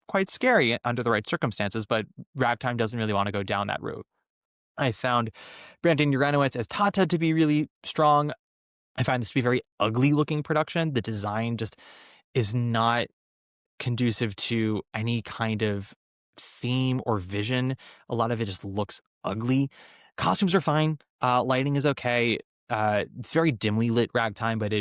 quite scary under the right circumstances, but Ragtime doesn't really want to go down that route. I found Brandon Uranowitz as Tata to be really strong. I find this to be a very ugly looking production. The design just is not conducive to any kind of theme or vision. A lot of it just looks ugly. Costumes are fine. Lighting is okay. It's very dimly lit Ragtime, but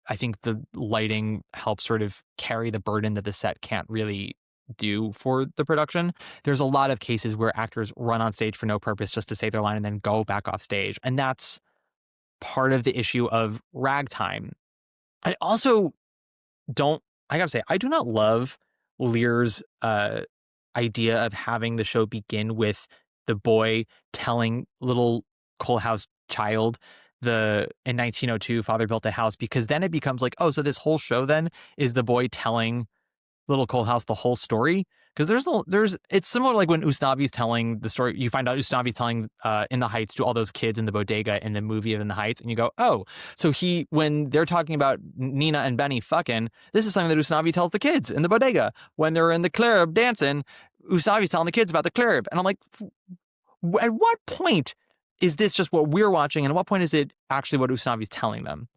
I think the lighting helps sort of carry the burden that the set can't really do for the production. There's a lot of cases where actors run on stage for no purpose just to say their line and then go back off stage. And that's part of the issue of Ragtime. I also I do not love Lear's idea of having the show begin with the boy telling little Cole House child in 1902 father built a house, because then it becomes like, oh, so this whole show then is the boy telling little Cole House the whole story. Because it's similar like when Usnavi's telling the story. You find out Usnavi's telling In the Heights to all those kids in the bodega in the movie of In the Heights, and you go, oh, so when they're talking about Nina and Benny fucking, this is something that Usnavi tells the kids in the bodega. When they're in the club dancing, Usnavi's telling the kids about the club. And I'm like, at what point is this just what we're watching, and at what point is it actually what Usnavi's telling them?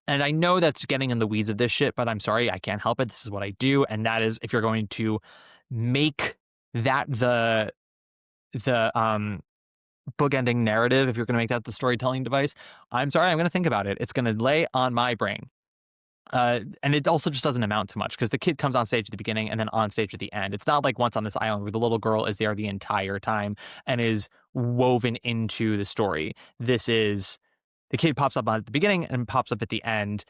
And I know that's getting in the weeds of this shit, but I'm sorry, I can't help it. This is what I do, and that is, if you're going to make that the bookending narrative, if you're going to make that the storytelling device, I'm sorry, I'm going to think about it. It's going to lay on my brain. And it also just doesn't amount to much, because the kid comes on stage at the beginning and then on stage at the end. It's not like Once on This Island where the little girl is there the entire time and is woven into the story. This is, the kid pops up at the beginning and pops up at the end.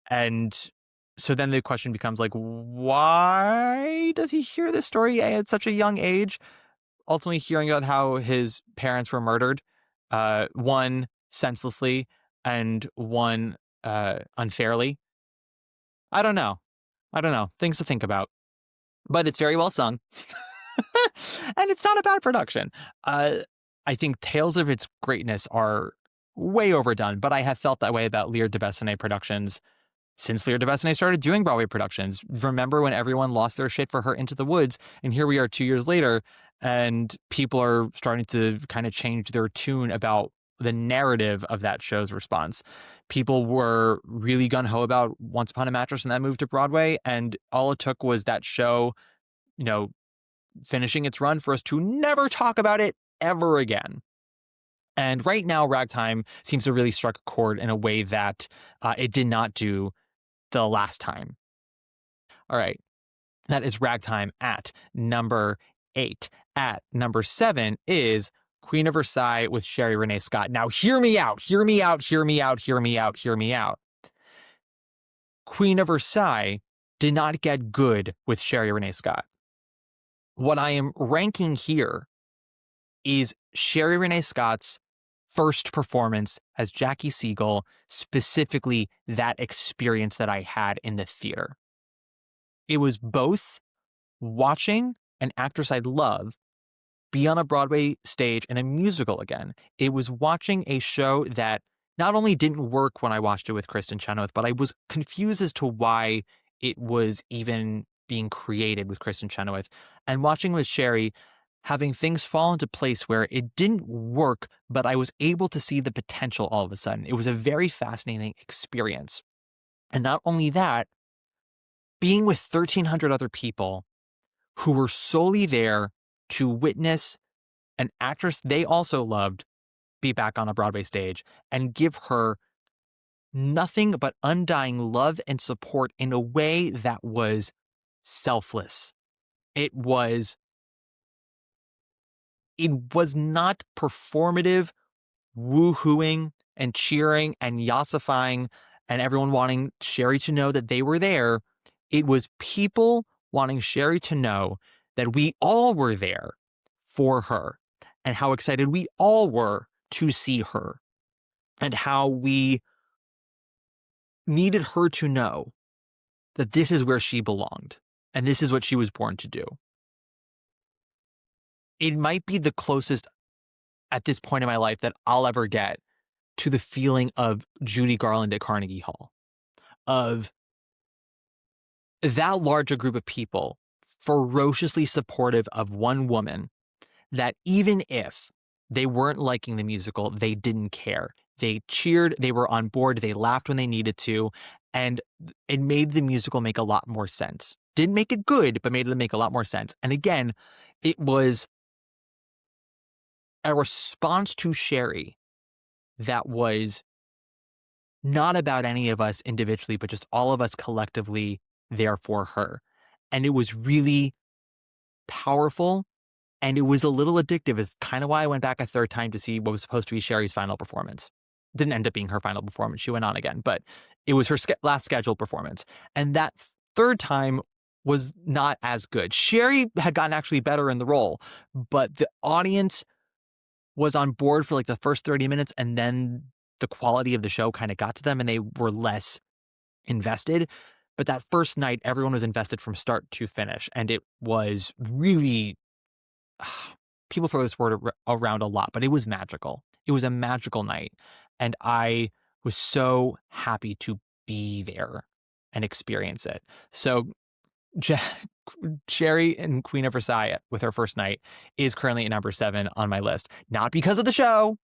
And so then the question becomes like, why does he hear this story at such a young age? Ultimately hearing about how his parents were murdered, one senselessly and one unfairly. I don't know. Things to think about. But it's very well sung. And it's not a bad production. I think tales of its greatness are way overdone, but I have felt that way about Lear de Bessonet productions since Lear de Bessonet started doing Broadway productions. Remember when everyone lost their shit for Her Into the Woods, and here we are 2 years later, and people are starting to kind of change their tune about the narrative of that show's response. People were really gung-ho about Once Upon a Mattress and that moved to Broadway, and all it took was that show, finishing its run for us to never talk about it ever again. And right now, Ragtime seems to really strike a chord in a way that it did not do the last time. All right. That is Ragtime at number 8. At number 7 is Queen of Versailles with Sherry Renee Scott. Now, hear me out. Queen of Versailles did not get good with Sherry Renee Scott. What I am ranking here is Sherry Renee Scott's first performance as Jackie Siegel, specifically that experience that I had in the theater. It was both watching an actress I love be on a Broadway stage in a musical again. It was watching a show that not only didn't work when I watched it with Kristen Chenoweth, but I was confused as to why it was even being created with Kristen Chenoweth. And watching with Sherry, having things fall into place where it didn't work, but I was able to see the potential all of a sudden. It was a very fascinating experience. And not only that, being with 1,300 other people who were solely there to witness an actress they also loved be back on a Broadway stage and give her nothing but undying love and support in a way that was selfless. It was not performative, woo-hooing and cheering and yassifying and everyone wanting Sherry to know that they were there. It was people wanting Sherry to know that we all were there for her and how excited we all were to see her and how we needed her to know that this is where she belonged and this is what she was born to do. It might be the closest at this point in my life that I'll ever get to the feeling of Judy Garland at Carnegie Hall, of that large a group of people ferociously supportive of one woman, that even if they weren't liking the musical, they didn't care. They cheered, they were on board, they laughed when they needed to, and it made the musical make a lot more sense. Didn't make it good, but made it make a lot more sense. And again, it was a response to Sherry that was not about any of us individually, but just all of us collectively there for her. And it was really powerful and it was a little addictive. It's kind of why I went back a third time to see what was supposed to be Sherry's final performance. Didn't end up being her final performance. She went on again, but it was her last scheduled performance. And that third time was not as good. Sherry had gotten actually better in the role, but the audience was on board for like the first 30 minutes and then the quality of the show kind of got to them and they were less invested. But that first night, everyone was invested from start to finish. And it was really, people throw this word around a lot, but it was magical. It was a magical night. And I was so happy to be there and experience it. So Sherry and Queen of Versailles with her first night is currently at number 7 on my list. Not because of the show.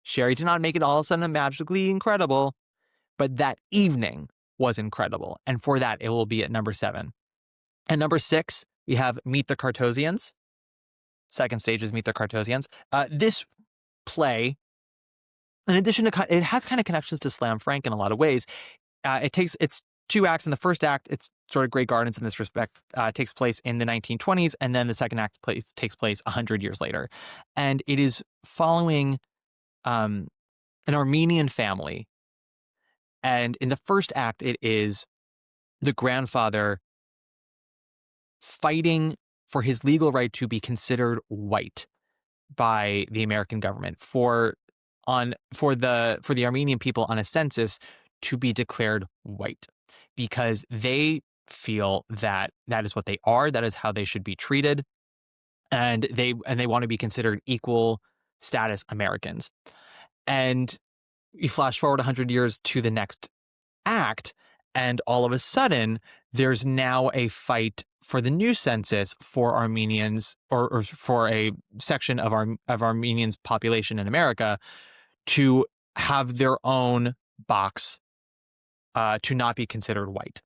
Sherry did not make it all of a sudden magically incredible, but that evening was incredible. And for that, it will be at number 7. And number 6, we have Meet the Cartosians. Second stage is Meet the Cartosians. This play, in addition to, it has kind of connections to Slam Frank in a lot of ways. It's 2 acts. In the first act, it's sort of Grey Gardens in this respect, takes place in the 1920s. And then the second act takes place 100 years later. And it is following an Armenian family. And in the first act, it is the grandfather fighting for his legal right to be considered white by the American government for the Armenian people on a census to be declared white, because they feel that that is what they are, that is how they should be treated, and they want to be considered equal status Americans. And you flash forward 100 years to the next act, and all of a sudden, there's now a fight for the new census for Armenians, or for a section of Armenians' population in America, to have their own box to not be considered white.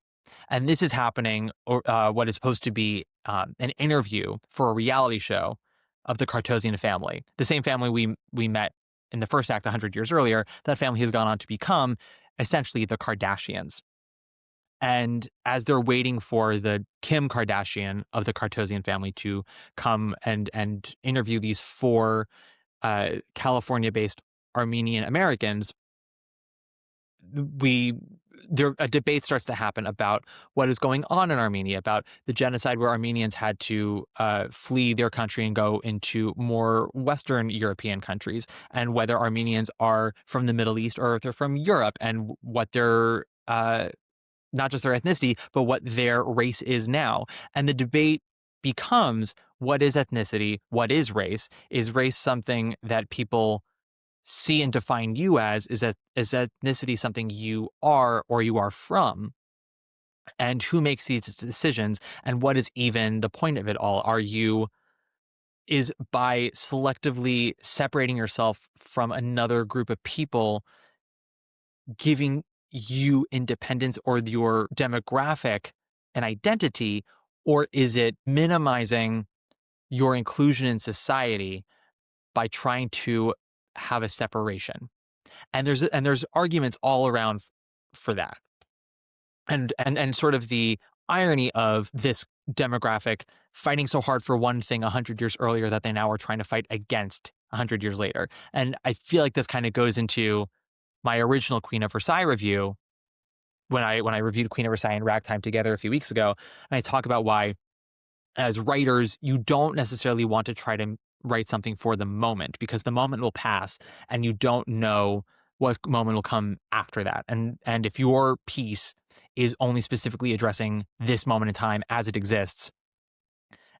And this is happening, what is supposed to be an interview for a reality show of the Cartosian family, the same family we met in the first act 100 years earlier. That family has gone on to become essentially the Kardashians. And as they're waiting for the Kim Kardashian of the Cartosian family to come and interview these 4 California-based Armenian Americans, a debate starts to happen about what is going on in Armenia, about the genocide where Armenians had to flee their country and go into more Western European countries, and whether Armenians are from the Middle East or if they're from Europe, and what their not just their ethnicity, but what their race is now. And the debate becomes, what is ethnicity? What is race? Is race something that people see and define you as? Is ethnicity something you are or you are from? And who makes these decisions? And what is even the point of it all? Is by selectively separating yourself from another group of people giving you independence or your demographic and identity, or is it minimizing your inclusion in society by trying to have a separation? And there's arguments all around for that. And sort of the irony of this demographic fighting so hard for one thing 100 years earlier that they now are trying to fight against 100 years later. And I feel like this kind of goes into my original Queen of Versailles review when I reviewed Queen of Versailles and Ragtime together a few weeks ago. And I talk about why, as writers, you don't necessarily want to try to write something for the moment, because the moment will pass and you don't know what moment will come after that. And if your piece is only specifically addressing this moment in time as it exists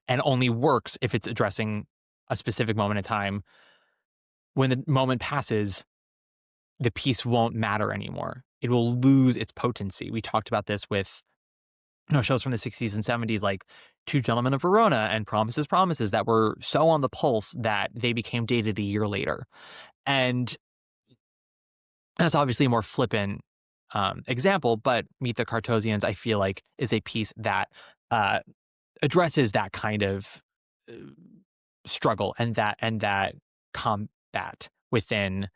and only works if it's addressing a specific moment in time, when the moment passes, the piece won't matter anymore. It will lose its potency. We talked about this with shows from the 60s and 70s like Two Gentlemen of Verona and Promises, Promises, that were so on the pulse that they became dated a year later. And that's obviously a more flippant example, but Meet the Cartosians, I feel like, is a piece that addresses that kind of struggle and that combat within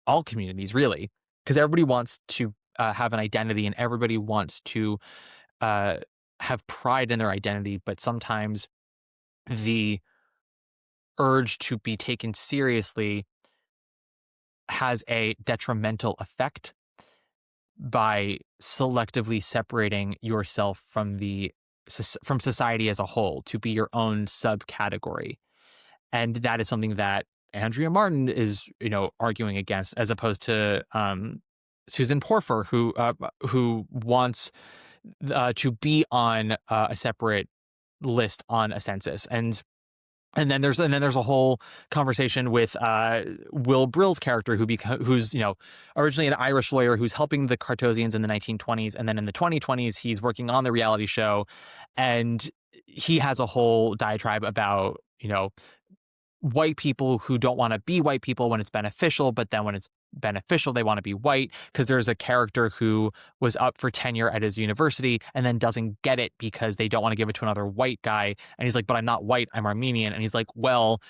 all communities, really, because everybody wants to have an identity and everybody wants to have pride in their identity, but sometimes the urge to be taken seriously has a detrimental effect by selectively separating yourself from society as a whole to be your own subcategory. And that is something that Andrea Martin is, arguing against, as opposed to Susan Porfer, who wants to be on a separate list on a census. And then there's a whole conversation with Will Brill's character, who's originally an Irish lawyer who's helping the Cartosians in the 1920s, and then in the 2020s he's working on the reality show, and he has a whole diatribe about white people who don't want to be white people when it's beneficial, but then when it's beneficial they want to be white, because there's a character who was up for tenure at his university and then doesn't get it because they don't want to give it to another white guy, and he's like, but I'm not white, I'm Armenian. And he's like, well,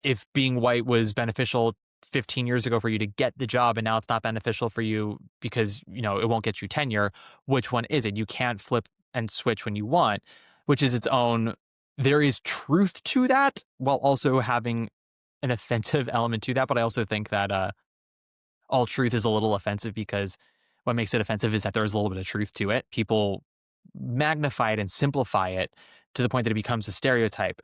if being white was beneficial 15 years ago for you to get the job and now it's not beneficial for you because it won't get you tenure, which one is it? You can't flip and switch when you want, which is its own. There is truth to that while also having an offensive element to that. But I also think that all truth is a little offensive, because what makes it offensive is that there's a little bit of truth to it. People magnify it and simplify it to the point that it becomes a stereotype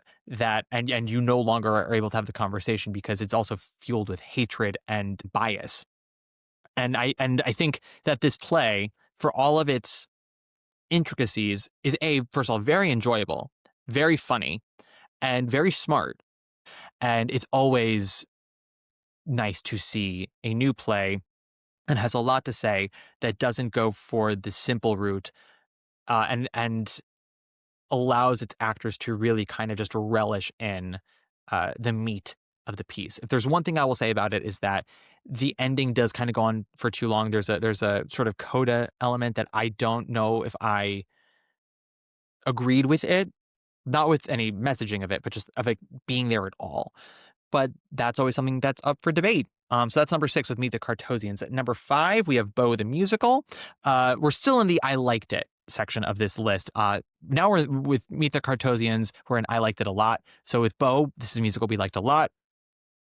and you no longer are able to have the conversation because it's also fueled with hatred and bias. And I think that this play, for all of its intricacies, is first of all, very enjoyable, very funny, and very smart. And it's always nice to see a new play that has a lot to say, that doesn't go for the simple route, and allows its actors to really kind of just relish in the meat of the piece. If there's one thing I will say about it, is that the ending does kind of go on for too long. There's a sort of coda element that I don't know if I agreed with it. Not with any messaging of it, but just of it being there at all. But that's always something that's up for debate. So that's number 6 with Meet the Cartosians. At number 5, we have Beau the Musical. We're still in the I liked it section of this list. Now we're with Meet the Cartosians. We're in I liked it a lot. So with Beau, this is a musical we liked a lot.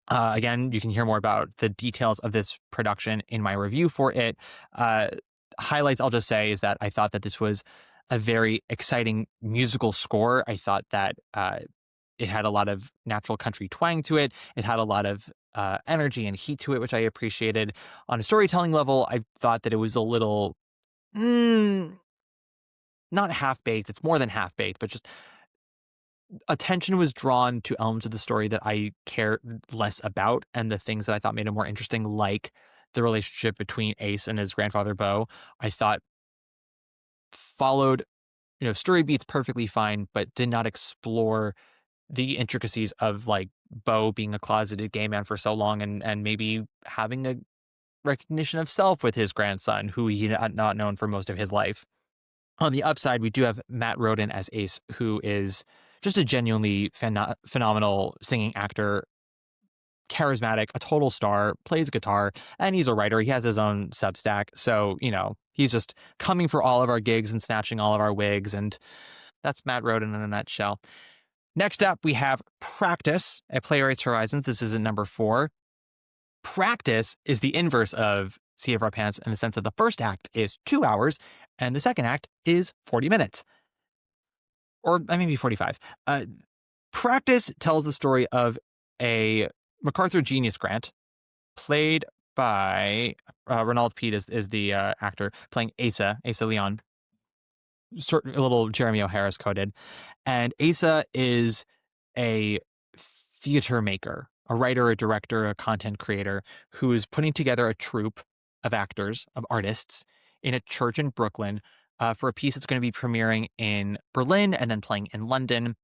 Again, you can hear more about the details of this production in my review for it. Highlights I'll just say is that I thought that this was a very exciting musical score. I thought that it had a lot of natural country twang to it. It had a lot of energy and heat to it, which I appreciated. On a storytelling level, I thought that it was a little, not half-baked. It's more than half-baked, but just attention was drawn to elements of the story that I care less about, and the things that I thought made it more interesting, like the relationship between Ace and his grandfather, Beau, I thought followed, story beats perfectly fine, but did not explore the intricacies of like Beau being a closeted gay man for so long, and maybe having a recognition of self with his grandson, who he had not known for most of his life. On the upside, we do have Matt Roden as Ace, who is just a genuinely phenomenal singing actor, charismatic, a total star, plays guitar, and he's a writer. He has his own Substack. So, he's just coming for all of our gigs and snatching all of our wigs. And that's Matt Roden in a nutshell. Next up, we have Practice at Playwrights Horizons. This is at number 4. Practice is the inverse of Sea of Our Pants in the sense that the first act is 2 hours and the second act is 40 minutes. Or maybe 45. Practice tells the story of a MacArthur Genius Grant, played by Ronald Pete is the actor, playing Asa Leon, a little Jeremy O'Hara's coded. And Asa is a theater maker, a writer, a director, a content creator who is putting together a troupe of actors, of artists, in a church in Brooklyn for a piece that's going to be premiering in Berlin and then playing in London.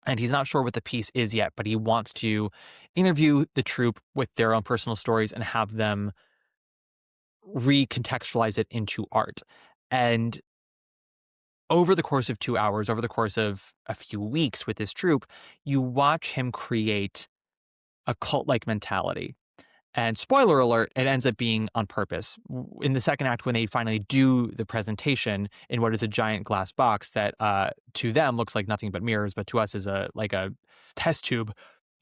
And he's not sure what the piece is yet, but he wants to interview the troupe with their own personal stories and have them recontextualize it into art. And over the course of 2 hours, over the course of a few weeks with this troupe, you watch him create a cult-like mentality. And spoiler alert, it ends up being on purpose. In the second act, when they finally do the presentation in what is a giant glass box that to them looks like nothing but mirrors, but to us is like a test tube,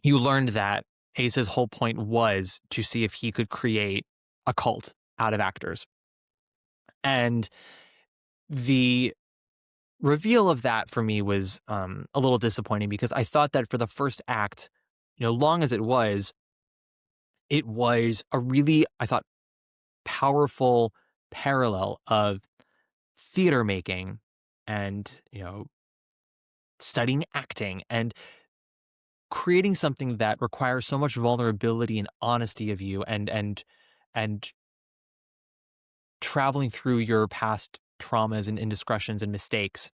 you learned that Ace's whole point was to see if he could create a cult out of actors. And the reveal of that for me was a little disappointing because I thought that for the first act, long as it was a really, I thought, powerful parallel of theater making and, studying acting and creating something that requires so much vulnerability and honesty of you and traveling through your past traumas and indiscretions and mistakes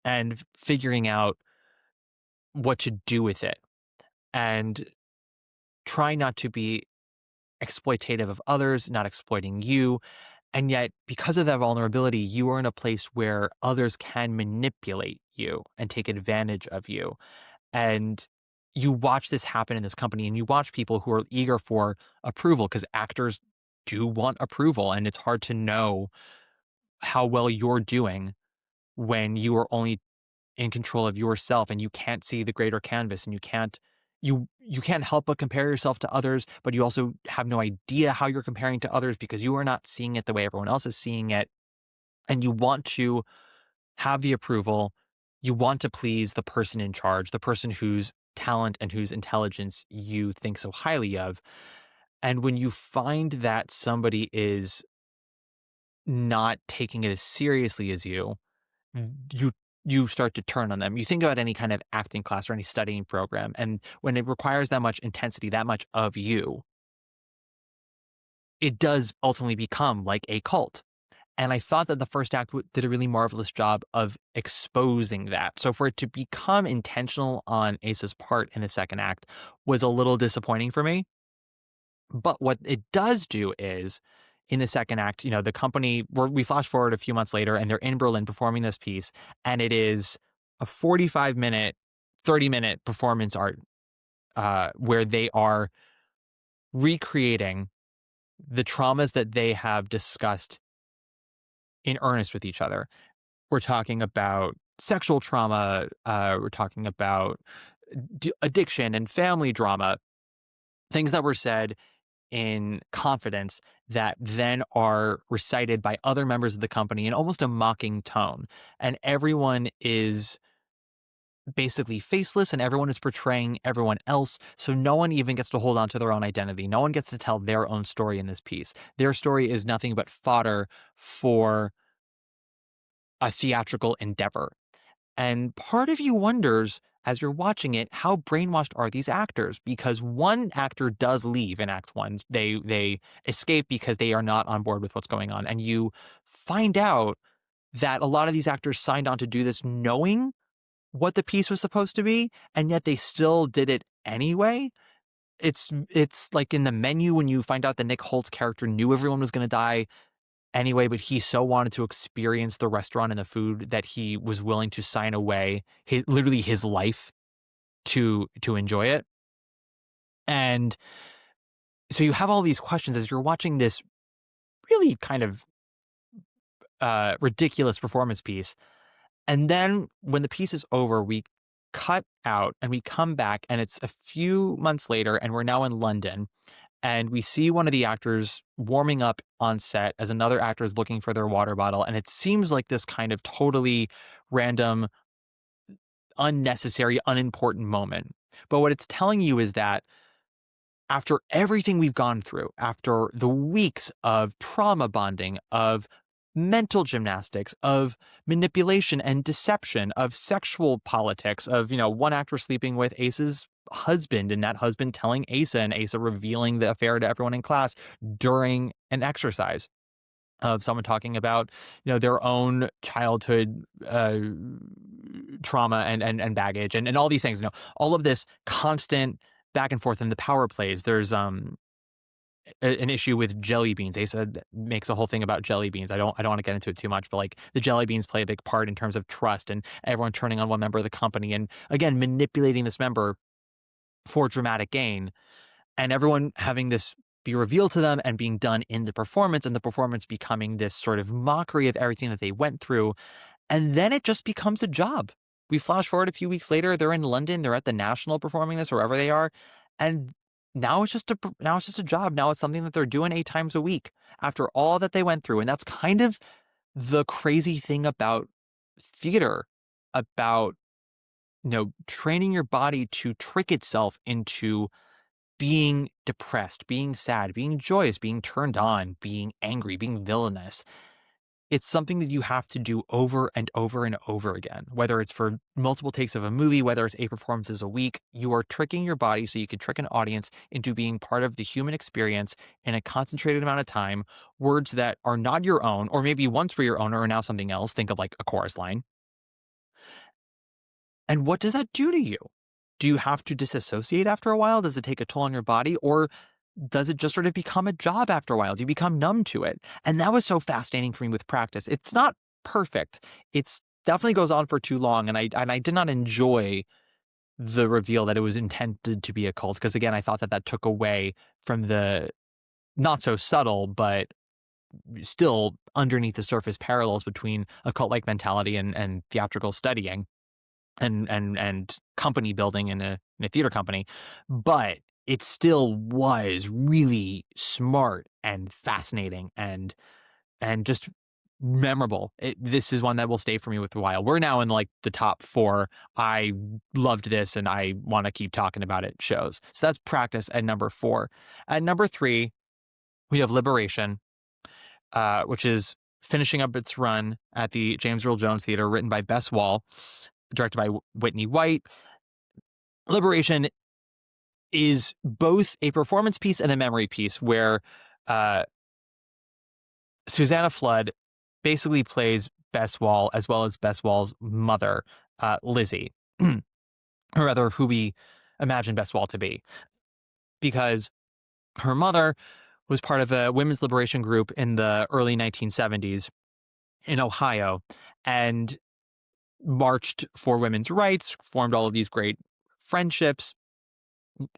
and figuring out what to do with it and try not to be exploitative of others, not exploiting you. And yet, because of that vulnerability, you are in a place where others can manipulate you and take advantage of you. And you watch this happen in this company and you watch people who are eager for approval because actors do want approval. And it's hard to know how well you're doing when you are only in control of yourself and you can't see the greater canvas and you can't help but compare yourself to others, but you also have no idea how you're comparing to others because you are not seeing it the way everyone else is seeing it. And you want to have the approval. You want to please the person in charge, the person whose talent and whose intelligence you think so highly of. And when you find that somebody is not taking it as seriously as you start to turn on them. You think about any kind of acting class or any studying program, and when it requires that much intensity, that much of you, it does ultimately become like a cult. And I thought that the first act did a really marvelous job of exposing that. So for it to become intentional on Asa's part in the second act was a little disappointing for me. But what it does do is, in the second act, the company, we flash forward a few months later and they're in Berlin performing this piece. And it is a 45-minute, 30-minute performance art where they are recreating the traumas that they have discussed in earnest with each other. We're talking about sexual trauma. We're talking about addiction and family drama, things that were said in confidence that then are recited by other members of the company in almost a mocking tone. And everyone is basically faceless and everyone is portraying everyone else. So no one even gets to hold on to their own identity. No one gets to tell their own story in this piece. Their story is nothing but fodder for a theatrical endeavor. And part of you wonders, as you're watching it, how brainwashed are these actors? Because one actor does leave in Act 1. They escape because they are not on board with what's going on. And you find out that a lot of these actors signed on to do this knowing what the piece was supposed to be, and yet they still did it anyway. It's like in the menu when you find out that Nick Holt's character knew everyone was going to die anyway, but he so wanted to experience the restaurant and the food that he was willing to sign away literally his life to enjoy it. And so you have all these questions as you're watching this really kind of ridiculous performance piece. And then when the piece is over, we cut out and we come back, and it's a few months later, and we're now in London. And we see one of the actors warming up on set as another actor is looking for their water bottle. And it seems like this kind of totally random, unnecessary, unimportant moment. But what it's telling you is that after everything we've gone through, after the weeks of trauma bonding, of mental gymnastics, of manipulation and deception, of sexual politics, of, one actor sleeping with Ace's husband and that husband telling Asa and Asa revealing the affair to everyone in class during an exercise, of someone talking about, their own childhood trauma and baggage and all these things, all of this constant back and forth in the power plays. There's an issue with jelly beans. Asa makes a whole thing about jelly beans. I don't want to get into it too much, but like the jelly beans play a big part in terms of trust and everyone turning on one member of the company and again manipulating this member for dramatic gain, and everyone having this be revealed to them and being done in the performance, and the performance becoming this sort of mockery of everything that they went through. And then it just becomes a job. We flash forward a few weeks later, they're in London, they're at the National performing this, or wherever they are. And now it's just a job. Now it's something that they're doing 8 times a week after all that they went through. And that's kind of the crazy thing about theater, about, training your body to trick itself into being depressed, being sad, being joyous, being turned on, being angry, being villainous. It's something that you have to do over and over and over again, whether it's for multiple takes of a movie, whether it's 8 performances a week. You are tricking your body so you can trick an audience into being part of the human experience in a concentrated amount of time. Words that are not your own, or maybe once were your own or are now something else. Think of like a chorus line. And what does that do to you? Do you have to disassociate after a while? Does it take a toll on your body? Or does it just sort of become a job after a while? Do you become numb to it? And that was so fascinating for me with practice. It's not perfect. It's definitely goes on for too long. And I did not enjoy the reveal that it was intended to be a cult. Because again, I thought that took away from the not so subtle, but still underneath the surface parallels between a cult-like mentality and theatrical studying. And company building in a theater company, but it still was really smart and fascinating and just memorable. This is one that will stay for me with a while. We're now in like the top 4. I loved this and I want to keep talking about it shows. So that's Practice at number 4. At number 3, we have Liberation, which is finishing up its run at the James Earl Jones Theater, written by Bess Wall, directed by Whitney White. Liberation is both a performance piece and a memory piece where Susanna Flood basically plays Bess Wall as well as Bess Wall's mother, Lizzie, or rather who we imagine Bess Wall to be, because her mother was part of a women's liberation group in the early 1970s in Ohio and marched for women's rights, formed all of these great friendships,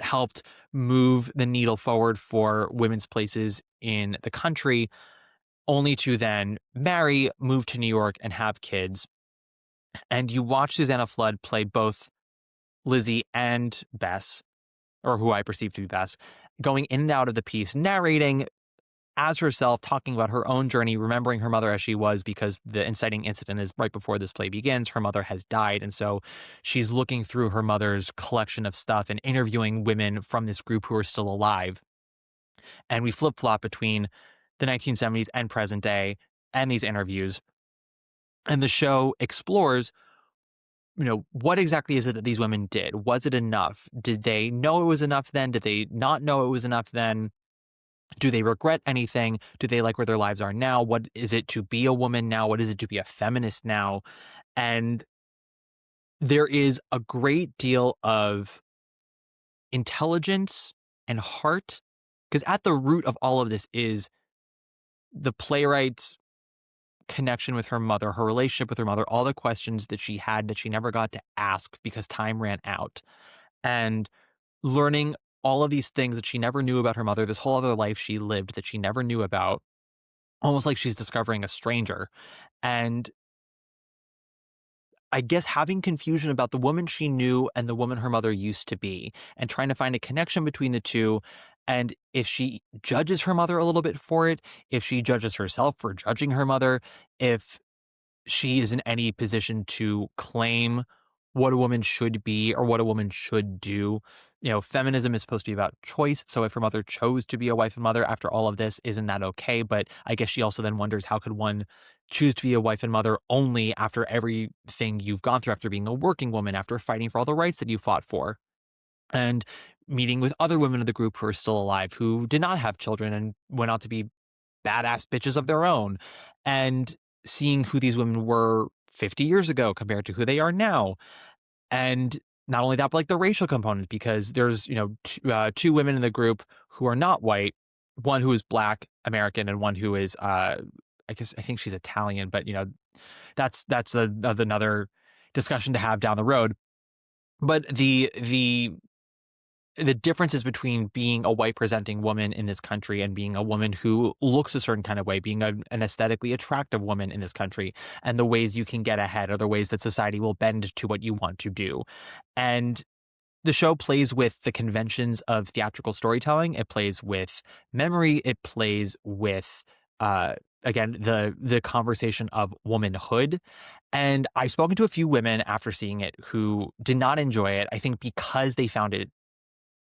helped move the needle forward for women's places in the country, only to then marry, move to New York, and have kids. And you watch Susanna Flood play both Lizzie and Bess, or who I perceive to be Bess, going in and out of the piece, narrating as herself, talking about her own journey, remembering her mother as she was, because the inciting incident is right before this play begins. Her mother has died. And so she's looking through her mother's collection of stuff and interviewing women from this group who are still alive. And we flip-flop between the 1970s and present day and these interviews. And the show explores, what exactly is it that these women did? Was it enough? Did they know it was enough then? Did they not know it was enough then? Do they regret anything? Do they like where their lives are now? What is it to be a woman now? What is it to be a feminist now? And there is a great deal of intelligence and heart, because at the root of all of this is the playwright's connection with her mother, her relationship with her mother, all the questions that she had that she never got to ask because time ran out, and learning all of these things that she never knew about her mother, this whole other life she lived that she never knew about, almost like she's discovering a stranger. And I guess, having confusion about the woman she knew and the woman her mother used to be, and trying to find a connection between the two. And if she judges her mother a little bit for it, if she judges herself for judging her mother, if she is in any position to claim what a woman should be or what a woman should do. Feminism is supposed to be about choice. So if her mother chose to be a wife and mother after all of this, isn't that okay? But I guess she also then wonders, how could one choose to be a wife and mother only after everything you've gone through, after being a working woman, after fighting for all the rights that you fought for, and meeting with other women in the group who are still alive, who did not have children and went out to be badass bitches of their own, and seeing who these women were 50 years ago compared to who they are now. And not only that, but like the racial component, because there's, two women in the group who are not white, one who is Black American and one who is, I think she's Italian, but that's another discussion to have down the road. But the differences between being a white presenting woman in this country and being a woman who looks a certain kind of way, being an aesthetically attractive woman in this country, and the ways you can get ahead are the ways that society will bend to what you want to do. And the show plays with the conventions of theatrical storytelling. It plays with memory. It plays with, again, the conversation of womanhood. And I've spoken to a few women after seeing it who did not enjoy it, I think because they found it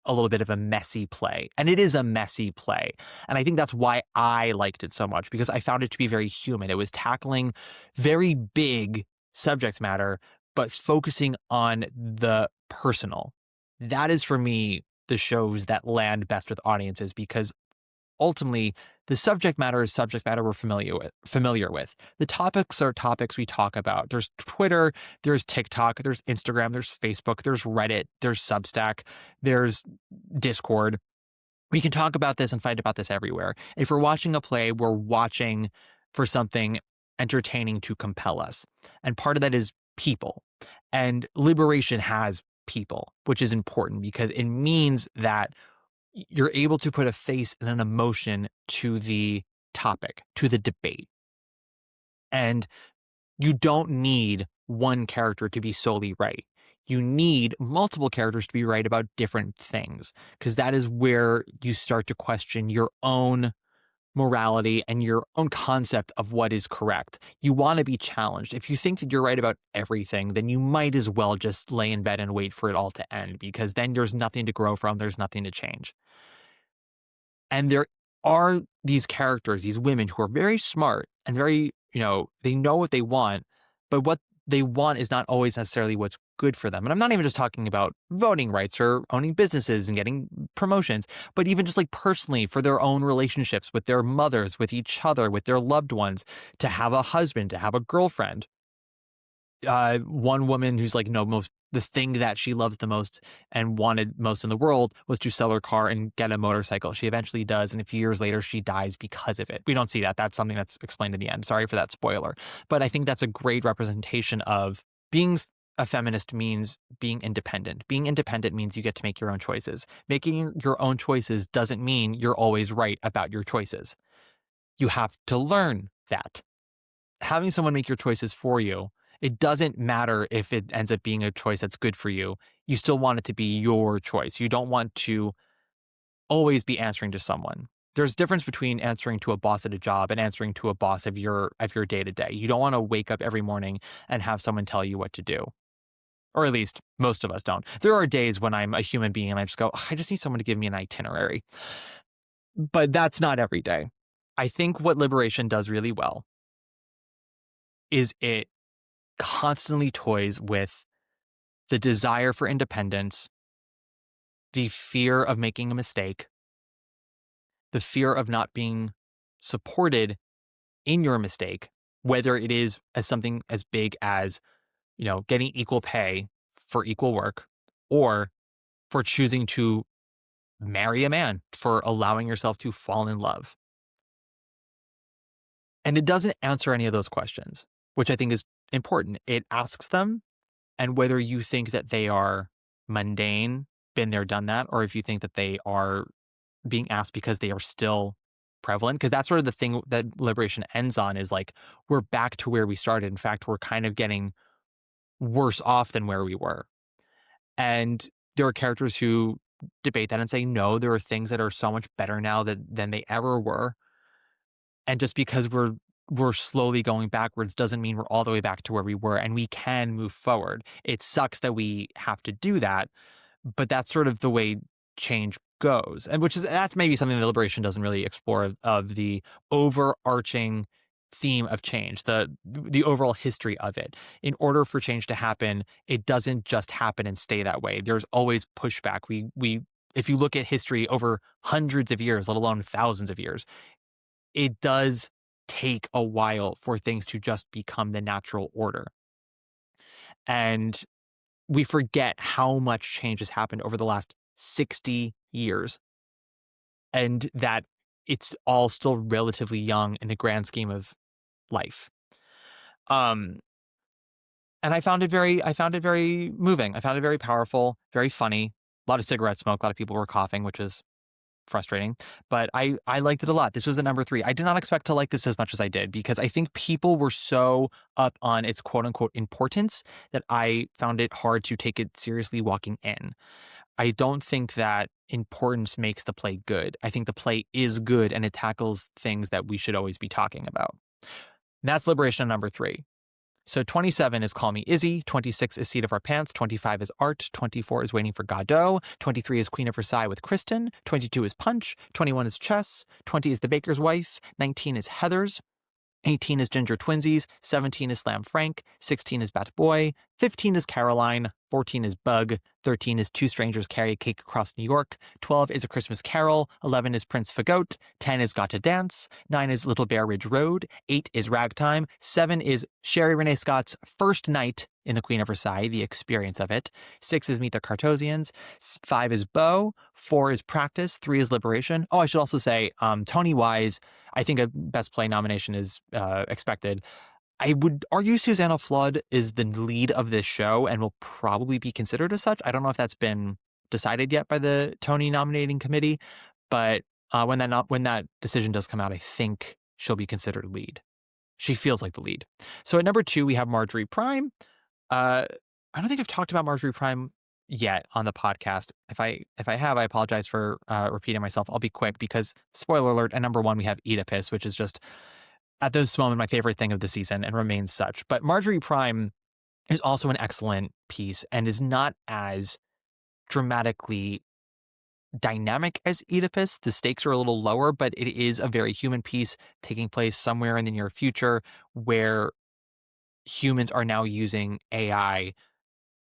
a little bit of a messy play. And it is a messy play. And I think that's why I liked it so much, because I found it to be very human. It was tackling very big subject matter, but focusing on the personal. That is, for me, the shows that land best with audiences, because ultimately the subject matter is subject matter we're familiar with. The topics are topics we talk about. There's Twitter, there's TikTok, there's Instagram, there's Facebook, there's Reddit, there's Substack, there's Discord. We can talk about this and fight about this everywhere. If we're watching a play, we're watching for something entertaining to compel us. And part of that is people. And Liberation has people, which is important because it means that you're able to put a face and an emotion to the topic, to the debate. And you don't need one character to be solely right. You need multiple characters to be right about different things, because that is where you start to question your own morality and your own concept of what is correct. You want to be challenged. If you think that you're right about everything, then you might as well just lay in bed and wait for it all to end, because then there's nothing to grow from, there's nothing to change. And there are these characters, these women who are very smart and very, they know what they want, but what they want is not always necessarily what's good for them. And I'm not even just talking about voting rights or owning businesses and getting promotions, but even just like personally for their own relationships with their mothers, with each other, with their loved ones, to have a husband, to have a girlfriend. One woman who's like, the thing that she loves the most and wanted most in the world was to sell her car and get a motorcycle. She eventually does, and a few years later, she dies because of it. We don't see that. That's something that's explained in the end. Sorry for that spoiler. But I think that's a great representation of being a feminist means being independent. Being independent means you get to make your own choices. Making your own choices doesn't mean you're always right about your choices. You have to learn that. Having someone make your choices for you, it doesn't matter if it ends up being a choice that's good for you. You still want it to be your choice. You don't want to always be answering to someone. There's a difference between answering to a boss at a job and answering to a boss of your day to day. You don't want to wake up every morning and have someone tell you what to do. Or at least most of us don't. There are days when I'm a human being and I just go, I just need someone to give me an itinerary. But that's not every day. I think what Liberation does really well is it constantly toys with the desire for independence, the fear of making a mistake, the fear of not being supported in your mistake, whether it is as something as big as, getting equal pay for equal work, or for choosing to marry a man, for allowing yourself to fall in love. And it doesn't answer any of those questions, which I think is important. It asks them, and whether you think that they are mundane, been there, done that, or if you think that they are being asked because they are still prevalent, because that's sort of the thing that Liberation ends on, is like, we're back to where we started. In fact, we're kind of getting worse off than where we were. And there are characters who debate that and say, no, there are things that are so much better now than they ever were. And just because we're slowly going backwards doesn't mean we're all the way back to where we were, and we can move forward. It sucks that we have to do that, but that's sort of the way change goes. And that's maybe something that Liberation doesn't really explore, of the overarching theme of change, the overall history of it. In order for change to happen, it doesn't just happen and stay that way. There's always pushback. We if you look at history over hundreds of years, let alone thousands of years, it does take a while for things to just become the natural order. And we forget how much change has happened over the last 60 years, and that it's all still relatively young in the grand scheme of life. And I found it very moving. I found it very powerful, very funny. A lot of cigarette smoke. A lot of people were coughing, which is frustrating, but I liked it a lot. This was a number 3. I did not expect to like this as much as I did, because I think people were so up on its quote unquote importance that I found it hard to take it seriously walking in. I don't think that importance makes the play good. I think the play is good and it tackles things that we should always be talking about. And that's Liberation number 3. So 27 is Call Me Izzy, 26 is Seat of Our Pants, 25 is Art, 24 is Waiting for Godot, 23 is Queen of Versailles with Kristen, 22 is Punch, 21 is Chess, 20 is The Baker's Wife, 19 is Heathers, 18 is Ginger Twinsies, 17 is Slam Frank, 16 is Bat Boy, 15 is Caroline, 14 is Bug, 13 is Two Strangers Carry a Cake Across New York, 12 is A Christmas Carol, 11 is Prince Fagote, 10 is Got to Dance, 9 is Little Bear Ridge Road, 8 is Ragtime, 7 is Sherry Renee Scott's First Night in the Queen of Versailles, the experience of it, 6 is Meet the Cartosians, 5 is Beau, 4 is Practice, 3 is Liberation. Oh, I should also say, Tony-wise, I think a Best Play nomination is expected. I would argue Susanna Flood is the lead of this show and will probably be considered as such. I don't know if that's been decided yet by the Tony nominating committee, but when that decision does come out, I think she'll be considered lead. She feels like the lead. So at number 2, we have Marjorie Prime. I don't think I've talked about Marjorie Prime yet on the podcast. If I have, I apologize for repeating myself. I'll be quick because, spoiler alert, at number 1 we have Oedipus, which is just at this moment my favorite thing of the season and remains such. But Marjorie Prime is also an excellent piece and is not as dramatically dynamic as Oedipus. The stakes are a little lower, but it is a very human piece taking place somewhere in the near future where humans are now using AI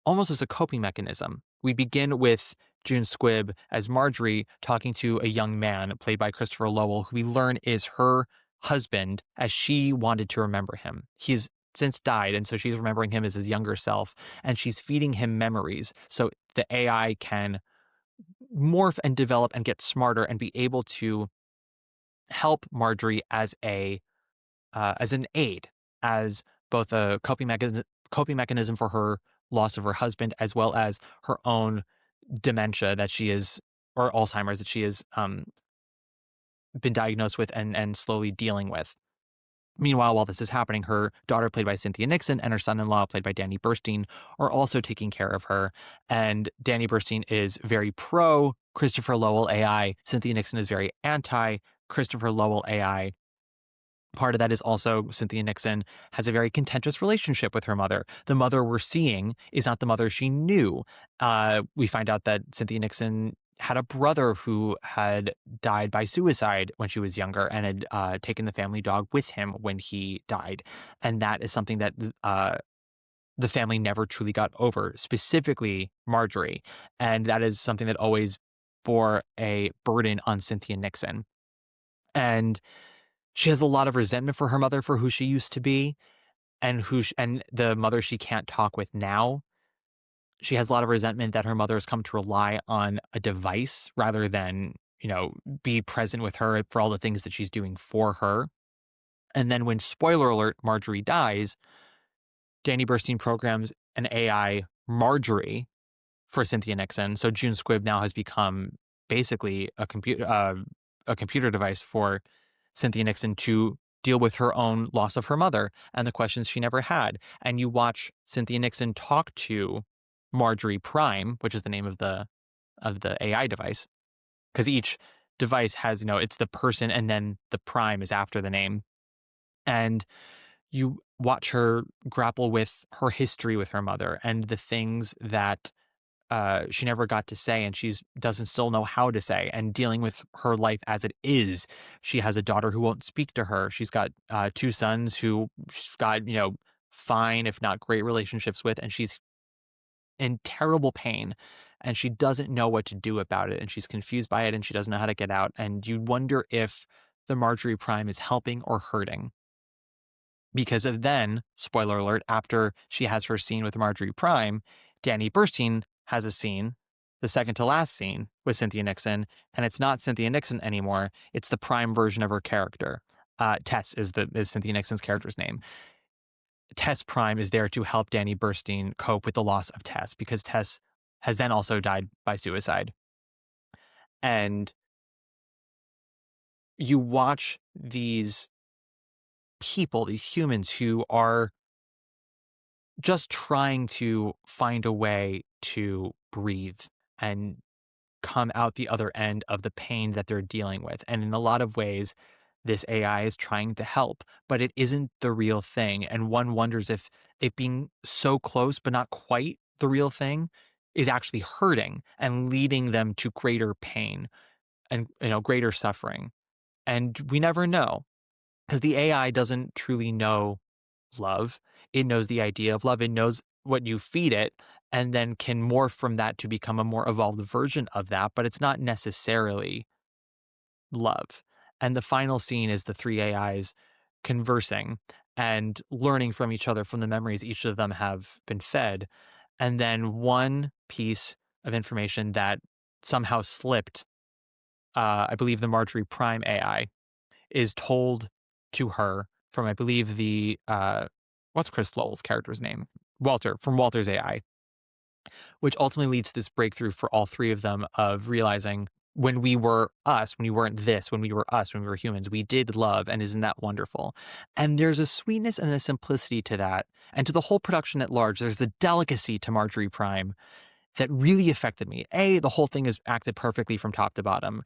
almost as a coping mechanism. We begin with June Squibb as Marjorie talking to a young man played by Christopher Lowell, who we learn is her husband as she wanted to remember him. He has since died, and so she's remembering him as his younger self, and she's feeding him memories so the AI can morph and develop and get smarter and be able to help Marjorie as an aid, as both a coping mechanism for her loss of her husband, as well as her own dementia that she is, or Alzheimer's that she has been diagnosed with and slowly dealing with. Meanwhile, while this is happening, her daughter, played by Cynthia Nixon, and her son-in-law, played by Danny Burstein, are also taking care of her. And Danny Burstein is very pro Christopher Lowell AI. Cynthia Nixon is very anti Christopher Lowell AI. Part of that is also Cynthia Nixon has a very contentious relationship with her mother. The mother we're seeing is not the mother she knew. We find out that Cynthia Nixon had a brother who had died by suicide when she was younger and had taken the family dog with him when he died. And that is something that the family never truly got over, specifically Marjorie. And that is something that always bore a burden on Cynthia Nixon. And she has a lot of resentment for her mother for who she used to be and and the mother she can't talk with now. She has a lot of resentment that her mother has come to rely on a device rather than, be present with her for all the things that she's doing for her. And then when, spoiler alert, Marjorie dies, Danny Burstein programs an AI Marjorie for Cynthia Nixon. So June Squibb now has become basically a computer device for Cynthia Nixon to deal with her own loss of her mother and the questions she never had. And you watch Cynthia Nixon talk to Marjorie Prime, which is the name of the AI device, because each device has, it's the person and then the prime is after the name. And you watch her grapple with her history with her mother and the things that she never got to say, and she doesn't still know how to say, and dealing with her life as it is. She has a daughter who won't speak to her. She's got 2 sons who she's got, fine, if not great relationships with, and she's in terrible pain, and she doesn't know what to do about it, and she's confused by it, and she doesn't know how to get out. And you wonder if the Marjorie Prime is helping or hurting. Because then, spoiler alert, after she has her scene with Marjorie Prime, Danny Burstein has a scene, the second to last scene, with Cynthia Nixon, and it's not Cynthia Nixon anymore. It's the Prime version of her character. Tess is Cynthia Nixon's character's name. Tess Prime is there to help Danny Burstein cope with the loss of Tess, because Tess has then also died by suicide. And you watch these people, these humans who are just trying to find a way to breathe and come out the other end of the pain that they're dealing with. And in a lot of ways, this AI is trying to help, but it isn't the real thing. And one wonders if it being so close, but not quite the real thing, is actually hurting and leading them to greater pain and, greater suffering. And we never know, because the AI doesn't truly know love. It knows the idea of love. It knows what you feed it, and then can morph from that to become a more evolved version of that, but it's not necessarily love. And the final scene is the 3 AIs conversing and learning from each other from the memories each of them have been fed. And then one piece of information that somehow slipped, I believe the Marjorie Prime AI, is told to her from, I believe, what's Chris Lowell's character's name? Walter, from Walter's AI, which ultimately leads to this breakthrough for all 3 of them of realizing when we were us, when we weren't this, when we were us, when we were humans, we did love, and isn't that wonderful? And there's a sweetness and a simplicity to that, and to the whole production at large. There's a delicacy to Marjorie Prime that really affected me. The whole thing is acted perfectly from top to bottom.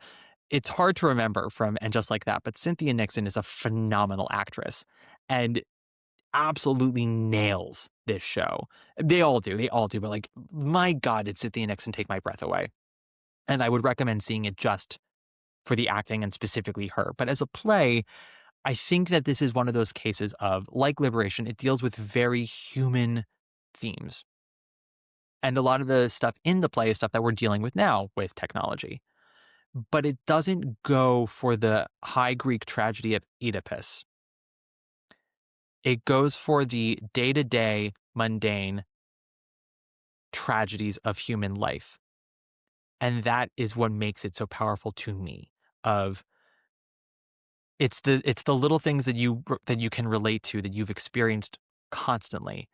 It's hard to remember from And Just Like That, but Cynthia Nixon is a phenomenal actress and absolutely nails this show. They all do, but like, my God, did Cynthia Nixon take my breath away. And I would recommend seeing it just for the acting and specifically her. But as a play, I think that this is one of those cases of, like Liberation, it deals with very human themes. And a lot of the stuff in the play is stuff that we're dealing with now with technology. But it doesn't go for the high Greek tragedy of Oedipus. It goes for the day-to-day, mundane tragedies of human life. And that is what makes it so powerful to me. It's the little things that you can relate to, that you've experienced constantly,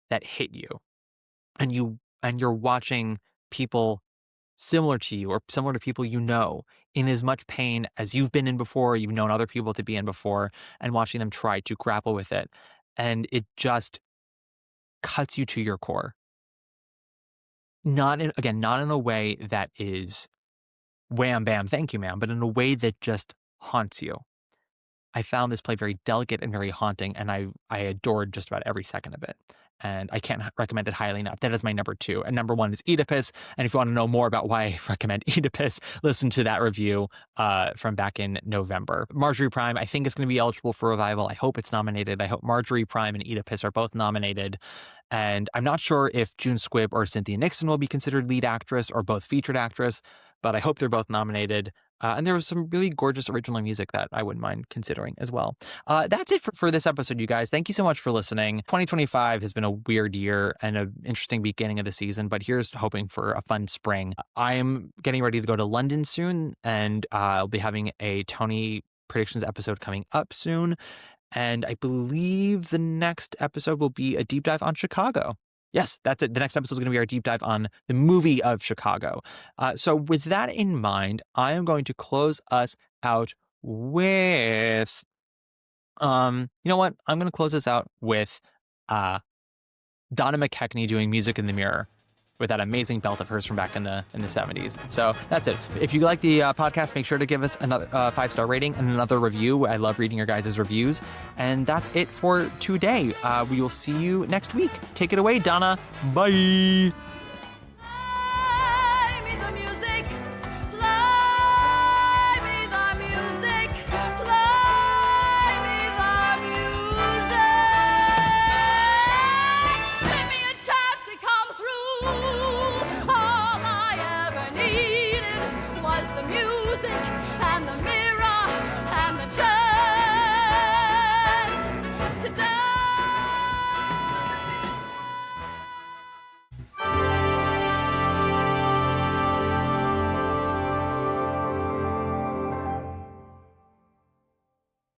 that hit you. And you're watching people similar to you or similar to people in as much pain as you've been in before, you've known other people to be in before, and watching them try to grapple with it. And it just cuts you to your core. Not in a way that is wham, bam, thank you, ma'am, but in a way that just haunts you. I found this play very delicate and very haunting, and I adored just about every second of it. And I can't recommend it highly enough. That is my number 2. And number 1 is Oedipus. And if you want to know more about why I recommend Oedipus, listen to that review from back in November. Marjorie Prime, I think, is going to be eligible for revival. I hope it's nominated. I hope Marjorie Prime and Oedipus are both nominated. And I'm not sure if June Squibb or Cynthia Nixon will be considered lead actress or both featured actress, but I hope they're both nominated. And there was some really gorgeous original music that I wouldn't mind considering as well. That's it for this episode, you guys. Thank you so much for listening. 2025 has been a weird year and an interesting beginning of the season, but here's hoping for a fun spring. I am getting ready to go to London soon, and I'll be having a Tony predictions episode coming up soon. And I believe the next episode will be a deep dive on Chicago. Yes, that's it. The next episode is going to be our deep dive on the movie of Chicago. So with that in mind, I am going to close us out with You know what? I'm going to close this out with Donna McKechnie doing Music in the Mirror with that amazing belt of hers from back in the 70s. So that's it. If you like the podcast, make sure to give us another 5-star rating and another review. I love reading your guys' reviews. And that's it for today. We will see you next week. Take it away, Donna. Bye.